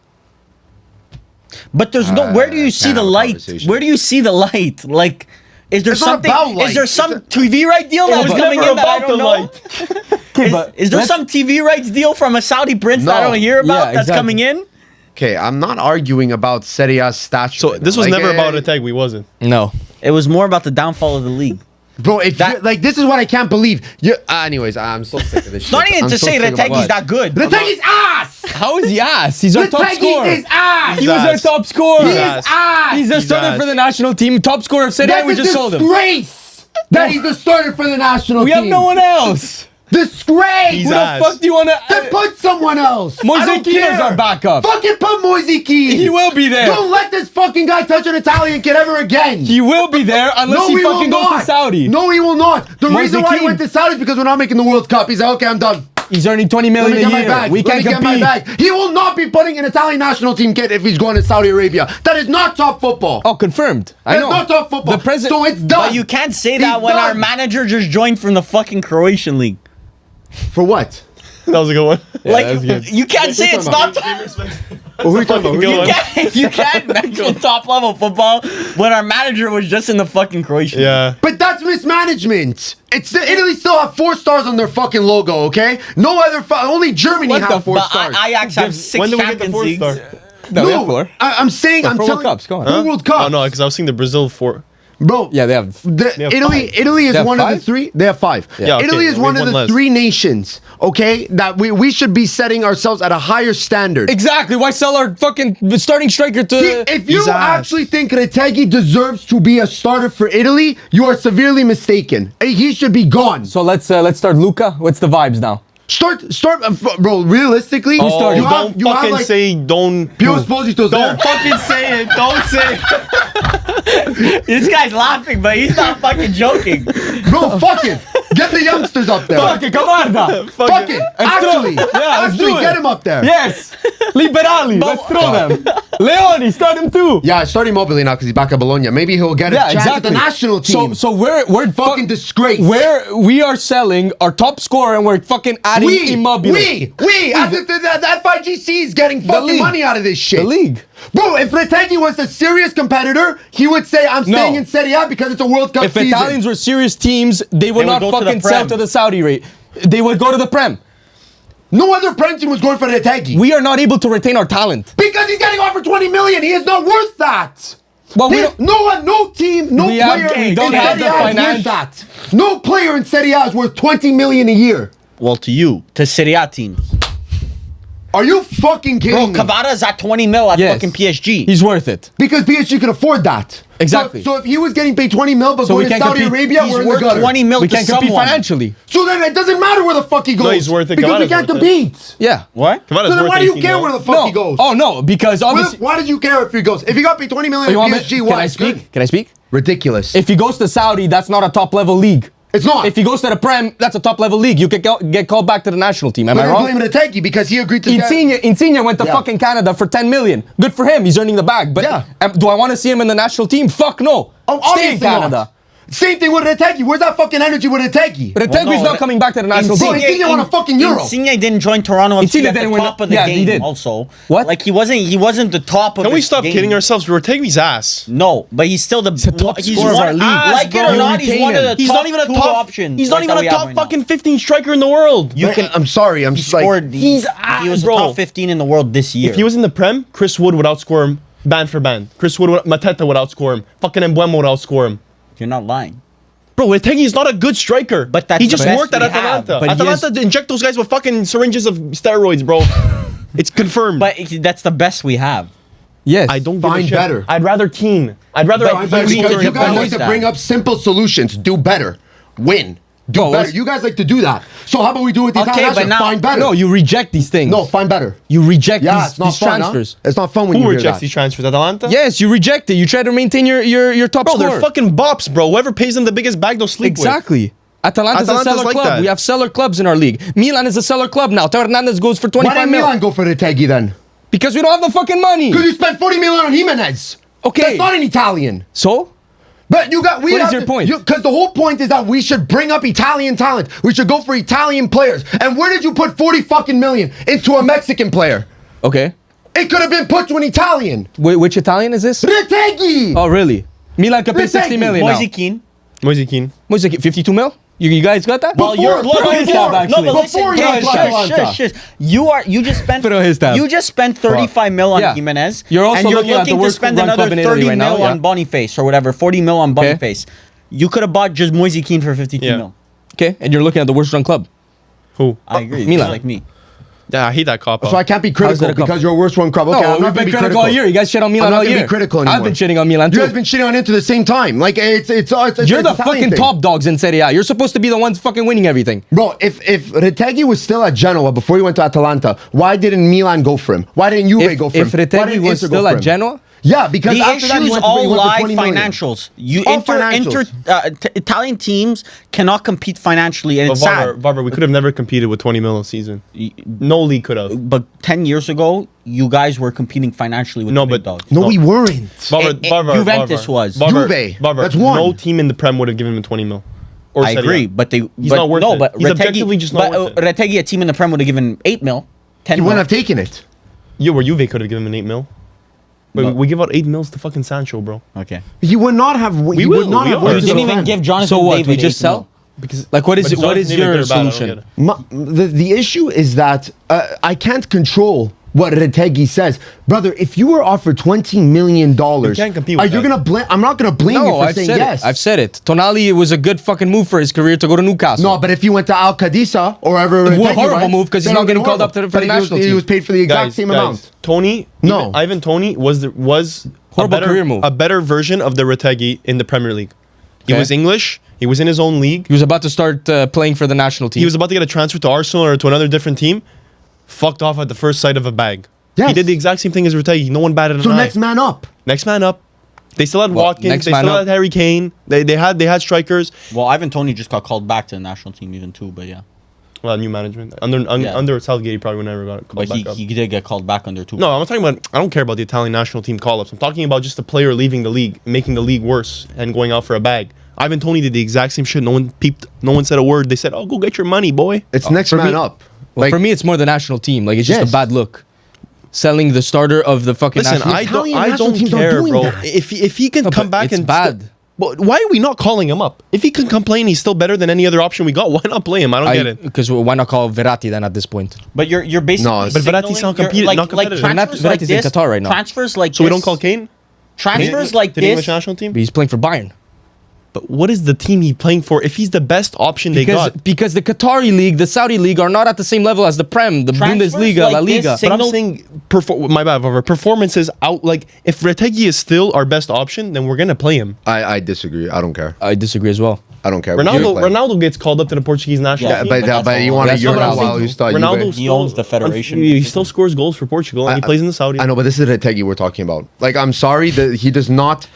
But there's no. Where do you see can't the have a light? conversation. Where do you see the light? Like, is there It's not something? about light. Is there It's some a- TV right deal that It's was coming never in that I about don't the know? light. Is there let's- some TV rights deal from a Saudi prince that I No. don't hear about Yeah, that's exactly. coming in? Okay, I'm not arguing about Serie A's stature. So right this now. was Like, never about Retegui, was it? No. It was more about the downfall of the league. Bro, if That- you're, like this is what I can't believe. Anyways, I'm so sick of this shit. Not even I'm to so say sick about Retegui's it. that good. Retegui's ass. How is he ass? He's our top Retegui scorer. is ass. He was ass. our top scorer. He is ass. ass. He's a He's starter ass. for the national team. Top scorer of Serie A. That's We a just sold him. disgrace that he's the starter for the national We team. have no one else. Disgrace. He's Who the ass. fuck do you want Then to? put someone else. Moise I don't Keane is care. our backup. Fucking put Moise Keane. He will be there. Don't let this fucking guy touch an Italian kid ever again. He will be there unless no, he he will fucking goes not. to Saudi. No, he will not. The Moise reason why he Keane. went to Saudi is because we're not making the World Cup. He's like, okay, I'm done. He's earning 20 Let me million get a my year. bag. We Let can't me get my compete. bag. He will not be putting an Italian national team kit if he's going to Saudi Arabia. That is not top football. Oh, confirmed. I That's know. not top football. The president. So it's done. But you can't say that He's when our done. manager just joined from the fucking Croatian league. For what? That was a good one. Like, that's good. you can't say it's not. Who are you talking about? Good one. You can't mention top level football when our manager was just in the fucking Croatian. Yeah. But that's mismanagement. It's Italy still have 4 stars on their fucking logo. Okay, no other. Only Germany What the have 4 But stars. Ajax have 6 When did we get the Champions 4th Leagues. star? No, we have 4. I'm saying I'm 4 World telling. Cups, go on. 4 World Cups. Oh no, because I was seeing the Brazil 4. Bro. Yeah, they have. have Italy 5. is They have one of the 5? 3. They have 5. Yeah, okay, Italy is we one have of one the less. 3 nations. Okay, that we should be setting ourselves at a higher standard. Exactly. Why sell our fucking starting striker to? If you He's ass. actually think Retegui deserves to be a starter for Italy, you are severely mistaken. He should be gone. So let's start Luca. What's the vibes now? Start, bro. Realistically, started? you don't have, you have fucking like say don't. Pio Esposito's there. Don't fucking say it. Don't say it. This guy's laughing, but he's not fucking joking. Bro, fuck it. Get the youngsters up there. Fuck it, Camarda. Fuck it. Actually, let's actually do it. get him up there. Yes. Liberali. Let's throw them. Leoni, start him too. Yeah, start Immobile now because he's back at Bologna. Maybe he'll get a Yeah, chance exactly. at the national team. So we're fucking disgrace. we are selling our top scorer and we're fucking adding Immobile. As if the FIGC is getting fucking league. money out of this shit. The league. Bro, if Retegui was a serious competitor, he would say, I'm staying in Serie A because it's a World Cup If season. Italians were serious teams, they would They not would go to the fucking sell Prem. to the Saudi rate. They would go to the Prem. No other Prem team was going for Retegui. We are not able to retain our talent. Because he's getting offered 20 million. He is not worth that. Well, we There's don't, no team, no We player have- we in don't Serie have A the is worth finance. that. No player in Serie A is worth 20 million a year. Well, to you, to Serie A teams. Are you fucking Bro, kidding me? Cavada's at 20 mil at Yes. fucking PSG. He's worth it. Because PSG can afford that. Exactly. So if he was getting paid 20 mil, but So we going to can't Saudi compete. Arabia, He's we're in the worth gutter. 20 mil We to can't compete someone. financially. So then it doesn't matter where the fuck he goes. he's worth it. Because we Cavada's can't worth it. compete. Yeah. What? Cavada's So then worth why do you 18 care mil. where the fuck No. he goes? Oh no, because obviously. Why did you care if he goes? If he got paid 20 million You want at me- PSG, can why? I speak? Can I speak? Ridiculous. If he goes to Saudi, that's not a top level league. It's not. If he goes to the Prem, that's a top level league. You could get called back to the national team. Am But I they're wrong? blaming Ategi because he agreed to Insigne went to Yeah. fucking Canada for 10 million. Good for him. He's earning the bag. But Yeah. do I want to see him in the national team? Fuck no. Oh, Stay in obviously Canada. not. Same thing with Ategi. Where's that fucking energy with Ategi? But Ategui's not coming back to the national Bro, team. Insigne won a fucking Euro. Insigne didn't join Toronto FC Insigne at the didn't win top the- of the yeah, game. he did. Also, What? Like he wasn't the top of. Can we his stop game. kidding ourselves? Retegui's ass. No, but he's still the top he's scorer of one, our league. Like it or You not, he's retain one of him. the He's top not even a two top options. He's not like, even that a we have top right now. fucking 15 striker in the world. You can. I'm sorry. I'm He just like, scored. he's he was bro. top 15 in the world this year. If he was in the Prem, Chris Wood would outscore him band for band. Mateta would outscore him. Fucking Mbeumo would outscore him. You're not lying. Bro, Retegi is not a good striker. But that's he the just best worked at we have. Atalanta. But he Atalanta inject those guys with fucking syringes of steroids, bro. It's confirmed. But that's the best we have. Yes. I don't give a Find shit. better. I'd rather Keane. I'd rather. But But You need because to you guys voice like to that. bring up simple solutions. Do better. Win. Do Bro, better. let's- You guys like to do that. So how about we do it with the Okay, Italian but national? now- Find better. No, you reject these things. No, find better. You reject Yeah, these, it's not these fun. transfers. Huh? It's not fun when Who you hear rejects that. these transfers? Atalanta? Yes, you reject it. You try to maintain your top Bro, score. they're fucking bops, bro. Whoever pays them the biggest bag, they'll sleep with. Exactly. Atalanta's a Atalanta's seller like club. that. We have seller clubs in our league. Milan is a seller club now. Teo Hernandez goes for Why 25 didn't mil. Milan go for Retegi then? Because we don't have the fucking money. Because you spent 40 million on Jimenez. Okay. That's not an Italian. So? But you got. What is your point? Because the whole point is that we should bring up Italian talent. We should go for Italian players. And where did you put 40 fucking million into a Mexican player? Okay. It could have been put to an Italian. Which Italian is this? Retegi. Oh, really? Milan could pay Let's 60 take million now. Moise Keane. Moise Keane. Moise Keane, 52 mil? You guys got that? Well, you're Before- look, before- no, but before listen, he guys, went to Atalanta. shush. You just spent Put on his tab. you just spent 35 mil on Yeah. Jimenez. You're also and you're looking at the looking to worst spend run another club in Italy 30 right now, mil yeah. on Boniface or whatever, 40 mil on Boniface. You could have bought just Moise Keane for 52 Yeah. mil. Okay, and you're looking at the worst run club. Who? I agree. Milan. Milan. Like me. Yeah, I hate that cop. So I can't be How's critical that a couple? because you're a worst one club. Okay, No, I'm we've not been gonna be critical all year. You guys shit on Milan I'm not all gonna year. be critical anymore. I've been shitting on Milan You too. guys been shitting on into the same time. Like it's You're it's the Italian fucking thing. top dogs in Serie A. You're supposed to be the ones fucking winning everything. Bro, if Retegi was still at Genoa before he went to Atalanta, why didn't Milan go for him? Why didn't Juve go for him? If Why Retegui didn't was Inter go still for at him? Genoa, Yeah, because The after that he issues went to, all he went for lie 20 million. financials. All financials. Italian teams cannot compete financially, and But it's sad. Varvar, we could have never competed with 20 mil a season. No league could have. But 10 years ago, you guys were competing financially with No, the big but- dogs. No, No. we weren't. Juventus was. Juve, that's one. No team in the Prem would have given him 20 mil. Or I Serie A. agree, but He's not worth it. But He's objectively just not worth it. Retegui, a team in the Prem would have given 8 mil, 10 He mil. wouldn't have taken it. You or Juve could have given him 8 mil. But No. we give out 8 mils to fucking Sancho, bro. Okay. He would not have. He will, would not we have. will. went You to didn't the even Prem. give Jonathan so what? David We 8 just mil. sell? Because like what is But what is Jonathan your David, they're bad, I don't solution? get it. The issue is that I can't control what Retegi says, brother. If you were offered $20 million, You can't compete with are you that. gonna blame? I'm not gonna blame you No, for I've saying said yes. it. I've said it. Tonali was a good fucking move for his career to go to Newcastle. No, but if he went to Al Qadisa or wherever, Well, Retegi horrible went, move 'cause he's then not it would getting be called up horrible. for the But he national was, He team. was paid for the exact same amount. Tony, No. Ivan Tony was Horrible career move. a better version of the Retegi in the Premier League. He Okay. was English. He was in his own league. He was about to start playing for the national team. He was about to get a transfer to Arsenal or to another different team. Fucked off at the first sight of a bag. Yes. He did the exact same thing as Retegi. No one batted an So eye. next man up. Next man up. They still had Well, Watkins. next They man still up. had Harry Kane. They had strikers. Well, Ivan Toney just got called back to the national team even too, but yeah. Well, new management under Yeah. under Southgate, he probably would never got called But back up. he did get called back under two. No, I'm not talking about. I don't care about the Italian national team call-ups. I'm talking about just the player leaving the league, making the league worse, and going out for a bag. Ivan Toney did the exact same shit. No one peeped. No one said a word. They said, "Oh, go get your money, boy." It's next for man me- up. Well, Like, for me, it's more the national team. Like it's just Yes. a bad look. Selling the starter of the fucking Listen, national I team. don't. Italian I national don't teams are care, doing bro. that. If he can No, come but back it's and bad. But why are we not calling him up? If he can complain, he's still better than any other option we got. Why not play him? I don't get it. Because why not call Verratti then at this point? But you're basically No, it's- But Verratti's not signaling- compete- like, not competitive. transfers Verratti's like in this, Qatar right now. Transfers like So we this- don't call Kane transfers like to the English this. national team. But he's playing for Bayern. But what is the team he's playing for if he's the best option they got? Because the Qatari league, the Saudi league are not at the same level as the Prem, the Transfers Bundesliga, like La this Liga. But I'm saying, my bad, Varvar, performance is out. Like, if Retegi is still our best option, then we're going to play him. I disagree. I don't care. I disagree as well. I don't care. Ronaldo gets called up to the Portuguese national Yeah, team. But you want to That's hear what I'm that while saying. you start. Ronaldo He owns the federation. He still scores goals for Portugal, and he plays in the Saudi. I know, but this is Retegi we're talking about. Like, I'm sorry that he does not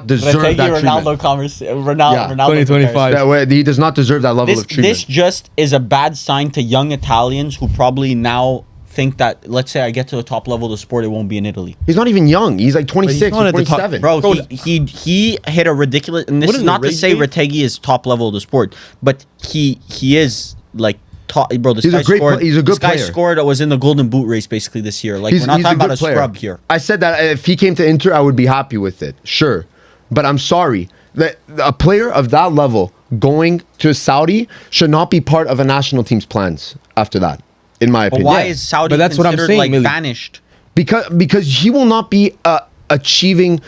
deserve Retegi that Ronaldo treatment. Ronaldo 2025. He does not deserve that level of treatment. This just is a bad sign to young Italians who probably now think that, let's say I get to the top level of the sport, it won't be in Italy. He's not even young. He's like 26 not or at the top. 27. Bro, he hit a ridiculous, and this What is is not the to say rate? Retegi is top level of the sport, but he is like top, bro. This He's guy a great scored. he's a good this guy player. scored. Was in the Golden Boot race basically this year. Like we're not talking about a scrub here. I said that if he came to Inter, I would be happy with it. Sure. But I'm sorry. That a player of that level going to Saudi should not be part of a national team's plans after that, in my But opinion. why is Saudi But that's what I'm considered saying, like Mili. banished? Because he will not be achieving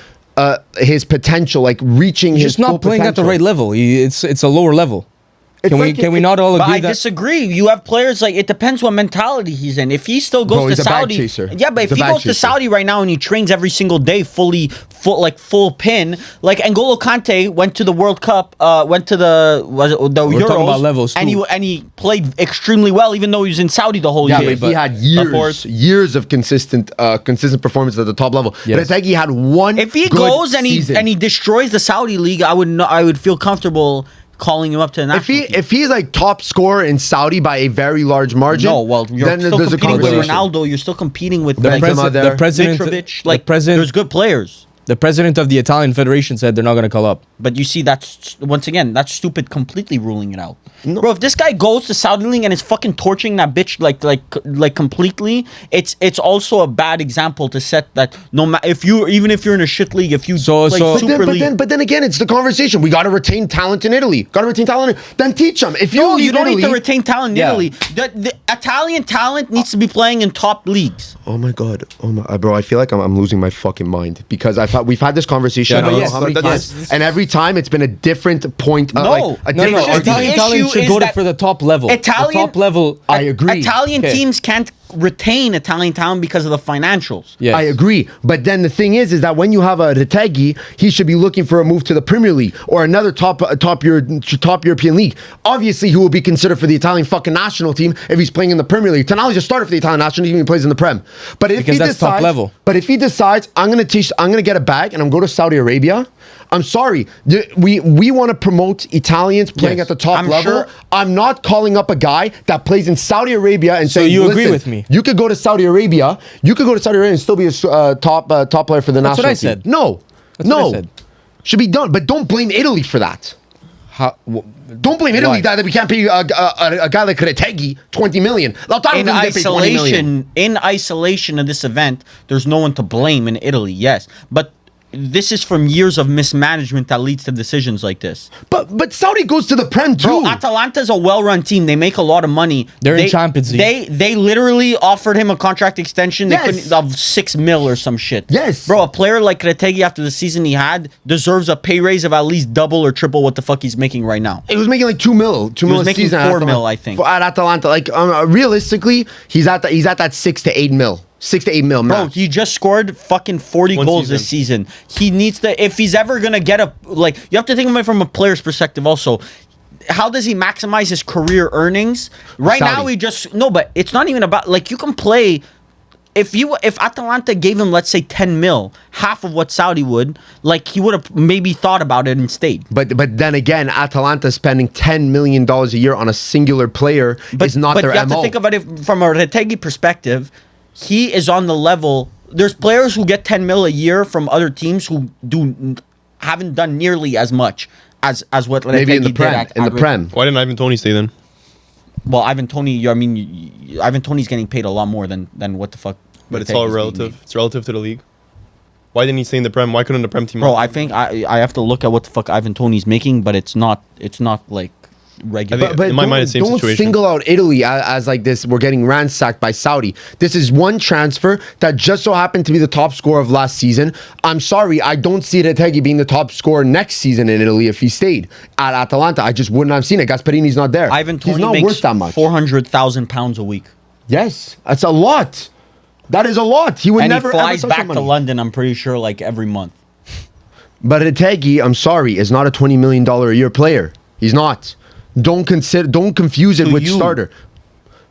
his potential, like reaching He's his just not full playing at the potential. right level. It's a lower level. Can we not all But agree I that? disagree. You have players like it depends what mentality he's in. If he still goes Bro, to he's a bag Saudi, chaser. yeah, but He's if a he bag goes to chaser. Saudi right now and he trains every single day, full pin, like N'Golo Kante went to the World Cup, went to the Euros, talking about levels, and too. he played extremely well, even though he was in Saudi the whole Yeah, year. but he had years of consistent performance at the top level. Yes. But he had one. If he good goes and season. he destroys the Saudi league, I would feel comfortable calling him up to the national team. if he's like top scorer in Saudi by a very large margin, No, well, you're then still there's a competing with conversation. Ronaldo. You're still competing with The like, Benzema there. the president, Mitrovic. the Like, president, there's good players. the president of the Italian Federation said they're not going to call up. But you see, that's once again, that's stupid. Completely ruling it out, bro. If this guy goes to Saudi League and is fucking torching that bitch like completely, it's also a bad example to set that. No matter even if you're in a shit league, if you play Super League, But then again, it's the conversation. We got to retain talent in Italy. Got to retain talent. Then teach them. If you no, leave you don't need to Italy- retain talent in Yeah. Italy. The Italian talent needs to be playing in top leagues. Oh my god, bro! I feel like I'm losing my fucking mind because we've had this conversation. Yeah, I don't no, know yes, how many but times, that's- and every time it's been a different point. No. like a No, different no, argument. the Italian issue should is go that for the top level. Italian- the top level. I agree. Italian Okay. teams can't retain Italian talent because of the financials. Yes. I agree, but then the thing is that when you have a Retegi, he should be looking for a move to the Premier League or another top European league. Obviously, he will be considered for the Italian fucking national team if he's playing in the Premier League. Tonali's a starter for the Italian national team. He plays in the Prem. But if Because he that's top decides, level. but if he decides, I'm gonna get a bag and I'm going to Saudi Arabia. I'm sorry, we want to promote Italians playing Yes. at the top I'm level. sure- I'm not calling up a guy that plays in Saudi Arabia and So saying, you agree "Listen, with me? You could go to Saudi Arabia. You could go to Saudi Arabia and still be a top player for the That's what national I team. said. No, That's what I no, said. should be done. But don't blame Italy for that. Don't blame Italy Why? that we can't pay a guy like Retegi 20 million. Lautaro In doesn't get paid 20 million. isolation of this event, there's no one to blame in Italy, yes. But this is from years of mismanagement that leads to decisions like this. But Saudi goes to the Prem too. Bro, Atalanta's a well-run team. They make a lot of money. They're in Champions League. They literally offered him a contract extension. They Yes. couldn't of $6 million or some shit. Yes. Bro, a player like Retegi after the season he had deserves a pay raise of at least double or triple what the fuck he's making right now. He was making like 2 mil. 2 He mil was a making season at 4 Atalanta. mil, I think. At Atalanta, like realistically, he's at that 6 to 8 mil. 6 to 8 mil. Bro, max. he just scored fucking 40 One goals this season. He needs to, if he's ever going to get you have to think of it from a player's perspective also. How does he maximize his career earnings? Right Saudi. now, but it's not even about, like, you can play, if Atalanta gave him, let's say, 10 mil, half of what Saudi would, like, he would have maybe thought about it and stayed. But then again, Atalanta spending $10 million a year on a singular player is not their you have MO. to think about it from a Retegi perspective. He is on the level. There's players who get 10 mil a year from other teams who haven't done nearly as much as what Retegi Maybe in the did Prem. at In the Red- Prem. Why didn't Ivan Toney stay then? Well, Ivan Toney. Ivan Toney's getting paid a lot more than what the fuck. But it's Retegi's all being relative. paid. It's relative to the league. Why didn't he stay in the Prem? Why couldn't the Prem team? Bro, I think I have to look at what the fuck Ivan Toney's making, but it's not like regular. In my mind, it's the same don't situation. single out Italy as like this. We're getting ransacked by Saudi. This is one transfer that just so happened to be the top scorer of last season. I'm sorry, I don't see Retegui being the top scorer next season in Italy if he stayed at Atalanta. I just wouldn't have seen it. Gasperini's not there. Ivan He's Toney not makes worth that much. £400,000 a week. Yes, that's a lot. That is a lot. He would And never he flies ever touch back that to money. London, I'm pretty sure, like every month. But Retegui, I'm sorry, is not a $20 million a year player. He's not. Don't confuse it To with you. starter.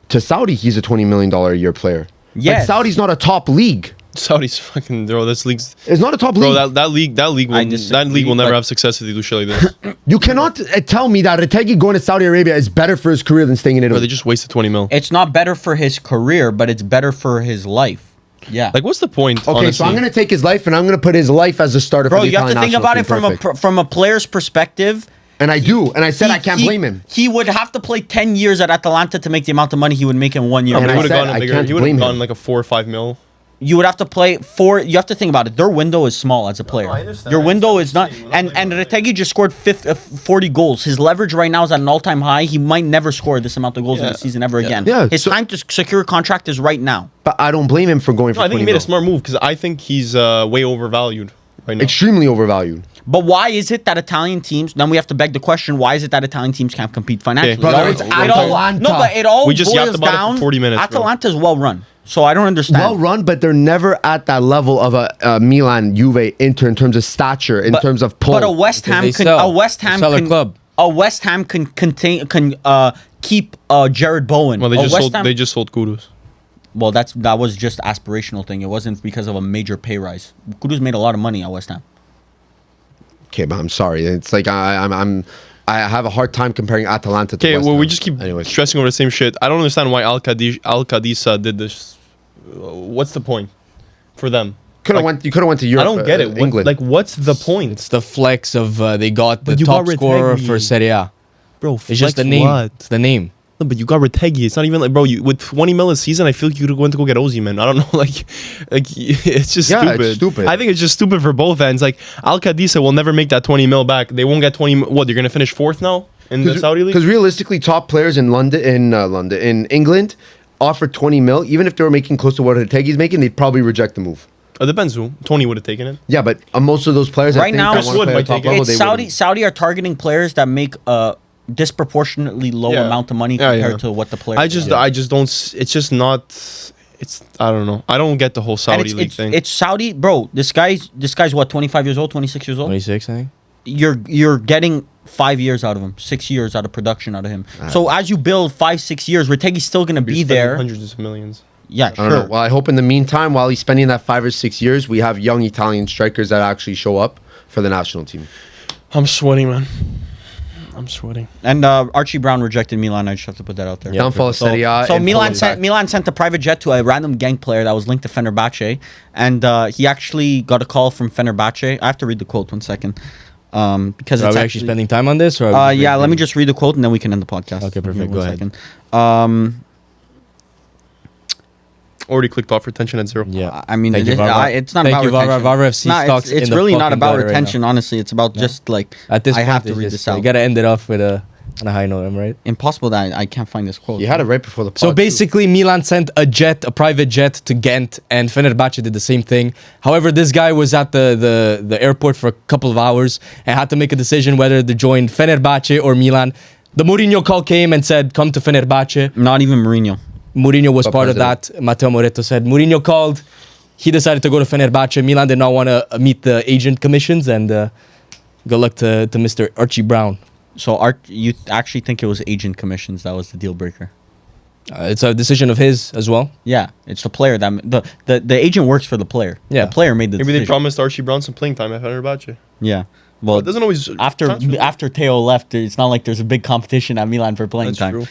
To Saudi, he's a $20 million a year player. Yes. But Saudi's not a top league. Saudi's fucking bro. This league's It's not a top bro. league. That league will never but- have success if they do shit like this. You cannot tell me that Retegui going to Saudi Arabia is better for his career than staying in Bro, Italy. they just wasted 20 mil. It's not better for his career, but it's better for his life. Yeah. Like, what's the point? Okay, honestly? so I'm going to take his life and I'm going to put his life as a starter Bro, for the you have to Italian think national about it team. from Perfect. from a player's perspective. And I do. And I said I can't blame him. He would have to play 10 years at Atalanta to make the amount of money he would make in 1 year. No, but And he I would said have gone I a bigger. can't He would have blame gone him. like a 4 or 5 mil. You would have to play you have to think about it. Their window is small as a player. I understand. Your I window understand is what not. you're saying. And Retegui just scored 40 goals. His leverage right now is at an all-time high. He might never score this amount of goals in Yeah. the season ever again. Yeah, His so- time to secure a contract is right now. But I don't blame him for going for No, I think 20 he made a mil. smart move because I think he's way overvalued right now. Extremely overvalued. But why is it that Italian teams? Then we have to beg the question: why is it that Italian teams can't compete financially? Okay, brother, it's Atalanta. No, but it all We just yapped boils about it for down. 40 minutes, bro. Atalanta's well run, so I don't understand. Well run, but they're never at that level of a Milan, Juve, Inter in terms of stature, in terms of pull. But a West Ham they can sell. a West Ham They sell their can club. a West Ham can keep Jared Bowen. Well, they A just West sold. Ham- They just sold Kudus. Well, that was just aspirational thing. It wasn't because of a major pay rise. Kudus made a lot of money at West Ham. Okay, but I'm sorry. It's like I have a hard time comparing Atalanta to Okay, West well, Ham. we just keep Anyways. stressing over the same shit. I don't understand why Al Qadisa did this. What's the point for them? You could have went to I Europe. don't get it. England. What's the point, It's the flex of they got the But you top got scorer Retegui. for Serie A. bro? It's just the name. It's the name. No, but you got Retegui. It's not even like, bro. With 20 mil a season, I feel like you could have went to go get Ozzy, man. I don't know, like it's just Yeah, stupid. it's stupid. I think it's just stupid for both ends. Like Al Qadisa will never make that 20 mil back. They won't get 20. What? They're gonna finish fourth now in the Saudi league. Because realistically, top players in in England, offered 20 mil. Even if they were making close to what Retegui's making, they'd probably reject the move. It depends who. Tony would have taken it. Yeah, but most of those players, I Right think, now, that Chris wanna Wood play might at top take it. level, It's they Saudi. wouldn't. Saudi are targeting players that make a disproportionately low Yeah. amount of money Yeah, compared yeah. to what the player. I just don't. It's just not. It's. I don't know. I don't get the whole and Saudi league thing. it's Saudi, bro. This guy's what, 25 years old, 26 years old. 26, I think. You're getting 5 years out of him, 6 years out of production out of him. So as you build 5-6 years, Retegui's still gonna You're be spending there. hundreds of millions. Yeah, I don't sure. know. Well, I hope in the meantime, while he's spending that 5 or 6 years, we have young Italian strikers that actually show up for the national team. I'm sweating, man. I'm sweating. And Archie Brown rejected Milan. I just have to put that out there. Yeah. Downfall of So, Serie A. so and Milan full sent impact. Milan sent a private jet to a random gang player that was linked to Fenerbahce, and he actually got a call from Fenerbahce. I have to read the quote 1 second, because Are it's we actually spending time on this? Or are we yeah, let me reading- just read the quote and then we can end the podcast. Okay, perfect. Give me Go 1 ahead. second. Already clicked off retention at 0. Yeah. I mean, Thank you, it's Varvar. not Thank about you, Varvar. retention. Varvar FC Nah, stocks it's in the really not fucking about gutter right retention. now. Honestly, it's about just like At this I point, have to it's read just, this out. You gotta end it off with on a high note, am I right? Impossible that I can't find this quote. You had it right before the pod. So too. basically, Milan sent a private jet to Ghent, and Fenerbahce did the same thing. However, this guy was at the airport for a couple of hours and had to make a decision whether to join Fenerbahce or Milan. The Mourinho call came and said, "Come to Fenerbahce." Not even Mourinho. Mourinho was But part of president. that. Matteo Moretto said Mourinho called. He decided to go to Fenerbahce. Milan did not want to meet the agent commissions, and good luck to Mr. Archie Brown. So you actually think it was agent commissions that was the deal breaker? It's a decision of his as well. Yeah, it's the player that the agent works for the player. Yeah. The player made the Maybe decision. they promised Archie Brown some playing time at Fenerbahce. Yeah. Well, It doesn't always after Teo left, it's not like there's a big competition at Milan for playing That's time. true.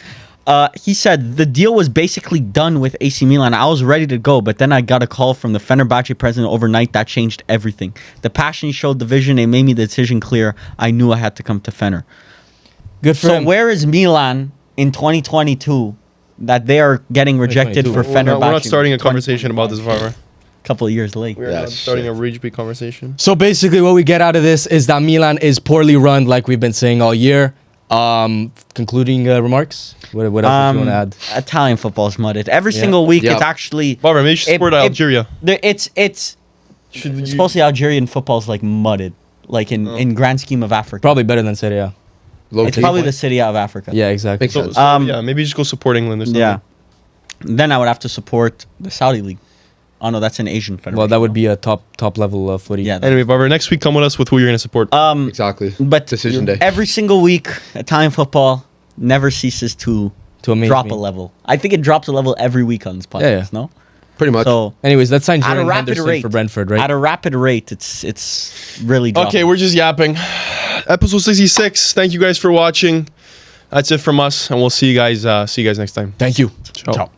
He said the deal was basically done with AC Milan. I was ready to go, but then I got a call from the Fenerbahce president overnight that changed everything. The passion he showed, the vision, it made me the decision clear. I knew I had to come to Fener. Good for So him. where is Milan in 2022 that they are getting rejected for 2022. Fenerbahce? We're not starting a conversation about this, Varvar. Couple of years late. We're Yeah, not starting shit. a Rage Beat conversation. So basically, what we get out of this is that Milan is poorly run, like we've been saying all year. Concluding remarks. What else do you want to add? Italian football is mudded. Every single week, Yep. it's actually. Barbara, maybe you should support Algeria. It's supposedly Algerian football is like mudded, like in grand scheme of Africa. Probably better than Serie A. Low It's key. probably the Serie A of Africa. Yeah, exactly. Makes sense. Yeah, maybe just go support England or something. Yeah. Then I would have to support the Saudi League. Oh no, that's an Asian federation. Well, that would be a top level footy. Yeah. Anyway, Barbara, next week come with us with who you're going to support. Exactly. But Decision day. every single week, Italian football never ceases to amaze drop me. a level. I think it drops a level every week on this podcast. Yeah. No. Pretty much. So Anyways, let's sign at a Jordan rapid Henderson rate for Brentford, right? At a rapid rate, it's really dropping. Okay, we're just yapping. Episode 66. Thank you guys for watching. That's it from us, and we'll see you guys next time. Thank you. Ciao.